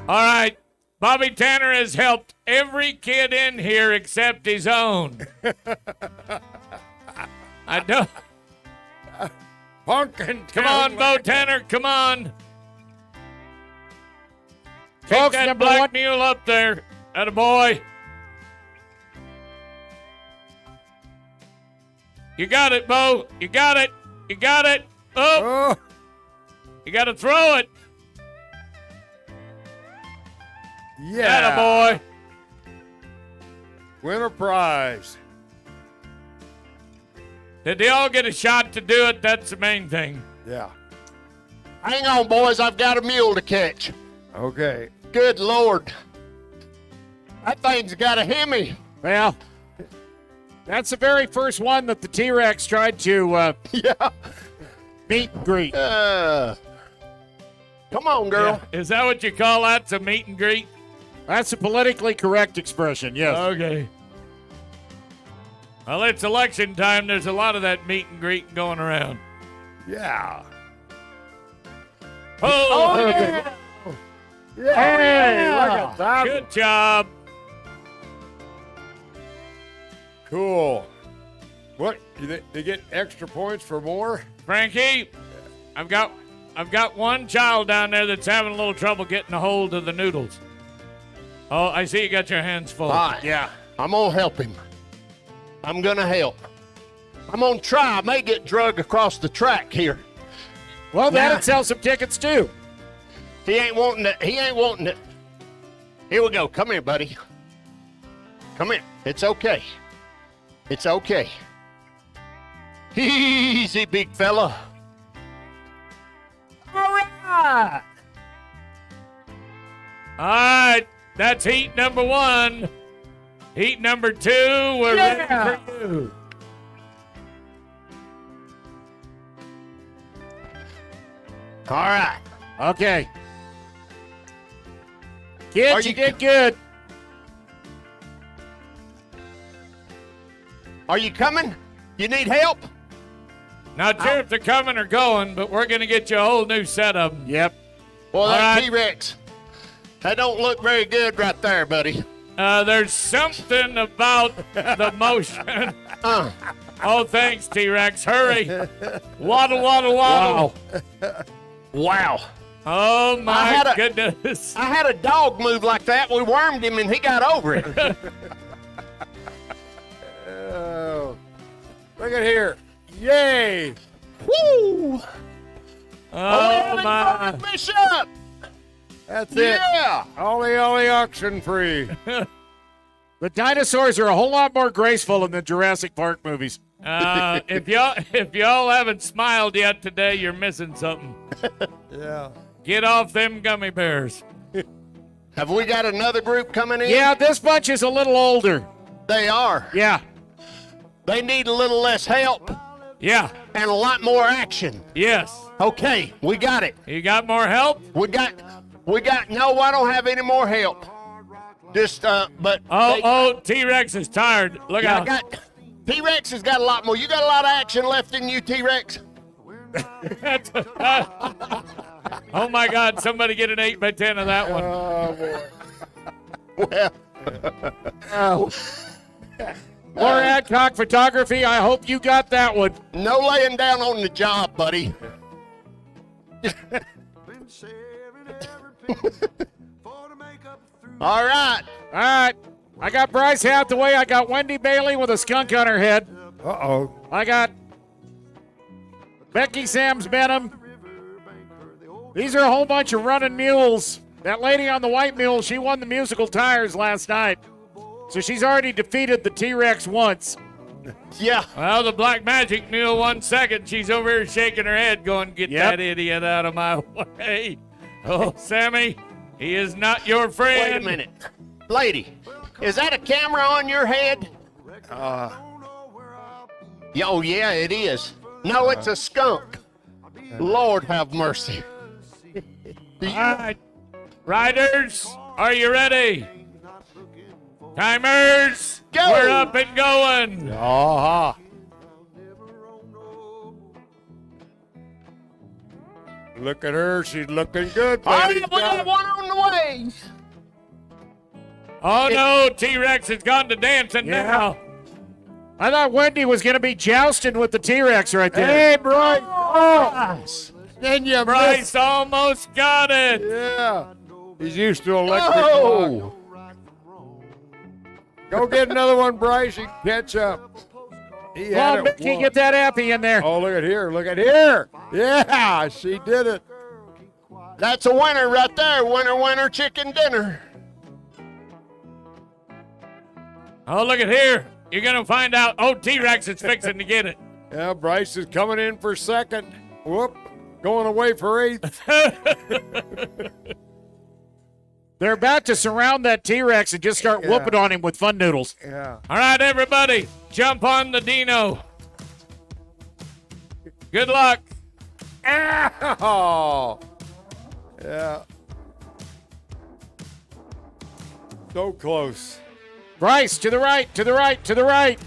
All right. Bobby Tanner has helped every kid in here except his own. I don't. Pumpkin. Come on, Bo Tanner. Come on. Take Folks, that number black one- mule up there. Atta boy. You got it, Bo. You got it. You got it. Oh. You got to throw it. Yeah. Atta boy. Win a prize. Did they all get a shot to do it? That's the main thing. Yeah. Hang on, boys. I've got a mule to catch. Okay. Good Lord. That thing's got a Hemi. Well, that's the very first one that the T-Rex tried to meet and greet. Come on, girl. Yeah. Is that what you call that? It's a meet and greet? That's a politically correct expression, yes. Okay. Well, it's election time. There's a lot of that meet and greet going around. Yeah. Oh, yeah. Hey, look at that. Good job. Cool. What? They get extra points for more? Frankie, I've got one child down there that's having a little trouble getting a hold of the noodles. Oh, I see you got your hands full. All right. Yeah. I'm going to help him. I'm going to help. I'm going to try. I may get drug across the track here. Well, Nah. that'd sell some tickets, too. He ain't wanting it. He ain't wanting it. Here we go. Come here, buddy. Come here. It's okay. It's okay. Easy, big fella. All right. All right, that's heat number 1. Heat number 2, we're ready for you. All right. Okay. Kids, Are you you- did good. Are you coming? You need help? Not sure if they're coming or going, but we're going to get you a whole new set of them. Yep. Well, All that right. T-Rex, that don't look very good right there, buddy. There's something about the motion. Oh, thanks, T-Rex. Hurry. Waddle, waddle, waddle. Wow. Oh, I my had a- goodness. I had a dog move like that. We wormed him, and he got over it. Oh, look at here. Yay. Woo! Oh, my. Bishop! That's it. Yeah! Ollie, oxen free. The dinosaurs are a whole lot more graceful in the Jurassic Park movies. If y'all haven't smiled yet today, you're missing something. Yeah. Get off them gummy bears. Have we got another group coming in? Yeah, this bunch is a little older. They are. Yeah. They need a little less help Yeah. and a lot more action. Yes. Okay, we got it. You got more help? We got, no, I don't have any more help. Just, but. T-Rex is tired. Look out. T-Rex has got a lot more. You got a lot of action left in you, T-Rex. Oh, my God. Somebody get an 8x10 of that one. Well. More Adcock photography. I hope you got that one. No laying down on the job, buddy. All right. All right. I got Bryce Hathaway. I got Wendy Bailey with a skunk on her head. Uh-oh. I got Becky Sams Benham. These are a whole bunch of running mules. That lady on the white mule, she won the musical tires last night. So she's already defeated the T-Rex once. Yeah. Well, the Black Magic mule 1 second. She's over here shaking her head going, get that idiot out of my way. Oh, Sammy, he is not your friend. Wait a minute. Lady, is that a camera on your head? Oh, yeah, it is. No, it's a skunk. Lord have mercy. All right. Riders, are you ready? Timers, go. We're up and going. Uh-huh. Look at her. She's looking good. All Baby. right, we got one on the way. Oh, no, T-Rex has gone to dancing now. I thought Wendy was going to be jousting with the T-Rex right there. Hey, Bryce. Oh. Then you Bryce missed. almost got it. Yeah. He's used to electric block. Go get another one, Bryce. You can catch up. He Come had on, it Mickey, once. get that appy in there. Oh, look at here. Look at here. Yeah, she did it. That's a winner right there. Winner, winner, chicken dinner. Oh, look at here. You're going to find out. Oh, T-Rex is fixing to get it. Yeah, Bryce is coming in for second. Whoop. Going away for eighth. They're about to surround that T-Rex and just start whooping on him with fun noodles. Yeah. All right, everybody, jump on the Dino. Good luck. Oh. Yeah. So close. Bryce, to the right, to the right, to the right.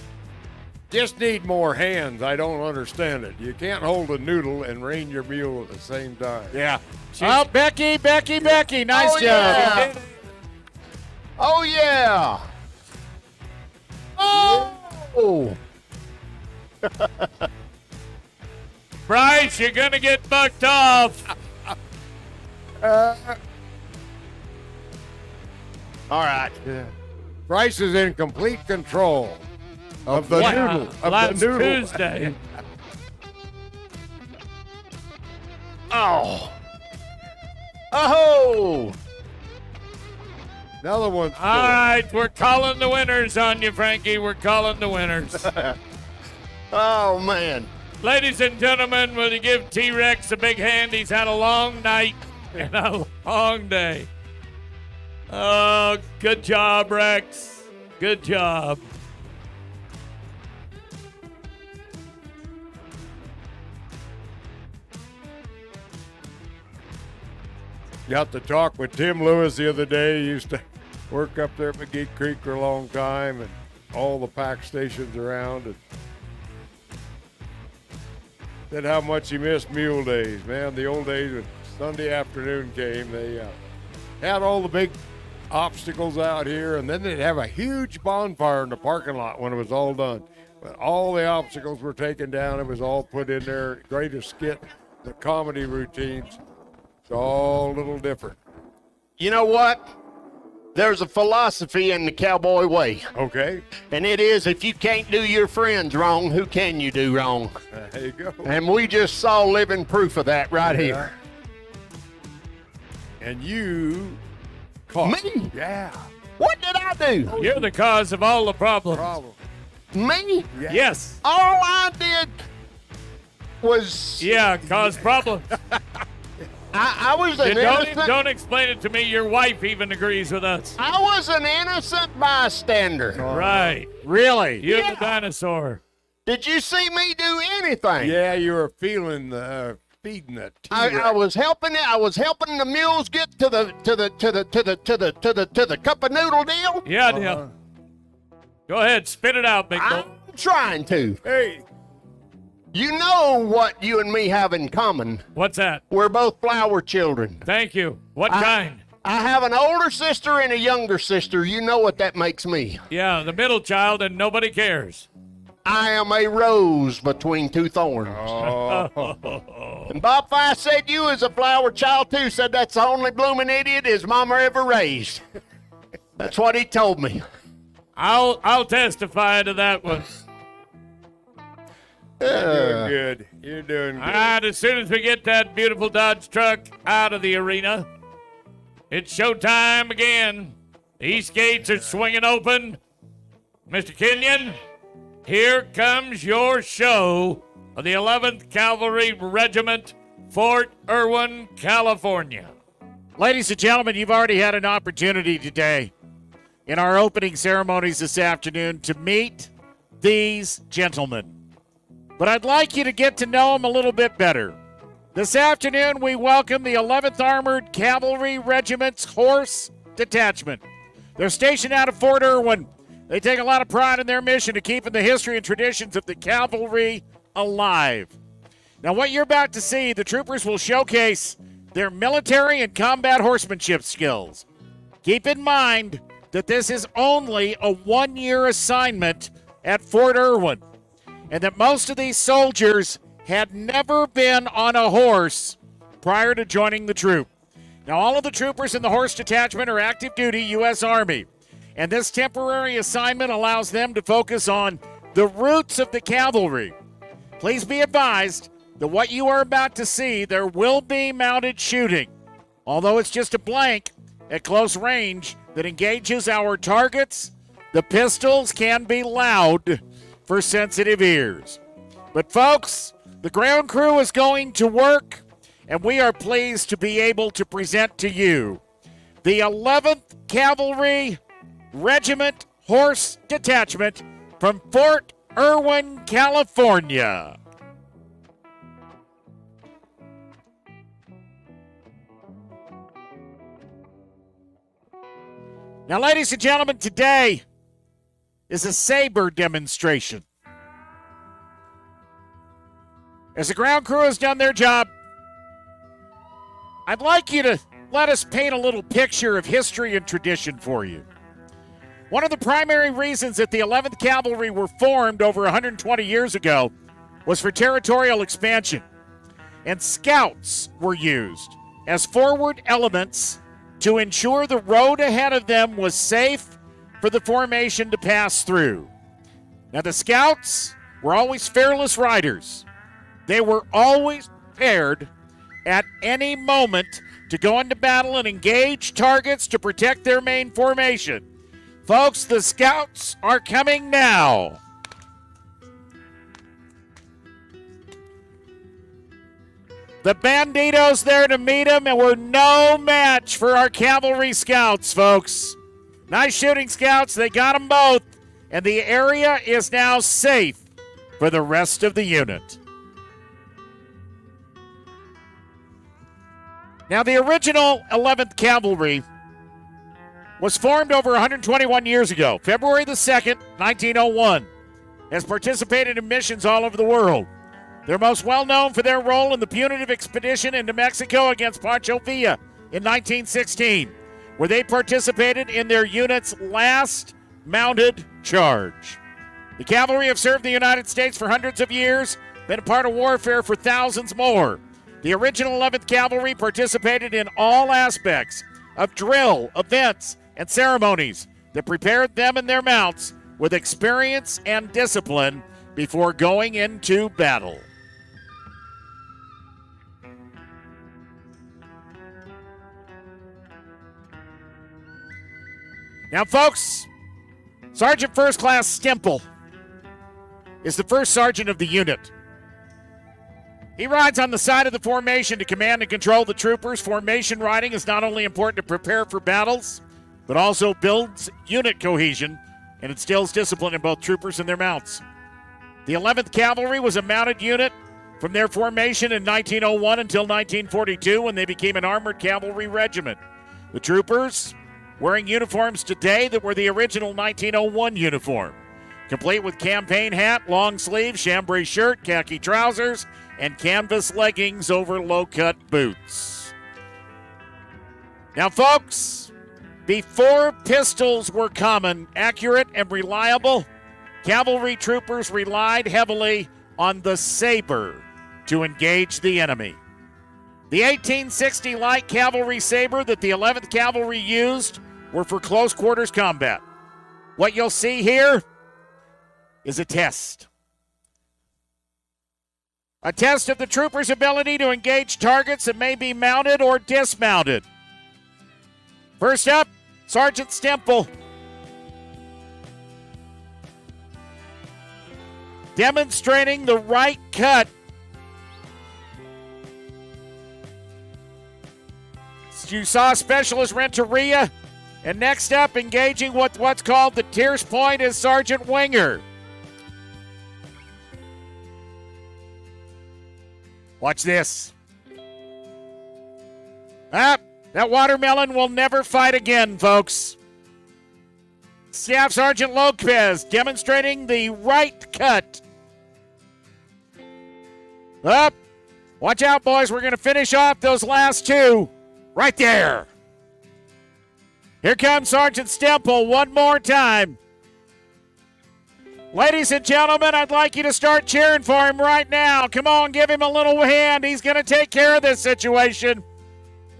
Just need more hands. I don't understand it. You can't hold a noodle and rein your mule at the same time. Yeah. Oh, Becky. Nice Oh, job. yeah. Oh, yeah. Oh. Bryce, you're going to get bucked off. All right. Yeah. Bryce is in complete control of the Wow. noodle. Of Last the noodle. Tuesday. Oh. Oh. Another one's full. All right, we're calling the winners on you, Frankie. We're calling the winners. Oh, man. Ladies and gentlemen, will you give T-Rex a big hand? He's had a long night and a long day. Oh, good job, Rex. Good job. Got to talk with Tim Lewis the other day. He used to work up there at McGee Creek for a long time and all the pack stations around. And said how much he missed mule days, man. The old days when Sunday afternoon came, they had all the big obstacles out here, and then they'd have a huge bonfire in the parking lot when it was all done. But all the obstacles were taken down. It was all put in there. Greatest skit, the comedy routines. It's all a little different. You know what? There's a philosophy in the cowboy way. Okay. And it is, if you can't do your friends wrong, who can you do wrong? There you go. And we just saw living proof of that right here. And you caught. Me? Yeah. What did I do? You're the cause of all the problems. Me? Yes. All I did was... Yeah, cause problems. I was an innocent... Don't explain it to me. Your wife even agrees with us. I was an innocent bystander. Right. Really? You're the dinosaur. Did you see me do anything? Yeah, you were feeling the feeding the T-Rex. I was helping it. I was helping the mules get to the cup of noodle deal. Yeah, deal. Go ahead, spit it out, big boy. I'm trying to. Hey. You know what you and me have in common? What's that? We're both flower children. Thank you. What kind? I have an older sister and a younger sister. You know what that makes me. Yeah, the middle child, and nobody cares. I am a rose between two thorns. Oh. And Bob Fife said you was a flower child too. Said that's the only blooming idiot his mama ever raised. That's what he told me. I'll testify to that one. You're doing good. You're doing good. All right, as soon as we get that beautiful Dodge truck out of the arena, it's showtime again. The East gates are swinging open. Mr. Kenyon, here comes your show of the 11th Cavalry Regiment, Fort Irwin, California. Ladies and gentlemen, you've already had an opportunity today in our opening ceremonies this afternoon to meet these gentlemen. But I'd like you to get to know them a little bit better. This afternoon, we welcome the 11th Armored Cavalry Regiment's Horse Detachment. They're stationed out of Fort Irwin. They take a lot of pride in their mission to keeping the history and traditions of the cavalry alive. Now, what you're about to see, the troopers will showcase their military and combat horsemanship skills. Keep in mind that this is only a one-year assignment at Fort Irwin, and that most of these soldiers had never been on a horse prior to joining the troop. Now, all of the troopers in the horse detachment are active duty U.S. Army, and this temporary assignment allows them to focus on the roots of the cavalry. Please be advised that what you are about to see, there will be mounted shooting, although it's just a blank at close range that engages our targets. The pistols can be loud for sensitive ears. But folks, the ground crew is going to work, and we are pleased to be able to present to you the 11th Cavalry Regiment Horse Detachment from Fort Irwin, California. Now, ladies and gentlemen, today is a saber demonstration. As the ground crew has done their job, I'd like you to let us paint a little picture of history and tradition for you. One of the primary reasons that the 11th Cavalry were formed over 120 years ago was for territorial expansion, and scouts were used as forward elements to ensure the road ahead of them was safe for the formation to pass through. Now, the scouts were always fearless riders. They were always prepared at any moment to go into battle and engage targets to protect their main formation. Folks, the scouts are coming now. The Banditos there to meet them, and we're no match for our cavalry scouts, folks. Nice shooting, scouts. They got them both, and the area is now safe for the rest of the unit. Now, the original 11th Cavalry was formed over 121 years ago, February the 2nd, 1901, has participated in missions all over the world. They're most well known for their role in the punitive expedition into Mexico against Pancho Villa in 1916, where they participated in their unit's last mounted charge. The cavalry have served the United States for hundreds of years, been a part of warfare for thousands more. The original 11th Cavalry participated in all aspects of drill, events, and ceremonies that prepared them and their mounts with experience and discipline before going into battle. Now, folks, Sergeant First Class Stemple is the first sergeant of the unit. He rides on the side of the formation to command and control the troopers. Formation riding is not only important to prepare for battles, but also builds unit cohesion and instills discipline in both troopers and their mounts. The 11th Cavalry was a mounted unit from their formation in 1901 until 1942 when they became an armored cavalry regiment. The troopers wearing uniforms today that were the original 1901 uniform, complete with campaign hat, long sleeve, chambray shirt, khaki trousers, and canvas leggings over low-cut boots. Now, folks, before pistols were common, accurate, and reliable, cavalry troopers relied heavily on the saber to engage the enemy. The 1860 light cavalry saber that the 11th Cavalry used were for close quarters combat. What you'll see here is a test. A test of the trooper's ability to engage targets that may be mounted or dismounted. First up, Sergeant Stemple. Demonstrating the right cut. You saw Specialist Renteria. And next up, engaging what's called the tierce point is Sergeant Winger. Watch this. That watermelon will never fight again, folks. Staff Sergeant Lopez demonstrating the right cut. Up. Watch out, boys. We're going to finish off those last two right there. Here comes Sergeant Stemple one more time. Ladies and gentlemen, I'd like you to start cheering for him right now. Come on, give him a little hand. He's going to take care of this situation.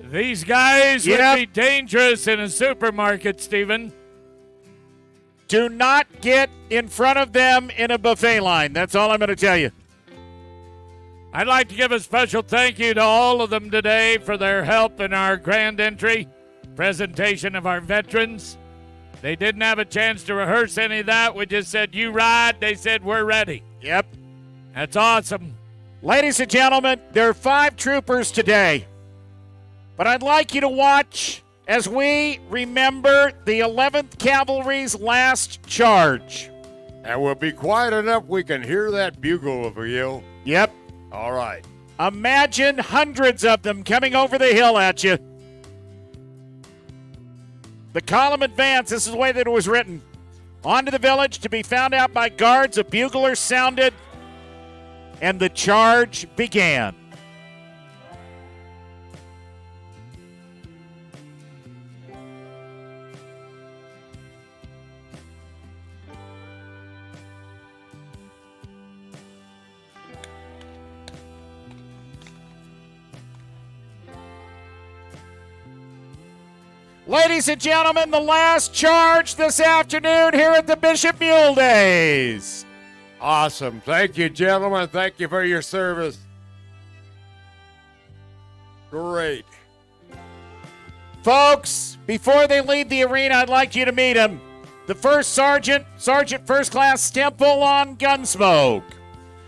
These guys would be dangerous in a supermarket, Stephen. Do not get in front of them in a buffet line. That's all I'm going to tell you. I'd like to give a special thank you to all of them today for their help in our grand entry presentation of our veterans. They didn't have a chance to rehearse any of that. We just said, you ride. They said, we're ready. Yep. That's awesome. Ladies and gentlemen, there are 5 troopers today. But I'd like you to watch as we remember the 11th Cavalry's last charge. And we'll be quiet enough we can hear that bugle of a yell. Yep. All right. Imagine hundreds of them coming over the hill at you. The column advanced, this is the way that it was written. Onto the village to be found out by guards, a bugler sounded, and the charge began. Ladies and gentlemen, the last charge this afternoon here at the Bishop Mule Days. Awesome. Thank you, gentlemen. Thank you for your service. Great. Folks, before they leave the arena, I'd like you to meet him. The first sergeant, Sergeant First Class Stemple on Gunsmoke.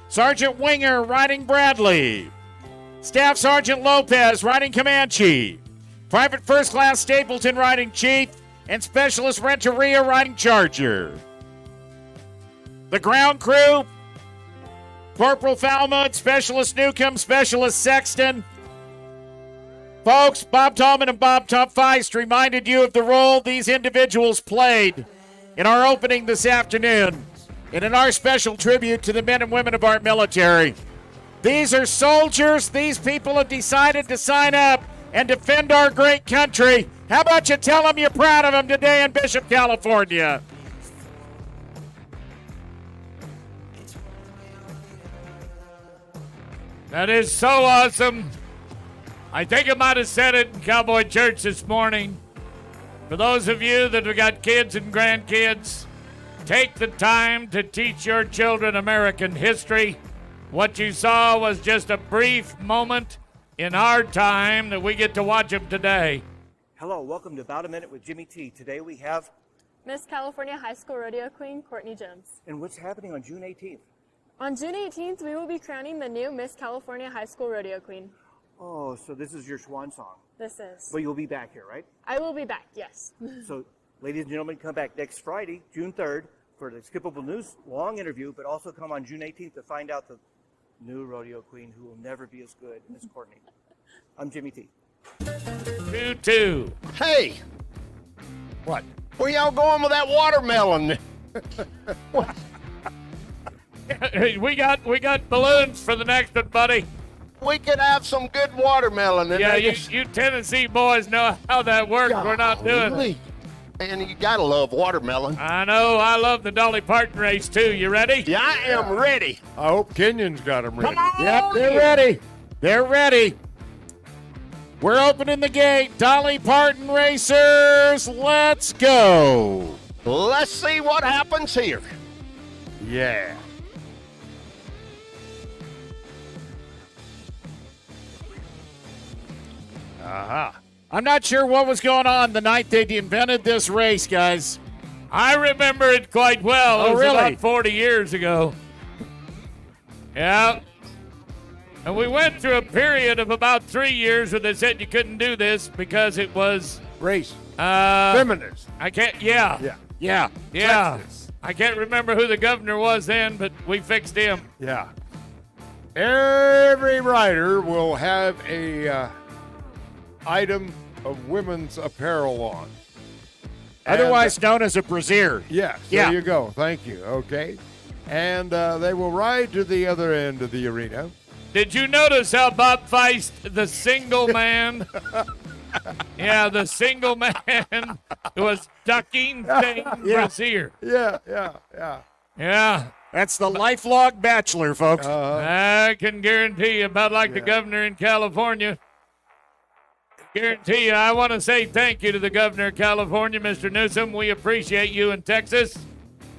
Sergeant Winger riding Bradley. Staff Sergeant Lopez riding Comanche. Private First Class Stapleton riding Chief, and Specialist Renteria riding Charger. The ground crew, Corporal Falmouth, Specialist Newcomb, Specialist Sexton. Folks, Bob Tallman and Bob Feist reminded you of the role these individuals played in our opening this afternoon and in our special tribute to the men and women of our military. These are soldiers. These people have decided to sign up and defend our great country. How about you tell them you're proud of them today in Bishop, California? That is so awesome. I think I might have said it in Cowboy Church this morning. For those of you that have got kids and grandkids, take the time to teach your children American history. What you saw was just a brief moment in our time that we get to watch them today. Hello, welcome to About a Minute with Jimmy T. Today we have Miss California High School Rodeo Queen, Courtney Jones. And what's happening on June 18th? On June 18th, we will be crowning the new Miss California High School Rodeo Queen. Oh, so this is your swan song. This is. Well, you'll be back here, right? I will be back, yes. So, ladies and gentlemen, come back next Friday, June 3rd, for the Skippable News long interview, but also come on June 18th to find out the new rodeo queen who will never be as good as Courtney. I'm Jimmy T. 2-2. Hey, What? where y'all going with that watermelon? we got balloons for the next one, buddy. We could have some good watermelon. And Yeah, they you just- Tennessee boys know how that works. We're not doing it. Golly. Man, you gotta love watermelon. I know. I love the Dolly Parton race, too. You ready? Yeah, I am ready. I hope Kenyon's got them ready. Yep, they're ready. They're ready. We're opening the gate. Dolly Parton racers, let's go. Let's see what happens here. Yeah. Aha. I'm not sure what was going on the night they invented this race, guys. I remember it quite well. Oh, It was really? about 40 years ago. Yeah. And we went through a period of about 3 years where they said you couldn't do this because it was Race. feminist. I can't. Yeah. Yeah. Yeah. Sexist. I can't remember who the governor was then, but we fixed him. Yeah. Every rider will have a item of women's apparel on. Otherwise known as a brassiere. Yes, Yeah. there you go. Thank you. Okay. And they will ride to the other end of the arena. Did you notice how Bob Feist, the single man, the single man was ducking things brassiere? Yeah. Yeah. That's the lifelong bachelor, folks. I can guarantee you, about like the governor in California. Guarantee you, I want to say thank you to the governor of California, Mr. Newsom. We appreciate you in Texas.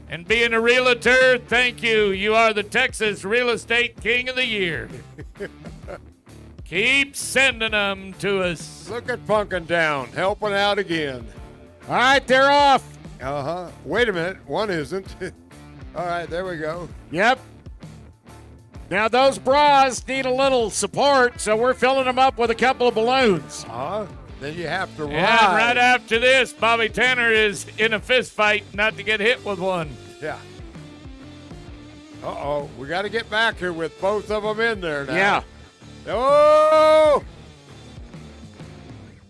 And being a realtor, thank you. You are the Texas Real Estate King of the Year. Keep sending them to us. Look at Punkentown helping out again. All right, they're off. Wait a minute. One isn't. All right, there we go. Yep. Now, those bras need a little support, so we're filling them up with a couple of balloons. Then you have to ride. And right after this, Bobby Tanner is in a fist fight not to get hit with one. Yeah. Uh-oh. We got to get back here with both of them in there now. Yeah. Oh!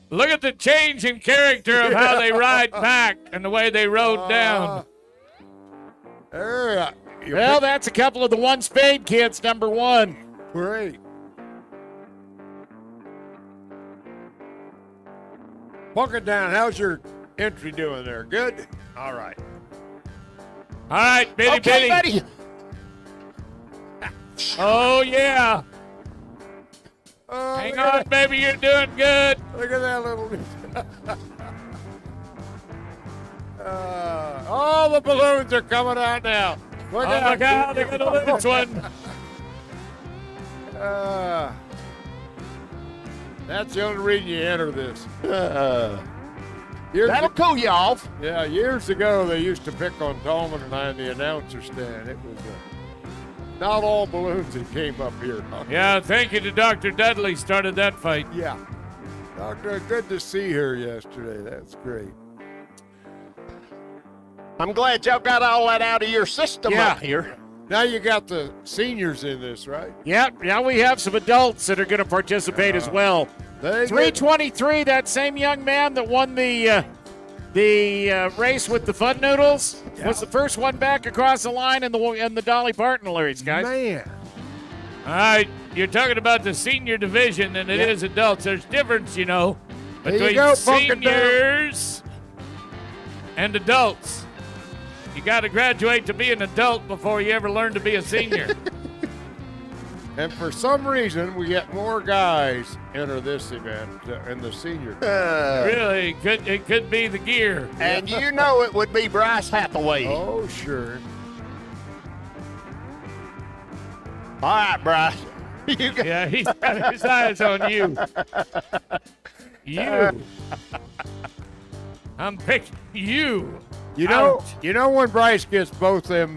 Look at the change in character of how they ride back and the way they rode down. There Well, that's a couple of the One Spade kids, number one. Great. Punkentown, how's your entry doing there? Good? All right. All right, Bitty Okay, Bitty. buddy. Oh, yeah. Oh, Hang look on, at baby, you're doing good. Look at that little... all the balloons are coming out now. Look Oh, my God, they got a little one. That's the only reason you enter this. That'll cool you off. Yeah, years ago they used to pick on Tolman and I in the announcer stand. It was not all balloons that came up here. Yeah, thank you to Dr. Dudley started that fight. Yeah. Doctor, good to see her yesterday. That's great. I'm glad y'all got all that out of your system up here. Now you got the seniors in this, right? Yep. Now we have some adults that are going to participate as well. 323, that same young man that won the race with the Fun Noodles was the first one back across the line in the Dolly Parton race, guys. Man. All right, you're talking about the senior division, and it is adults. There's difference, you know, There you between go, Punkentown. seniors and adults. You got to graduate to be an adult before you ever learn to be a senior. And for some reason, we get more guys enter this event in the senior. Really, it could be the gear. And you know it would be Bryce Hathaway. Oh, sure. All right, Bryce. Yeah, he's got his eyes on you. You. I'm picking you. You know when Bryce gets both them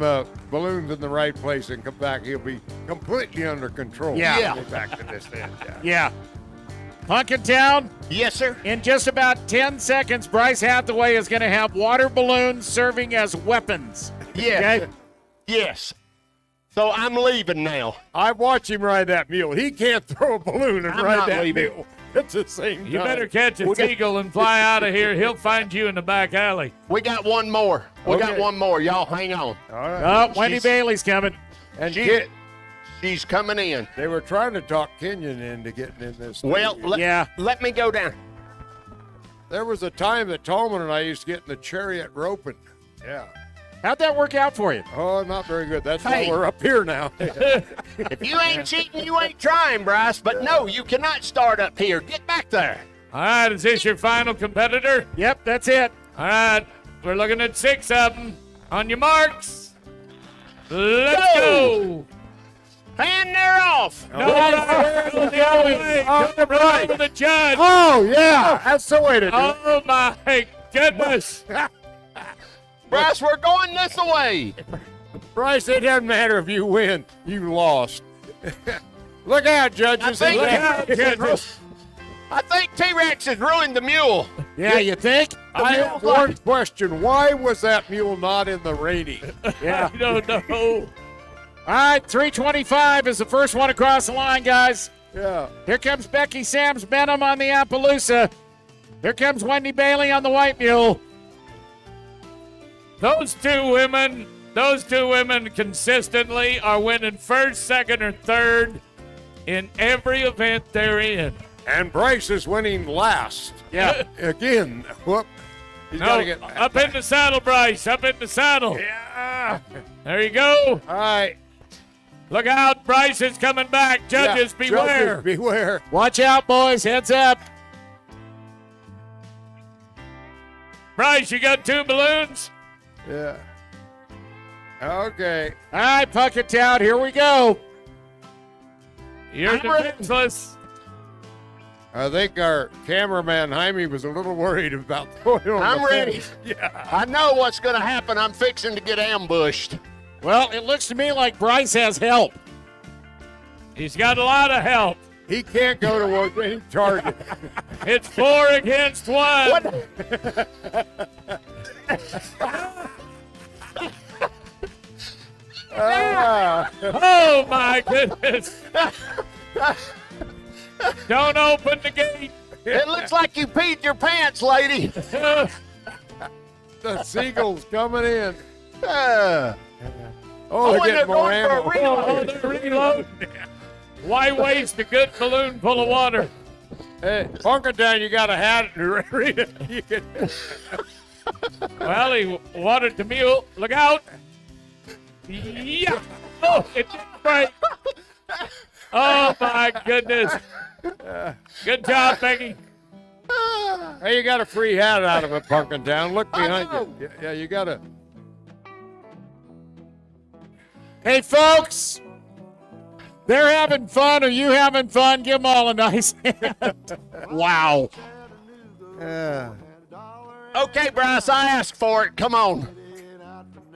balloons in the right place and come back, he'll be completely under control. Yeah. Back to this end. Yeah. Punkintown? Yes, sir. In just about 10 seconds, Bryce Hathaway is going to have water balloons serving as weapons. Yes. Okay? Yes. So I'm leaving now. I watch him ride that mule. He can't throw a balloon and ride that mule at the same time. You better catch a seagull and fly out of here. He'll find you in the back alley. We got one more. We got one more. Y'all hang on. All right. Oh, Wendy Bailey's coming. And she's coming in. They were trying to talk Kenyon into getting in this. Well, let me go down. There was a time that Tolman and I used to get in the chariot roping. Yeah. How'd that work out for you? Oh, not very good. That's why we're up here now. If you ain't cheating, you ain't trying, Bryce. But no, you cannot start up here. Get back there. All right, is this your final competitor? Yep, that's it. All right, we're looking at 6 of them. On your marks, let's go. And they're off. No, the other way. Right with the judge. Oh, yeah. That's the way to do it. Oh, my goodness. Bryce, we're going this way. Bryce, it doesn't matter if you win. You lost. Look out, judges. Look out, judges. I think T-Rex has ruined the mule. Yeah, you think? I have one question. Why was that mule not in the reining? Yeah. I don't know. All right, 325 is the first one across the line, guys. Yeah. Here comes Becky Sams Benham on the Appaloosa. Here comes Wendy Bailey on the White Mule. Those two women consistently are winning first, second, or third in every event they're in. And Bryce is winning last. Yeah. Again. Whoop. He's got to get up in the saddle, Bryce. Up in the saddle. Yeah. There you go. All right. Look out. Bryce is coming back. Judges, beware. Judges, beware. Watch out, boys. Heads up. Bryce, you got 2 balloons? Yeah. Okay. All right, Punkintown, here we go. You're defenseless. I think our cameraman, Jaime, was a little worried about throwing on I'm the ready. fence. Yeah. I know what's going to happen. I'm fixing to get ambushed. Well, it looks to me like Bryce has help. He's got a lot of help. He can't go to a main target. It's 4 against 1. Oh, my goodness. Don't open the gate. It looks like you peed your pants, lady. The seagull's coming in. Oh, they're getting more going for ammo. a reload. Oh, they're reloading. Why waste a good balloon full of water? Hey, Punkintown, you got a hat and read it. You can... Well, he watered the mule. Look out. Yeah. Oh, it didn't break. Oh, my goodness. Good job, Becky. Hey, you got a free hat out of it, Punkintown. Look behind you. Yeah, you got to. Hey, folks. They're having fun. Are you having fun? Give them all a nice hand. Wow. Okay, Bryce, I asked for it. Come on.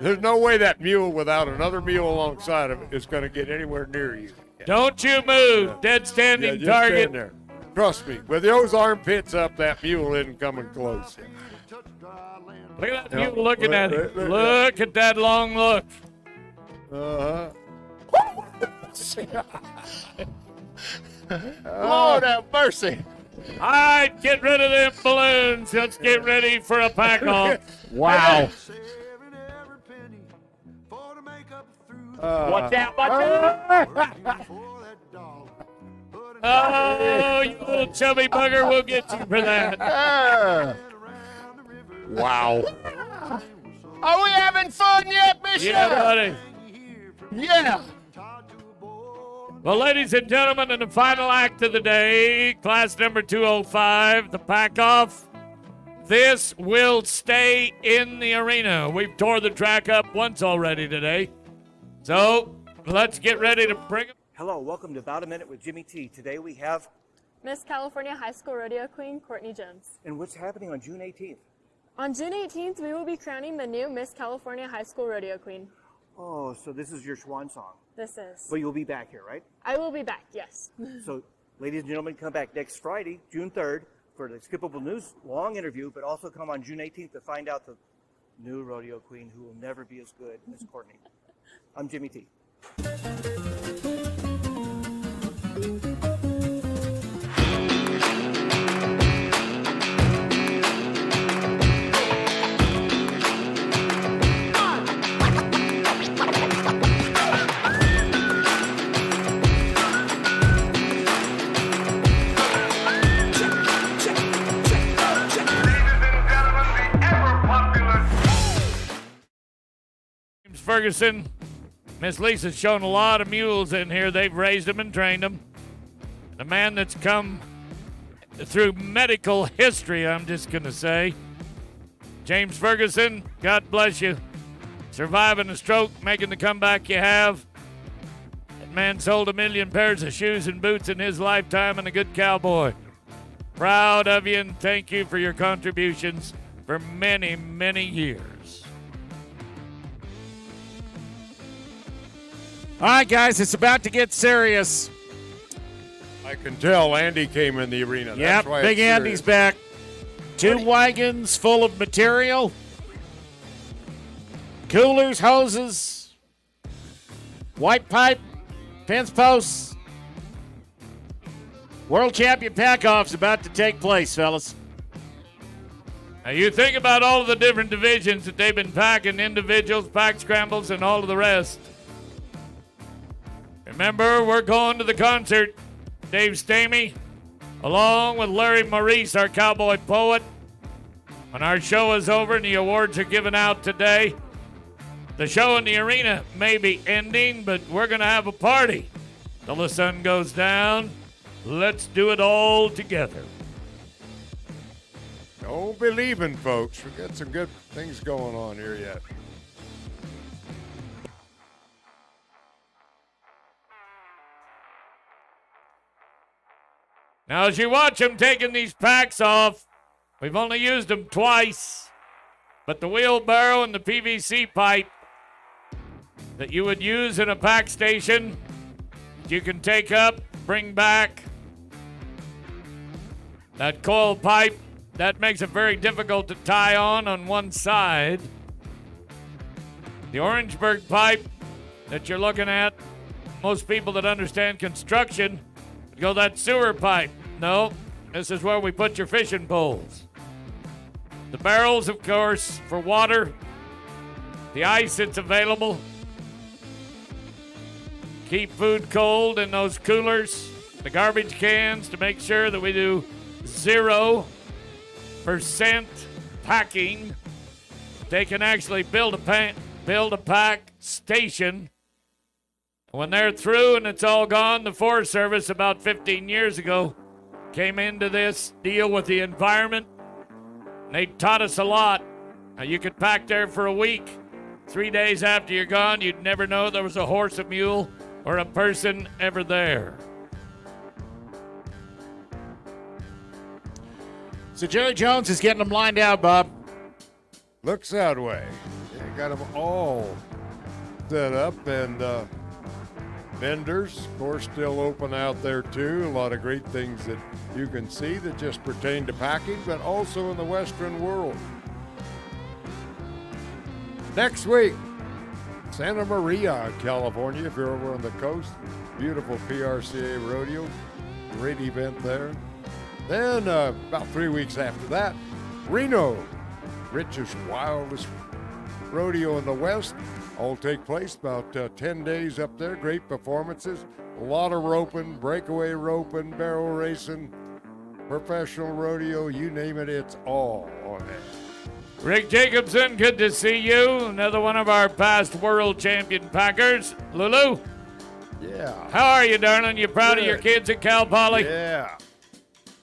There's no way that mule without another mule alongside of it is going to get anywhere near you. Don't you move. Dead standing just target. stand there. Trust me, with those armpits up, that mule isn't coming close. Look at that mule looking at it. Look at that long look. Uh-huh. Lord have mercy. All right, get rid of them balloons. Let's get ready for a pack off. Wow. Watch out, watch out. Oh, you little chubby bugger, we'll get you for that. Wow. Are we having fun yet, Bishop? Yeah, buddy. Yeah. Well, ladies and gentlemen, in the final act of the day, class number 205, the pack-off. This will stay in the arena. We've tore the track up once already today. So let's get ready to bring it. Hello, welcome to About a Minute with Jimmy T. Today we have Miss California High School Rodeo Queen, Courtney Jones. And what's happening on June 18th? On June 18th, we will be crowning the new Miss California High School Rodeo Queen. Oh, so this is your swan song. This is. But you'll be back here, right? I will be back, yes. So, ladies and gentlemen, come back next Friday, June 3rd, for the Skippable News long interview, but also come on June 18th to find out the new rodeo queen who will never be as good as Courtney. I'm Jimmy T. Ferguson. Miss Lisa's shown a lot of mules in here. They've raised them and trained them. The man that's come through medical history, I'm just going to say. James Ferguson, God bless you. Surviving a stroke, making the comeback you have. That man sold 1 million pairs of shoes and boots in his lifetime and a good cowboy. Proud of you and thank you for your contributions for many, many years. All right, guys, it's about to get serious. I can tell Andy came in the arena. Yep, That's why Big it's Andy's serious. back. 2 wagons full of material. Coolers, hoses, white pipe, fence posts. World champion pack-off's about to take place, fellas. Now you think about all of the different divisions that they've been packing, individuals, pack scrambles, and all of the rest. Remember, we're going to the concert. Dave Stamey, along with Larry Maurice, our cowboy poet. When our show is over and the awards are given out today, the show in the arena may be ending, but we're going to have a party till the sun goes down. Let's do it all together. Don't be leaving, folks. We've got some good things going on here yet. Now, as you watch them taking these packs off, we've only used them twice, but the wheelbarrow and the PVC pipe that you would use in a pack station, you can take up, bring back. That coil pipe, that makes it very difficult to tie on one side. The Orangeburg pipe that you're looking at, most people that understand construction would go that sewer pipe. No, this is where we put your fishing poles. The barrels, of course, for water. The ice that's available. Keep food cold in those coolers. The garbage cans to make sure that we do 0% packing. They can actually build a pack station. When they're through and it's all gone, the Forest Service about 15 years ago came into this deal with the environment. They taught us a lot. Now, you could pack there for a week. 3 days after you're gone, you'd never know there was a horse, a mule, or a person ever there. So Jerry Jones is getting them lined out, Bob. Looks that way. Yeah, got them all set up, and vendors, of course, still open out there too. A lot of great things that you can see that just pertain to packing, but also in the Western world. Next week, Santa Maria, California, if you're over on the coast. Beautiful PRCA rodeo. Great event there. Then about 3 weeks after that, Reno, richest, wildest rodeo in the West. All take place about 10 days up there. Great performances. A lot of roping, breakaway roping, barrel racing, professional rodeo, you name it, it's all on there. Rick Jacobson, good to see you. Another one of our past world champion packers. Lulu? Yeah. How are you, darling? You proud of your kids at Cal Poly? Yeah.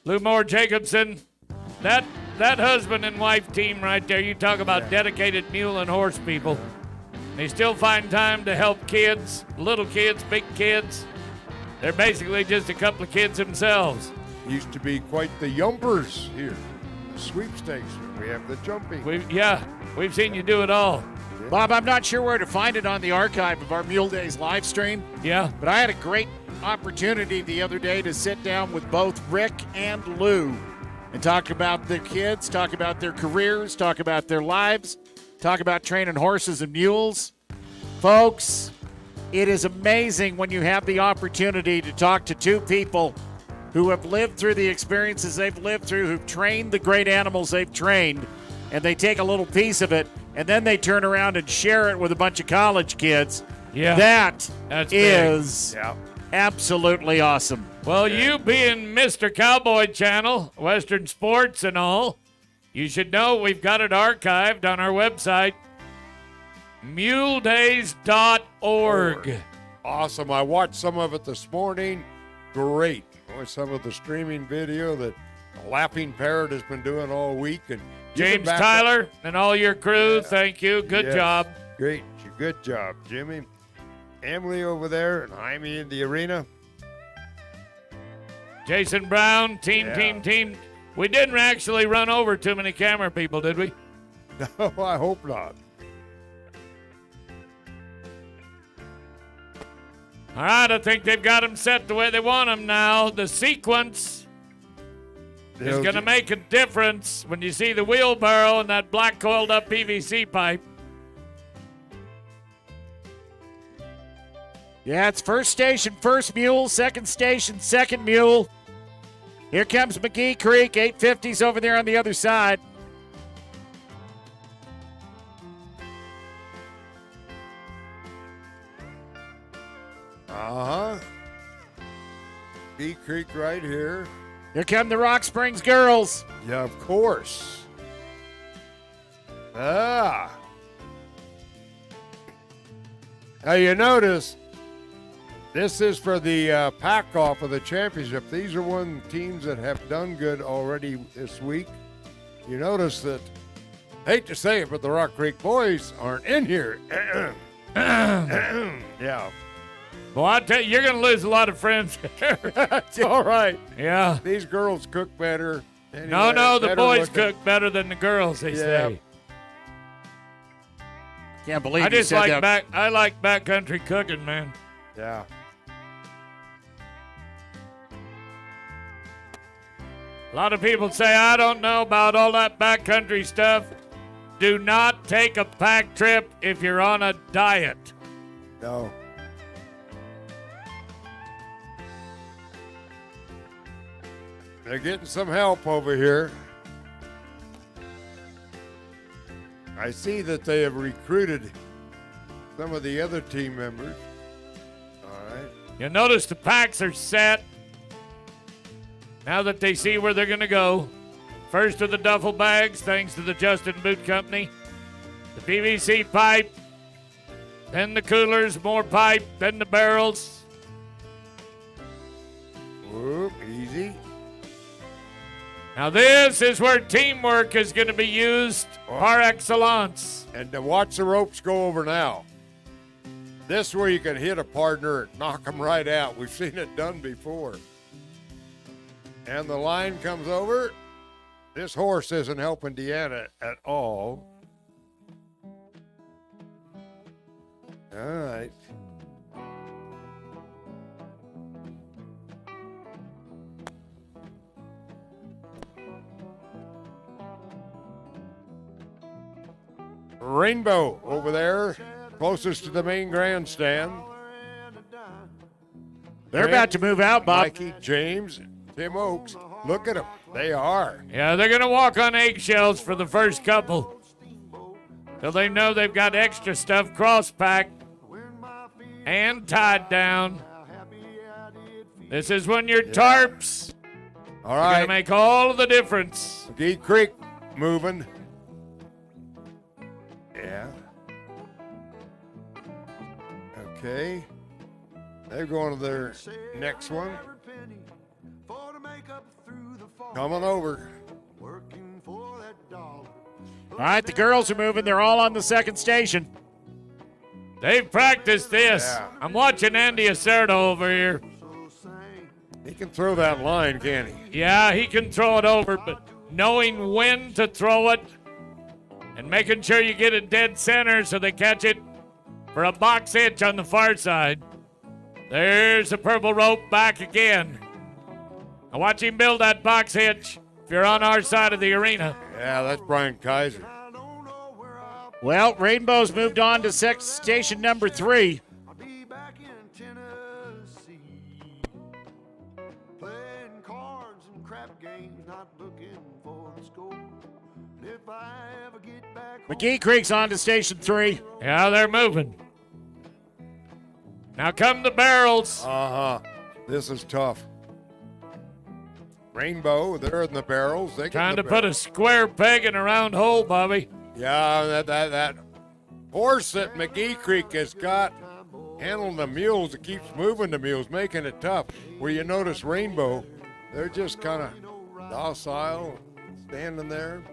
Moore Jacobson, that husband and wife team right there, you talk about dedicated mule and horse people. They still find time to help kids, little kids, big kids. They're basically just a couple of kids themselves. Used to be quite the yumpers here. Sweepstakes. We have the jumping. We've seen you do it all. Bob, I'm not sure where to find it on the archive of our Mule Days live stream. Yeah. But I had a great opportunity the other day to sit down with both Rick and Lou and talk about their kids, talk about their careers, talk about their lives, talk about training horses and mules. Folks, it is amazing when you have the opportunity to talk to two people who have lived through the experiences they've lived through, who've trained the great animals they've trained, and they take a little piece of it, and then they turn around and share it with a bunch of college kids. Yeah. That's big. absolutely awesome. Well, you being Mr. Cowboy Channel, Western Sports and all, you should know we've got it archived on our website, muledays.org. Awesome. I watched some of it this morning. Great. I watched some of the streaming video that Laughing Parrot has been doing all week. And James Tyler and all your crew, thank you. Good job. Great. Good job, Jimmy. Emily over there and Jaime in the arena. Jason Brown, team. We didn't actually run over too many camera people, did we? No, I hope not. All right, I think they've got them set the way they want them now. The sequence is going to make a difference when you see the wheelbarrow and that black coiled up PVC pipe. Yeah, it's first station, first mule, second station, second mule. Here comes McGee Creek, 850s over there on the other side. Bee Creek right here. Here come the Rock Springs girls. Yeah, of course. Now you notice this is for the pack off of the championship. These are one teams that have done good already this week. You notice that, hate to say it, but the Rock Creek boys aren't in here. Yeah. Well, I tell you, you're going to lose a lot of friends. It's all right. Yeah. These girls cook better. Anyway, No, the boys looking. cook better than the girls, they say. Can't believe I you just said like that. I like backcountry cooking, man. Yeah. A lot of people say, I don't know about all that backcountry stuff. Do not take a pack trip if you're on a diet. No. They're getting some help over here. I see that they have recruited some of the other team members. All right. You notice the packs are set. Now that they see where they're going to go. First of the duffel bags, thanks to the Justin Boot Company. The PVC pipe. Then the coolers, more pipe. Then the barrels. Whoop, easy. Now this is where teamwork is going to be used par excellence. And to watch the ropes go over now. This is where you can hit a partner and knock them right out. We've seen it done before. And the line comes over. This horse isn't helping Deanna at all. All right. Rainbow over there, closest to the main grandstand. They're about to move out, Bob. Mikey, James, Tim Oakes. Look at them. They are. Yeah, they're going to walk on eggshells for the first couple. Till they know they've got extra stuff cross-packed and tied down. This is when your tarps all are right. going to make all of the difference. McGee Creek moving. Yeah. Okay. They're going to their next one. Coming over. All right, the girls are moving. They're all on the second station. They've practiced this. Yeah. I'm watching Andy Acerto over here. He can throw that line, can he? Yeah, he can throw it over, but knowing when to throw it and making sure you get it dead center so they catch it for a box hitch on the far side. There's the purple rope back again. Now watch him build that box hitch if you're on our side of the arena. Yeah, that's Brian Kaiser. Well, Rainbow's moved on to station number 3. McGee Creek's on to station 3. Yeah, they're moving. Now come the barrels. Uh-huh. This is tough. Rainbow, they're in the barrels. They Trying to put a square peg in a round hole, Bobby. Yeah, that horse that McGee Creek has got handling the mules, it keeps moving the mules, making it tough. Where you notice Rainbow, they're just kind of docile, standing there.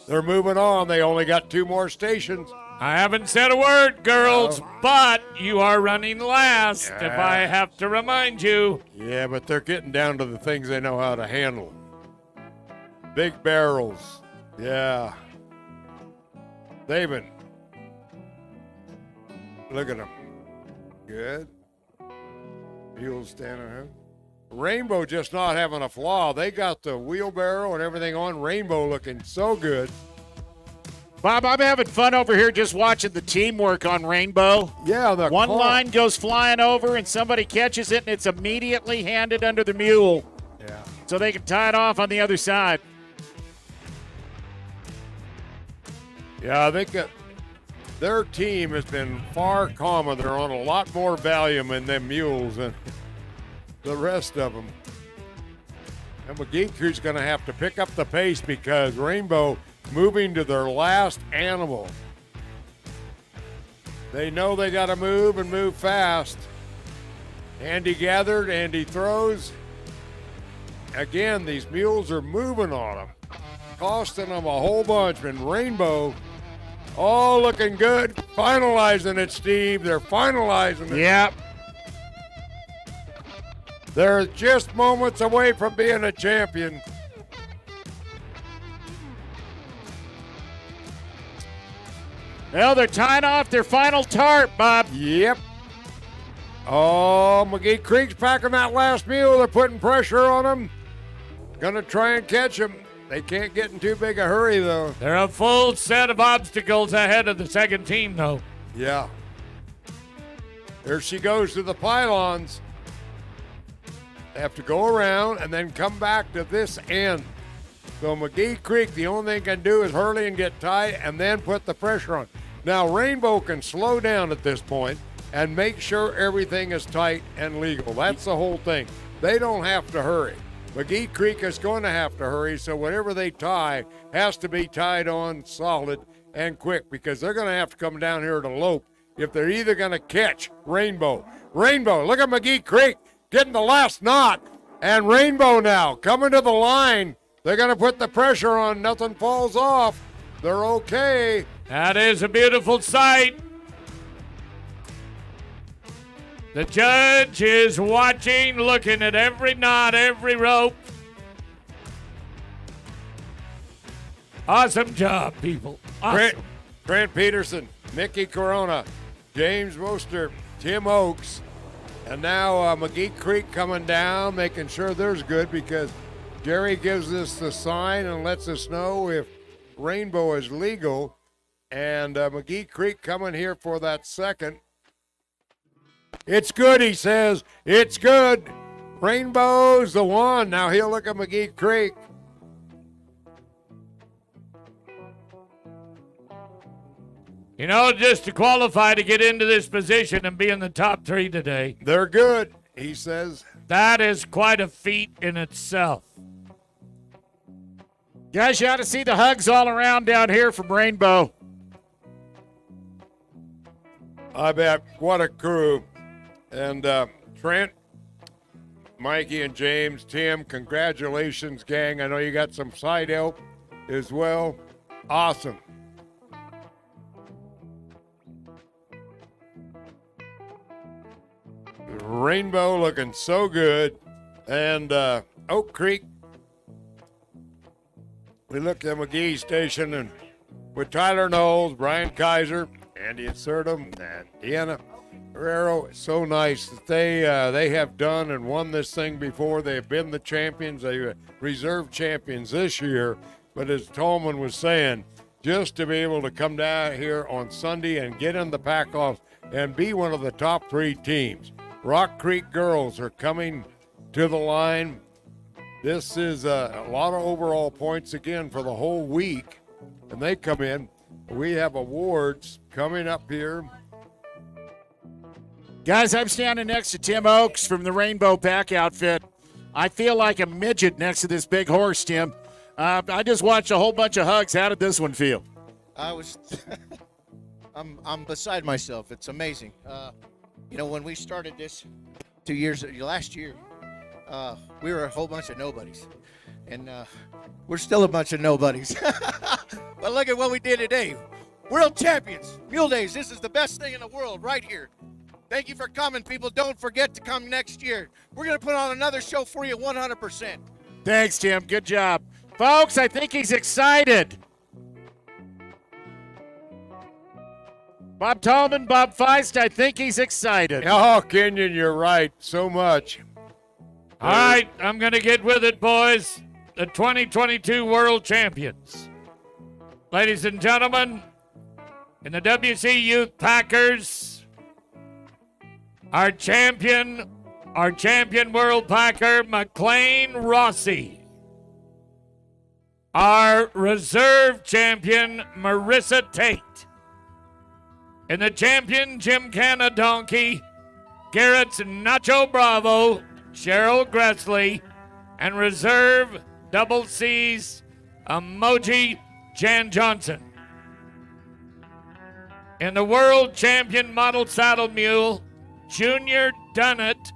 They're moving on. They only got 2 more stations. I haven't said a word, girls, but you are running last, if I have to remind you. Yeah, but they're getting down to the things they know how to handle. Big barrels. Yeah. David. Look at them. Good. Mules standing here. Rainbow just not having a flaw. They got the wheelbarrow and everything on. Rainbow looking so good. Bob, I'm having fun over here just watching the teamwork on Rainbow. Yeah, one line goes flying over and somebody catches it and it's immediately handed under the mule. Yeah. So they can tie it off on the other side. Yeah, I think that their team has been far calmer. They're on a lot more Valium than them mules and the rest of them. And McGee Creek's going to have to pick up the pace because Rainbow moving to their last animal. They know they got to move and move fast. Andy gathered, Andy throws. Again, these mules are moving on them, costing them a whole bunch. And Rainbow, all looking good, finalizing it, Steve. They're finalizing it. Yep. They're just moments away from being a champion. Well, they're tying off their final tarp, Bob. Yep. Oh, McGee Creek's packing that last mule. They're putting pressure on them. Gonna try and catch them. They can't get in too big a hurry, though. They're a full set of obstacles ahead of the second team, though. Yeah. There she goes to the pylons. They have to go around and then come back to this end. So McGee Creek, the only thing can do is hurry and get tight and then put the pressure on. Now, Rainbow can slow down at this point and make sure everything is tight and legal. That's the whole thing. They don't have to hurry. McGee Creek is going to have to hurry, so whatever they tie has to be tied on solid and quick because they're going to have to come down here to lope if they're either going to catch Rainbow. Rainbow, look at McGee Creek getting the last knot. And Rainbow now coming to the line. They're going to put the pressure on. Nothing falls off. They're okay. That is a beautiful sight. The judge is watching, looking at every knot, every rope. Awesome job, people. Awesome. Trent Peterson, Mickey Corona, James Worcester, Tim Oakes, and now McGee Creek coming down, making sure there's good because Jerry gives us the sign and lets us know if Rainbow is legal. And McGee Creek coming here for that second. It's good, he says. It's good. Rainbow's the one. Now he'll look at McGee Creek. You know, just to qualify to get into this position and be in the top 3 today. They're good, he says. That is quite a feat in itself. Guys, you ought to see the hugs all around down here from Rainbow. I bet. What a crew. And Trent, Mikey, and James, Tim, congratulations, gang. I know you got some side help as well. Awesome. Rainbow looking so good. And Oak Creek, we looked at McGee Station and with Tyler Knowles, Brian Kaiser, Andy Insertum, and Deanna Herrero. It's so nice that they have done and won this thing before. They have been the champions. They were reserve champions this year. But as Tolman was saying, just to be able to come down here on Sunday and get in the pack-offs and be one of the top 3 teams. Rock Creek girls are coming to the line. This is a lot of overall points again for the whole week. And they come in. We have awards coming up here. Guys, I'm standing next to Tim Oakes from the Rainbow Pack outfit. I feel like a midget next to this big horse, Tim. I just watched a whole bunch of hugs. How did this one feel? I was, I'm beside myself. It's amazing. You know, when we started this last year, we were a whole bunch of nobodies. And we're still a bunch of nobodies. But look at what we did today. World champions, Mule Days. This is the best thing in the world right here. Thank you for coming, people. Don't forget to come next year. We're going to put on another show for you 100%. Thanks, Tim. Good job. Folks, I think he's excited. Bob Tallman, Bob Feist, I think he's excited. Oh, Kenyon, you're right. So much. All right, I'm going to get with it, boys. The 2022 World Champions. Ladies and gentlemen, in the WC Youth Packers, our champion World Packer, McLean Rossi. Our reserve champion, Marissa Tate. In the champion Gymkhana donkey, Garrett's Nacho Bravo, Cheryl Gressley, and reserve double C's, Emoji Jan Johnson. In the world champion model saddle mule, Junior Dunnett,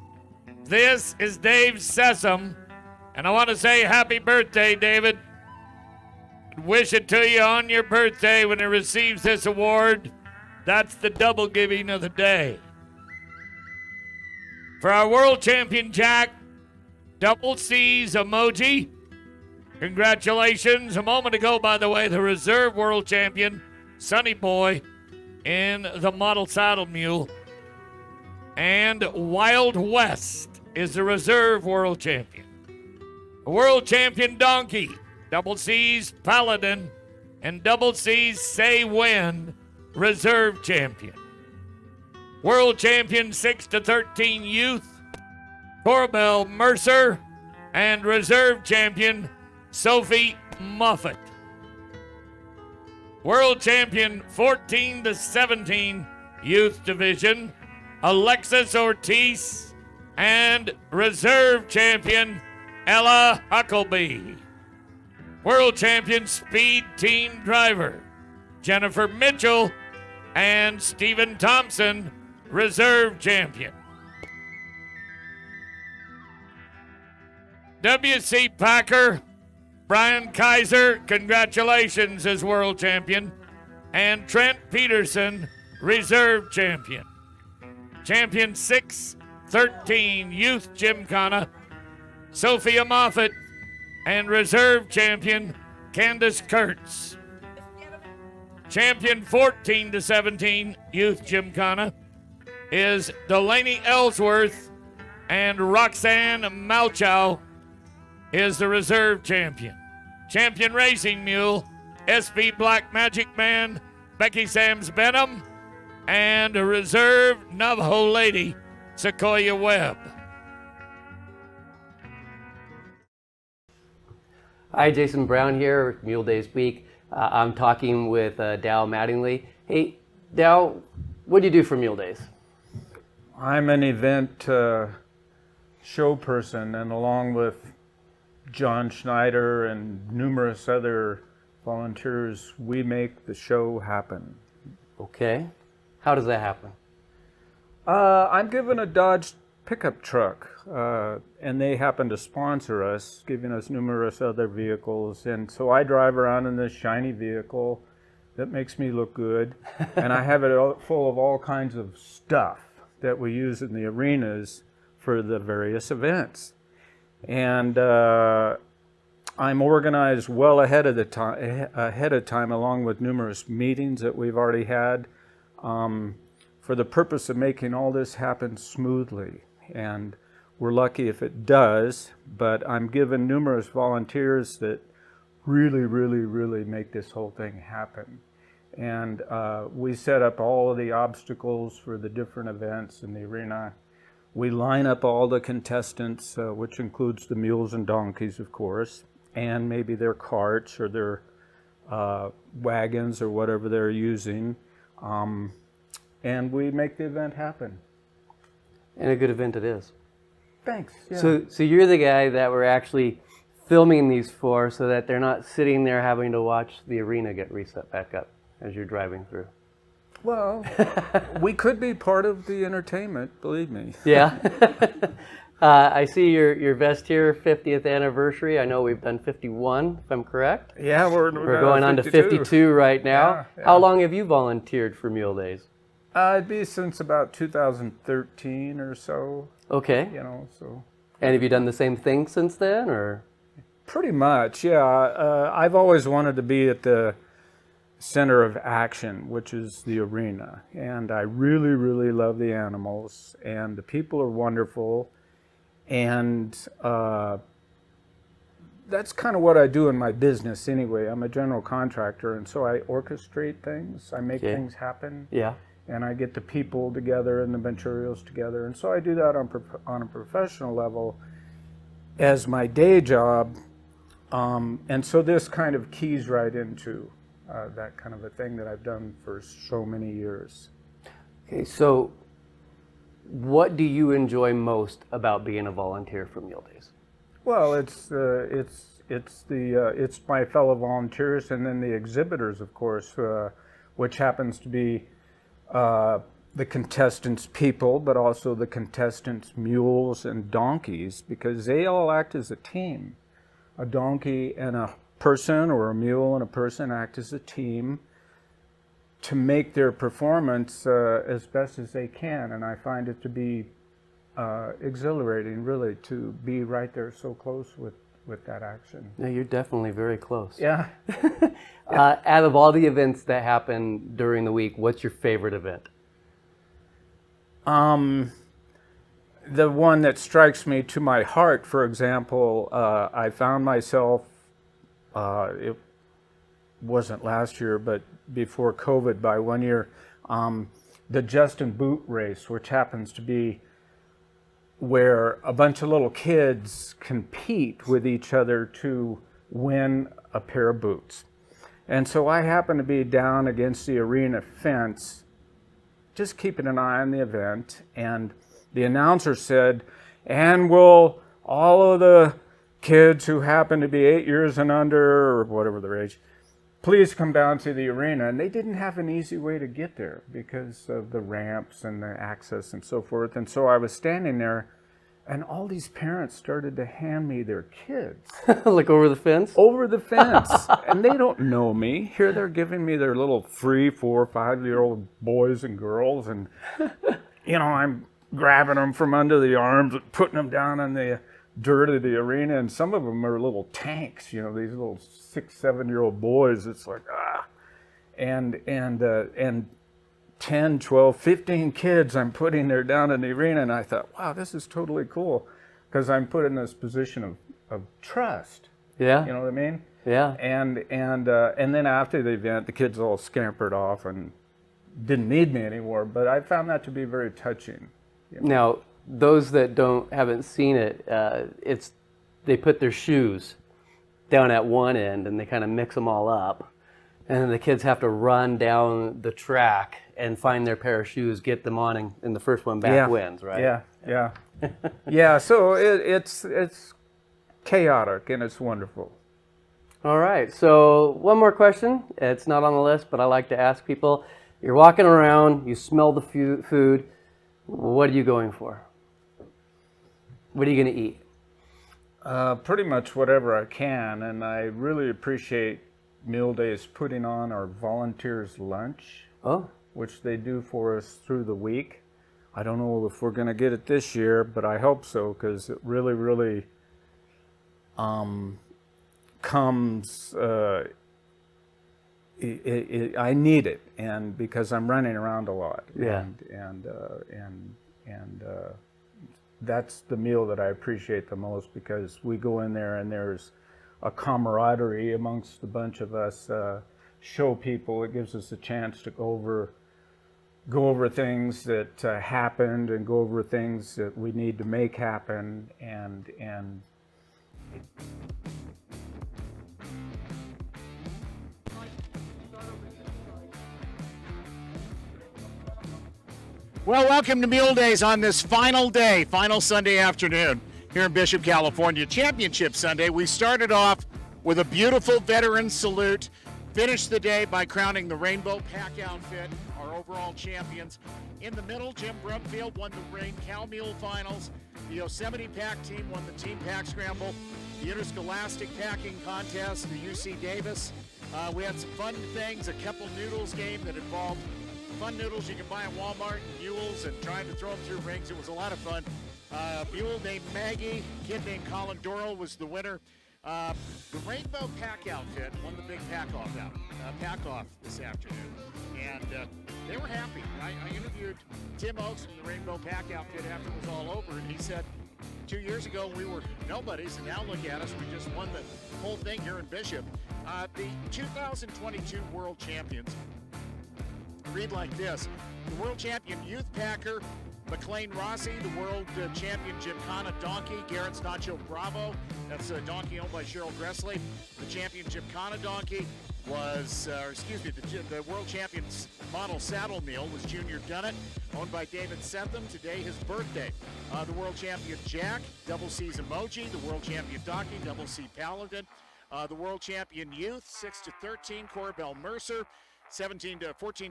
this is Dave Sessom. And I want to say happy birthday, David. Wish it to you on your birthday when he receives this award. That's the double giving of the day. For our world champion Jack, double C's Emoji. Congratulations. A moment ago, by the way, the reserve world champion, Sonny Boy, in the model saddle mule. And Wild West is the reserve world champion. A world champion donkey, double C's Paladin, and double C's Say When, reserve champion. World champion 6 to 13 youth, Corbell Mercer, and reserve champion Sophie Moffett. World champion 14 to 17 youth division, Alexis Ortiz, and reserve champion Ella Huckleby. World champion speed team driver, Jennifer Mitchell, and Stephen Thompson, reserve champion. WC Packer, Brian Kaiser, congratulations as world champion. And Trent Peterson, reserve champion. Champion 6-13 Youth Gymkhana, Sophia Moffett, and reserve champion Candace Kurtz. Champion 14 to 17 Youth Gymkhana is Delaney Ellsworth, and Roxanne Malchow is the reserve champion. Champion Racing Mule, SB Black Magic Man, Becky Sams Benham, and a reserve Navajo Lady, Sequoia Webb. Hi, Jason Brown here, Mule Days Week. I'm talking with Dal Mattingly. Hey, Dal, what do you do for Mule Days? I'm an event show person, and along with John Schneider and numerous other volunteers, we make the show happen. Okay. How does that happen? I'm given a Dodge pickup truck, and they happen to sponsor us, giving us numerous other vehicles. And so I drive around in this shiny vehicle that makes me look good, and I have it full of all kinds of stuff that we use in the arenas for the various events. And I'm organized well ahead of time, along with numerous meetings that we've already had, for the purpose of making all this happen smoothly. And we're lucky if it does, but I'm given numerous volunteers that really make this whole thing happen. And we set up all of the obstacles for the different events in the arena. We line up all the contestants, which includes the mules and donkeys, of course, and maybe their carts or their wagons or whatever they're using. And we make the event happen. And a good event it is. Thanks. Yeah. So you're the guy that we're actually filming these for, so that they're not sitting there having to watch the arena get reset back up as you're driving through. Well, we could be part of the entertainment, believe me. Yeah. I see your vest here, 50th anniversary. I know we've done 51, if I'm correct. Yeah, we're going on to 52 right now. Yeah. How long have you volunteered for Mule Days? It'd be since about 2013 or so. Okay. You know, so. And have you done the same thing since then, or? Pretty much, yeah. I've always wanted to be at the center of action, which is the arena. And I really love the animals, and the people are wonderful. And that's kind of what I do in my business anyway. I'm a general contractor, and so I orchestrate things. I make things happen. Yeah. And I get the people together and the materials together. And so I do that on a professional level as my day job. And so this kind of keys right into that kind of a thing that I've done for so many years. Okay, so what do you enjoy most about being a volunteer for Mule Days? Well, it's my fellow volunteers, and then the exhibitors, of course, which happens to be the contestants' people, but also the contestants' mules and donkeys, because they all act as a team. A donkey and a person, or a mule and a person, act as a team to make their performance as best as they can. And I find it to be exhilarating, really, to be right there so close with that action. Yeah, you're definitely very close. Yeah. Out of all the events that happen during the week, what's your favorite event? The one that strikes me to my heart, for example, I found myself, it wasn't last year, but before COVID by 1 year, the Justin Boot race, which happens to be where a bunch of little kids compete with each other to win a pair of boots. And so I happened to be down against the arena fence, just keeping an eye on the event, and the announcer said, and will all of the kids who happen to be 8 years and under, or whatever their age, please come down to the arena. And they didn't have an easy way to get there because of the ramps and the access and so forth. And so I was standing there, and all these parents started to hand me their kids. Like over the fence? Over the fence. And they don't know me. Here they're giving me their little 3, 4, 5-year-old boys and girls. And, you know, I'm grabbing them from under the arms and putting them down in the dirt of the arena. And some of them are little tanks, you know, these little 6, 7-year-old boys. It's like, and 10, 12, 15 kids I'm putting there down in the arena, and I thought, wow, this is totally cool, because I'm put in this position of trust. Yeah. You know what I mean? Yeah. And then after the event, the kids all scampered off and didn't need me anymore, but I found that to be very touching. You know? Now, those that haven't seen it, they put their shoes down at one end and they kind of mix them all up. And then the kids have to run down the track and find their pair of shoes, get them on, and the first one back wins, right? Yeah. Yeah, so it's chaotic and it's wonderful. All right, so one more question. It's not on the list, but I like to ask people. You're walking around, you smell the food. What are you going for? What are you going to eat? Pretty much whatever I can, and I really appreciate Mule Days putting on our volunteers lunch, which they do for us through the week. I don't know if we're going to get it this year, but I hope so, because it really, really comes. I need it, and because I'm running around a lot. Yeah. And that's the meal that I appreciate the most, because we go in there and there's a camaraderie amongst a bunch of us show people. It gives us a chance to go over things that happened and go over things that we need to make happen, and Well, welcome to Mule Days on this final day, final Sunday afternoon here in Bishop, California. Championship Sunday. We started off with a beautiful veteran salute, finished the day by crowning the Rainbow Pack outfit, our overall champions. In the middle, Jim Brumfield won the Raincow Mule Finals. The Yosemite Pack team won the Team Pack Scramble. The Interscholastic Packing Contest, the UC Davis. We had some fun things, a couple noodles game that involved fun noodles you can buy at Walmart, mules, and trying to throw them through rings. It was a lot of fun. A mule named Maggie, a kid named Colin Doral was the winner. The Rainbow Pack outfit won the big pack-off this afternoon, and they were happy. I interviewed Tim Oakes from the Rainbow Pack outfit after it was all over, and he said 2 years ago we were nobodies, and now look at us. We just won the whole thing here in Bishop. The 2022 World Champions read like this: the world champion youth packer, McLean Rossi, the world champion Gymkhana donkey, Garrett's Nacho Bravo, that's a donkey owned by Cheryl Gressley. The champion Gymkhana donkey was, the world champion model saddle mule was Junior Dunnett, owned by David Sentham, today his birthday. The world champion Jack, Double C's Emoji, the world champion donkey, Double C Paladin, the world champion youth, 6 to 13, Corbell Mercer, 14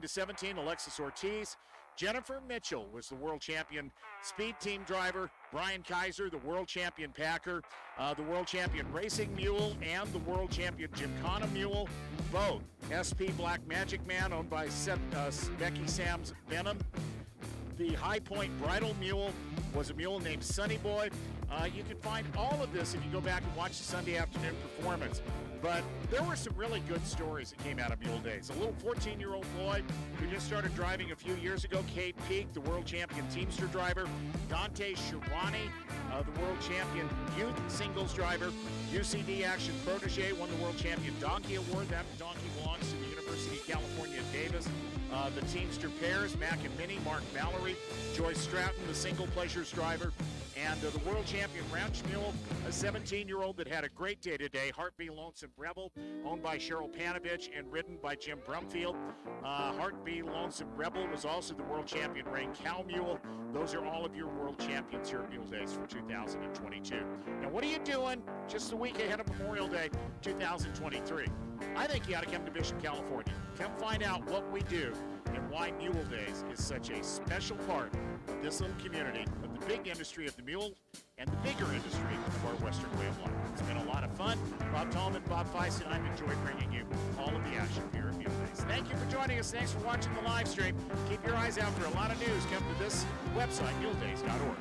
to 17, Alexis Ortiz. Jennifer Mitchell was the world champion speed team driver. Brian Kaiser, the world champion packer, the world champion racing mule, and the world champion Gymkhana mule, both. SP Black Magic Man, owned by Becky Sams Venom. The High Point Bridal Mule was a mule named Sunny Boy. You can find all of this if you go back and watch the Sunday afternoon performance. But there were some really good stories that came out of Mule Days. A little 14-year-old boy who just started driving a few years ago, Kate Peak, the world champion Teamster driver. Dante Shirwani, the world champion youth singles driver. UCD Action Protege won the world champion donkey award. That donkey belongs to the University of California at Davis. The Teamster pairs, Mac and Minnie, Mark Mallory, Joyce Stratton, the single pleasures driver, and the world champion ranch mule, a 17-year-old that had a great day today, Heartbeat Lonesome Rebel, owned by Cheryl Panovich and ridden by Jim Brumfield. Heartbeat Lonesome Rebel was also the world champion Raincow mule. Those are all of your world champions here at Mule Days for 2022. Now, what are you doing just a week ahead of Memorial Day 2023? I think you ought to come to Bishop, California. Come find out what we do and why Mule Days is such a special part of this little community, of the big industry of the mule and the bigger industry of our Western way of life. It's been a lot of fun. Bob Tallman, Bob Feist, and I've enjoyed bringing you all of the action here at Mule Days. Thank you for joining us. Thanks for watching the live stream. Keep your eyes out for a lot of news. Come to this website, muledays.org.